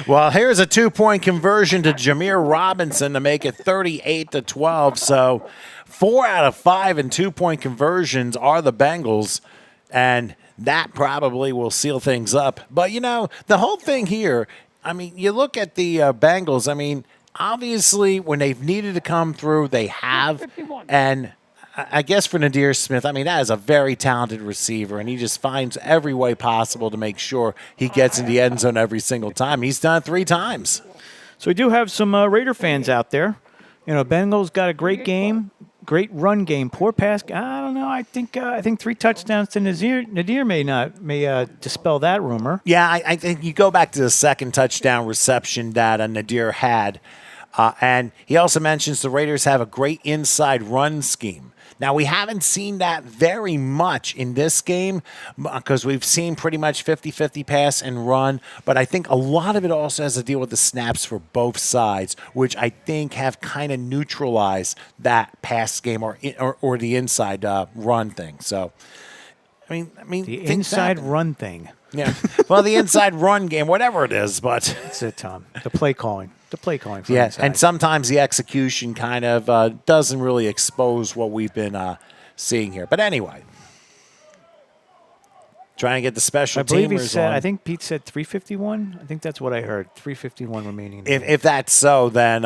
Well, here's a 2-point conversion to Jameer Robinson to make it 38-12. So 4 out of 5 in 2-point conversions are the Bengals, and that probably will seal things up. But, you know, the whole thing here, I mean, you look at the Bengals, I mean, obviously when they've needed to come through, they have. And I guess for Nadir Smith, I mean, that is a very talented receiver, and he just finds every way possible to make sure he gets in the end zone every single time. He's done it 3 times. So we do have some Raider fans out there. You know, Bengals got a great game, great run game, poor pass. I don't know. I think 3 touchdowns to Nadir may dispel that rumor. Yeah, I think you go back to the 2nd touchdown reception that Nadir had, and he also mentions the Raiders have a great inside run scheme. Now, we haven't seen that very much in this game because we've seen pretty much 50-50 pass and run, but I think a lot of it also has to deal with the snaps for both sides, which I think have kind of neutralized that pass game or the inside run thing. So, I mean, the inside run thing. Yeah, well, the inside run game, whatever it is, but that's it, Tom. The play calling. From yes, inside. and sometimes the execution kind of doesn't really expose what we've been seeing here. But anyway, trying to get the special I believe he teamers said. on. I think Pete said 351. I think that's what I heard. 351 remaining. If that's so, then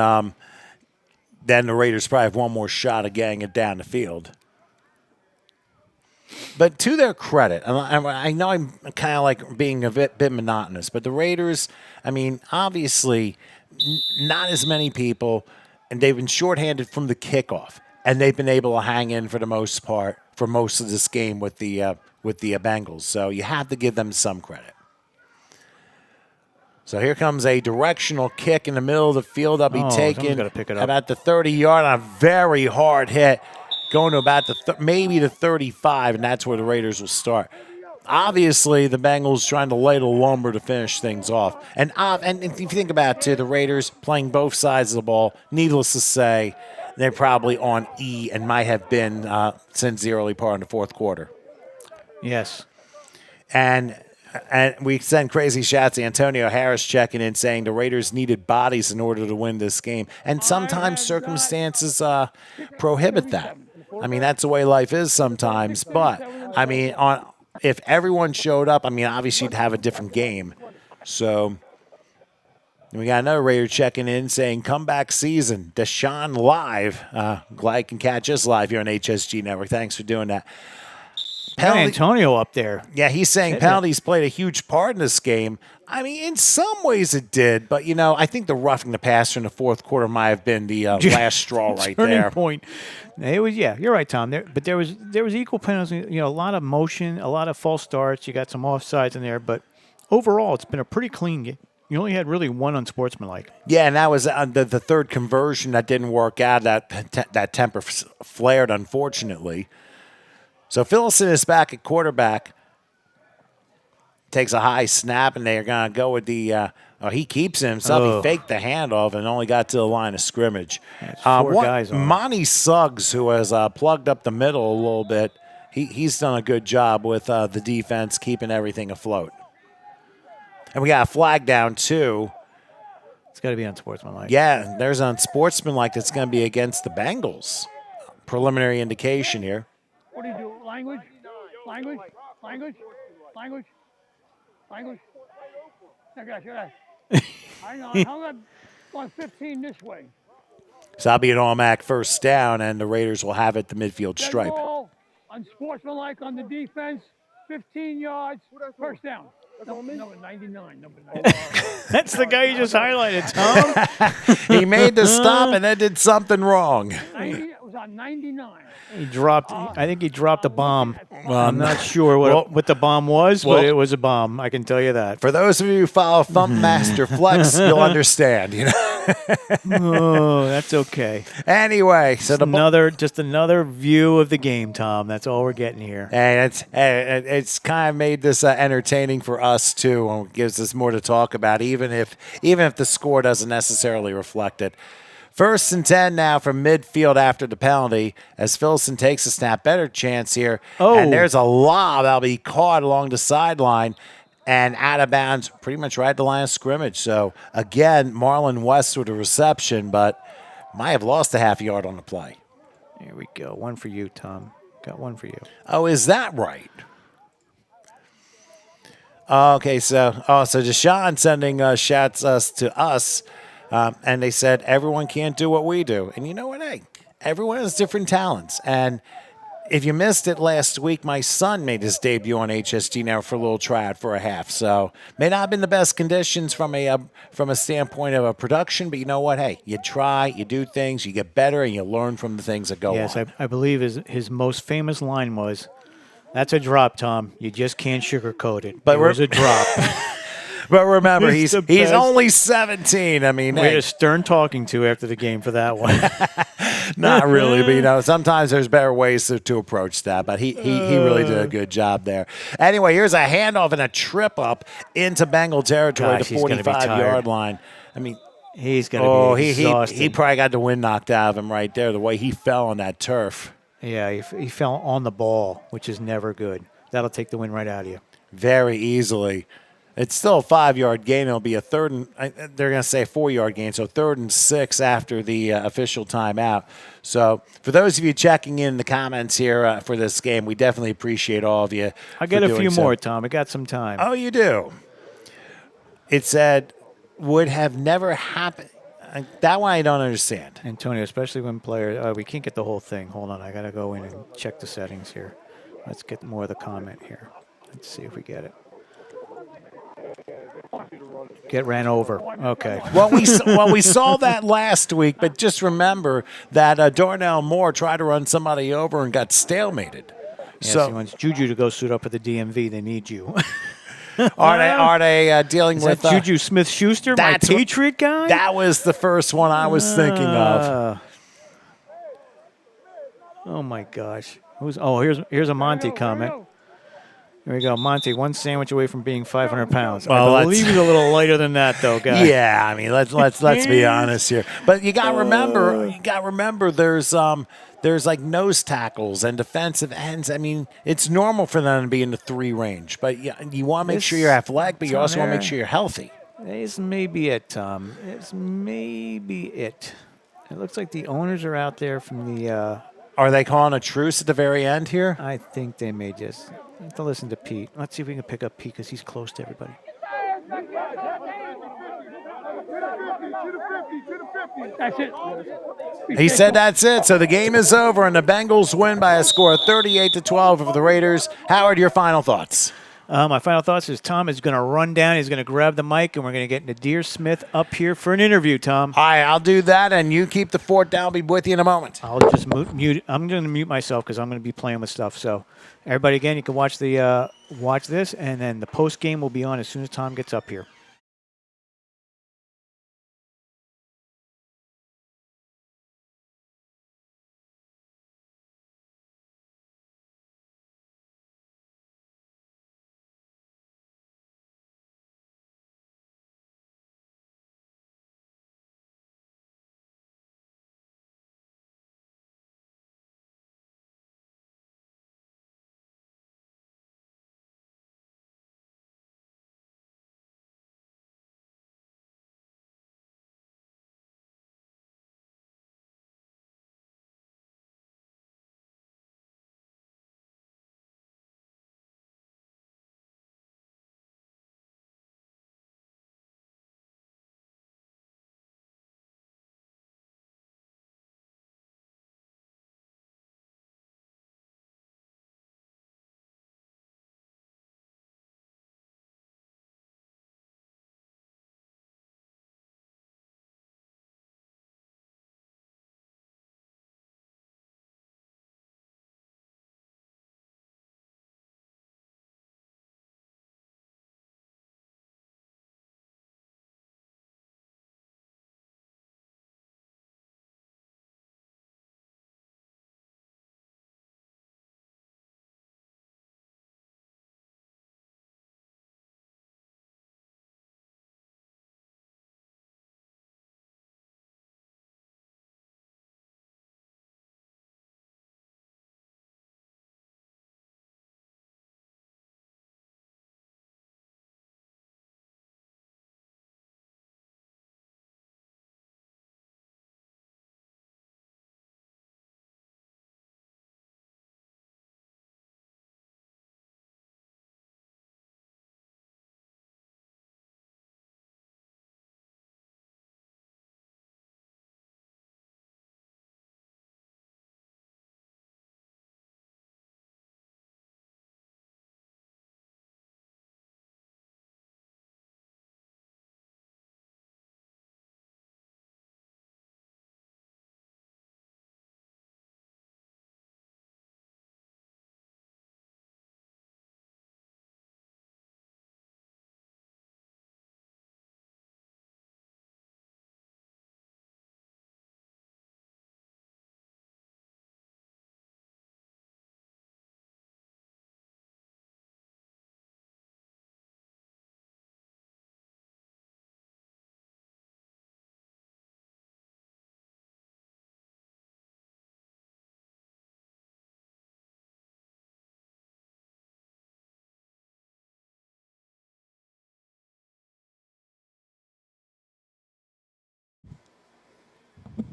the Raiders probably have one more shot of getting it down the field. But to their credit, and I know I'm kind of like being a bit monotonous, but the Raiders, I mean, obviously not as many people, and they've been shorthanded from the kickoff, and they've been able to hang in for the most part for most of this game with the Bengals. So you have to give them some credit. So here comes a directional kick in the middle of the field. I'll be taken about the 30-yard on a very hard hit, going to about maybe the 35, and that's where the Raiders will start. Obviously, the Bengals trying to lay the lumber to finish things off. And if you think about it, too, the Raiders playing both sides of the ball, needless to say, they're probably on E and might have been since the early part of the 4th quarter. Yes. And we send crazy shots to Antonio Harris checking in saying the Raiders needed bodies in order to win this game. And sometimes circumstances prohibit that. I mean, that's the way life is sometimes. But, I mean, if everyone showed up, I mean, obviously you'd have a different game. So we got another Raider checking in saying comeback season. Deshaun live. Glad you can catch us live here on HSG Network. Thanks for doing that. Antonio up there. Yeah, he's saying penalties played a huge part in this game. I mean, in some ways it did, but, you know, I think the roughing the passer in the 4th quarter might have been the last straw right Turning there. point. It was, yeah, you're right, Tom. But there was equal penalties. You know, a lot of motion, a lot of false starts. You got some offsides in there, but overall, it's been a pretty clean game. You only had really one unsportsmanlike. Yeah, and that was the 3rd conversion that didn't work out. That temper flared, unfortunately. So Phillipson is back at quarterback. Takes a high snap, and they're going to go with the Oh, he keeps himself. He faked the handoff and only got to the line of scrimmage. Four guys on him. Monty Suggs, who has plugged up the middle a little bit, he's done a good job with the defense keeping everything afloat. And we got a flag down, too. It's got to be unsportsmanlike. Yeah, there's unsportsmanlike that's going to be against the Bengals. Preliminary indication here. What do you do? Language? Language? Language? Language? Language? I got you. I know. I'm going 15 this way. So that'll be an automatic first down, and the Raiders will have it the midfield Dead stripe. ball, unsportsmanlike on the defense, 15 yards, first down. Number 99. Number 99. That's the guy you just highlighted, Tom. He made the stop and then did something wrong. 90, it was on 99. He dropped. I think he dropped a bomb. Well, I'm not sure what the bomb was, but it was a bomb. I can tell you that. For those of you who follow Thump Master Flex, you'll understand. You know. Oh, that's okay. Anyway, so just another view of the game, Tom. That's all we're getting here. And it's kind of made this entertaining for us too, and gives us more to talk about, even if the score doesn't necessarily reflect it. 1st and 10 now from midfield after the penalty as Philson takes a snap. Better chance here. Oh. And there's a lob that'll be caught along the sideline and out of bounds pretty much right at the line of scrimmage. So, again, Marlon West with a reception, but might have lost a half yard on the play. Here we go. One for you, Tom. Got one for you. Oh, is that right? Okay, so Deshaun sending shots to us. And they said, everyone can't do what we do. And you know what? Hey, everyone has different talents. And if you missed it last week, my son made his debut on HSG now for a little tryout for a half. So may not have been the best conditions from a standpoint of a production, but you know what? Hey, you try, you do things, you get better, and you learn from the things that go on. Yes, I believe his most famous line was, "That's a drop, Tom. You just can't sugarcoat it. But it was a drop." But remember, he's best. only 17. I mean, we had a stern talking to after the game for that one. Not really, but you know, sometimes there's better ways to approach that. But he really did a good job there. Anyway, here's a handoff and a trip up into Bengal territory to 45-yard line. I mean, he's going to be exhausted. He probably got the wind knocked out of him right there, the way he fell on that turf. Yeah, he fell on the ball, which is never good. That'll take the wind right out of you. Very easily. It's still a 5-yard gain. It'll be a they're going to say a 4-yard gain, so 3rd and 6 after the official timeout. So for those of you checking in the comments here for this game, we definitely appreciate all of you. I'll get a few more, Tom. I got some time. Oh, you do? It said, would have never happened. That one I don't understand. Antonio, especially when players, we can't get the whole thing. Hold on, I got to go in and check the settings here. Let's get more of the comment here. Let's see if we get it. Get ran over. Okay. Well, we saw that last week, but just remember that Darnell Moore tried to run somebody over and got stalemated. Yes, he wants Juju to go suit up at the DMV. They need you. Are they dealing with that Juju Smith-Schuster, my Patriot guy? That was the first one I was thinking of. Oh my gosh. Here's a Monty comment. Here we go, Monty. One sandwich away from being 500 pounds. Well, I believe he's a little lighter than that, though, guy. Yeah, I mean, let's be honest here. But you got to remember, there's like nose tackles and defensive ends. I mean, it's normal for them to be in the 3 range. But you want to make sure you're athletic, but you also want to make sure you're healthy. This may be it, Tom. This may be it. It looks like the owners are out there from the. Are they calling a truce at the very end here? I think they may just. I have to listen to Pete. Let's see if we can pick up Pete because he's close to everybody. That's it. He said that's it. So the game is over, and the Bengals win by a score of 38-12 over the Raiders. Howard, your final thoughts? My final thoughts is Tom is going to run down. He's going to grab the mic, and we're going to get Nadir Smith up here for an interview, Tom. All right, I'll do that, and you keep the fort down. I'll be with you in a moment. I'll just mute. I'm going to mute myself because I'm going to be playing with stuff. So everybody, again, you can watch this, and then the post game will be on as soon as Tom gets up here.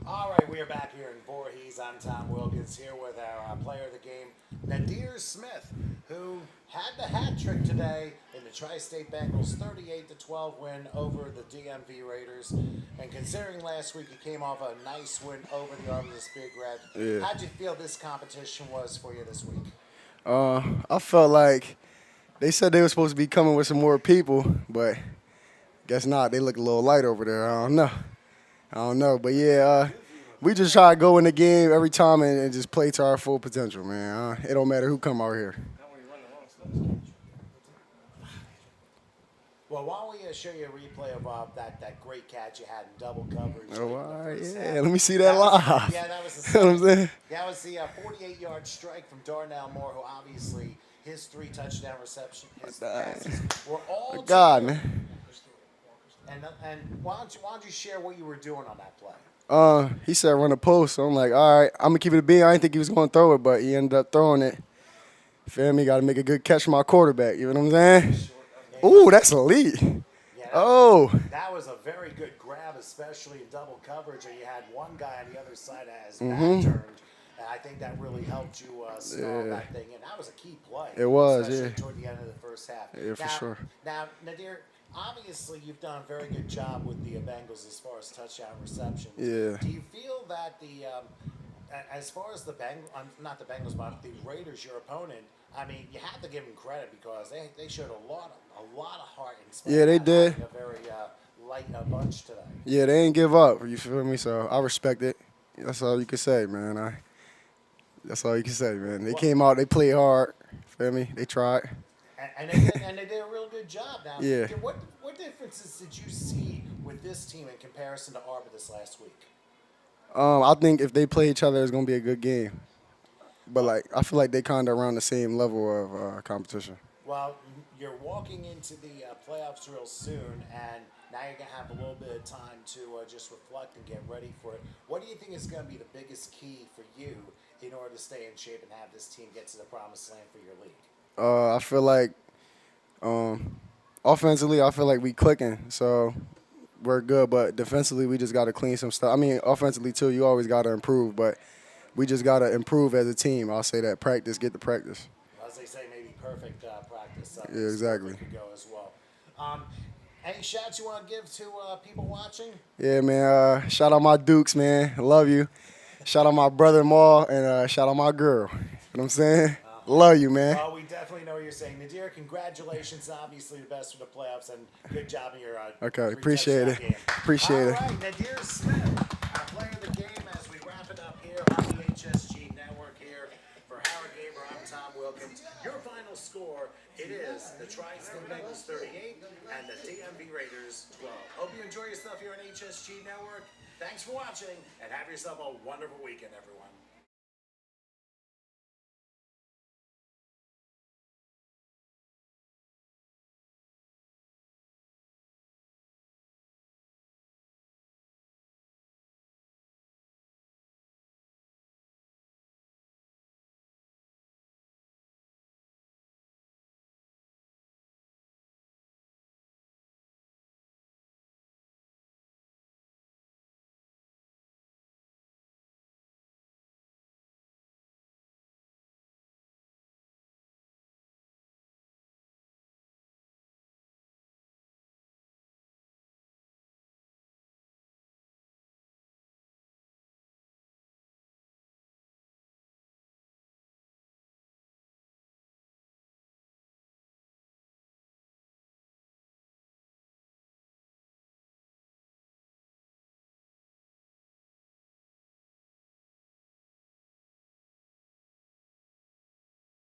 All right, we are back here in Voorhees. I'm Tom Wilkins here with our player of the game, Nadir Smith, who had the hat trick today in the Tri-State Bengals 38-12 win over the DMV Raiders. And considering last week he came off a nice win over the Arbors Big Red, Yeah. how'd you feel this competition was for you this week? I felt like they said they were supposed to be coming with some more people, but guess not. They look a little light over there. I don't know. But, yeah, we just try to go in the game every time and just play to our full potential, man. It don't matter who come out here. Well, why don't we show you a replay of that great catch you had in double coverage? Oh, all right, yeah. Let me see that live. Yeah, that was You know what I'm saying? That was the 48-yard strike from Darnell Moore, who obviously his 3 touchdown reception, his passes were all God, to him. man. And why don't you share what you were doing on that play? He said run a post, so I'm like, all right, I'm going to keep it a bean. I didn't think he was going to throw it, but he ended up throwing it. Feel me? Got to make a good catch from my quarterback. You know what I'm saying? Ooh, that's elite. Yeah, that was a very good grab, especially in double coverage, and you had one guy on the other side that has back turned. And I think that really helped you stall that thing in. That was a key play. It was, especially toward the end of the first half. Yeah, for sure. Now, Nadir, obviously you've done a very good job with the Bengals as far as touchdown receptions. Yeah. Do you feel that as far as the not the Bengals, but the Raiders, your opponent, I mean, you have to give them credit because they showed a lot of heart in Yeah, they did. A very light bunch today. Yeah, they ain't give up. You feel me? So I respect it. That's all you can say, man. That's all you can say, man. They came out, they played hard. Feel me? They tried. And they did a real good job. Now, Yeah. What differences did you see with this team in comparison to Arbor this last week? I think if they play each other, it's gonna be a good game. But I feel like they kind of around the same level of competition. Well, you're walking into the playoffs real soon, and now you're going to have a little bit of time to just reflect and get ready for it. What do you think is going to be the biggest key for you in order to stay in shape and have this team get to the promised land for your league? I feel like offensively, I feel like we clicking, so we're good. But defensively, we just got to clean some stuff. I mean, offensively, too, you always got to improve, but we just got to improve as a team. I'll say that. Practice, get the practice. As they say, maybe perfect practice. Yeah, exactly. Could go as well. Any shouts you want to give to people watching? Yeah, man. Shout out my Dukes, man. I love you. Shout out my brother-in-law and shout out my girl. You know what I'm saying? Love you, man. Well, we definitely know what you're saying. Nadir, congratulations. Obviously the best for the playoffs, and good job in your Okay, appreciate it. game. Appreciate it. All right, Nadir Smith, our player of the game as we wrap it up here on the HSG Network here. For Howard Gaber, I'm Tom Wilkins. Your final score, it is the Tri-State Bengals 38 and the DMV Raiders 12. Hope you enjoy yourself here on HSG Network. Thanks for watching, and have yourself a wonderful weekend, everyone.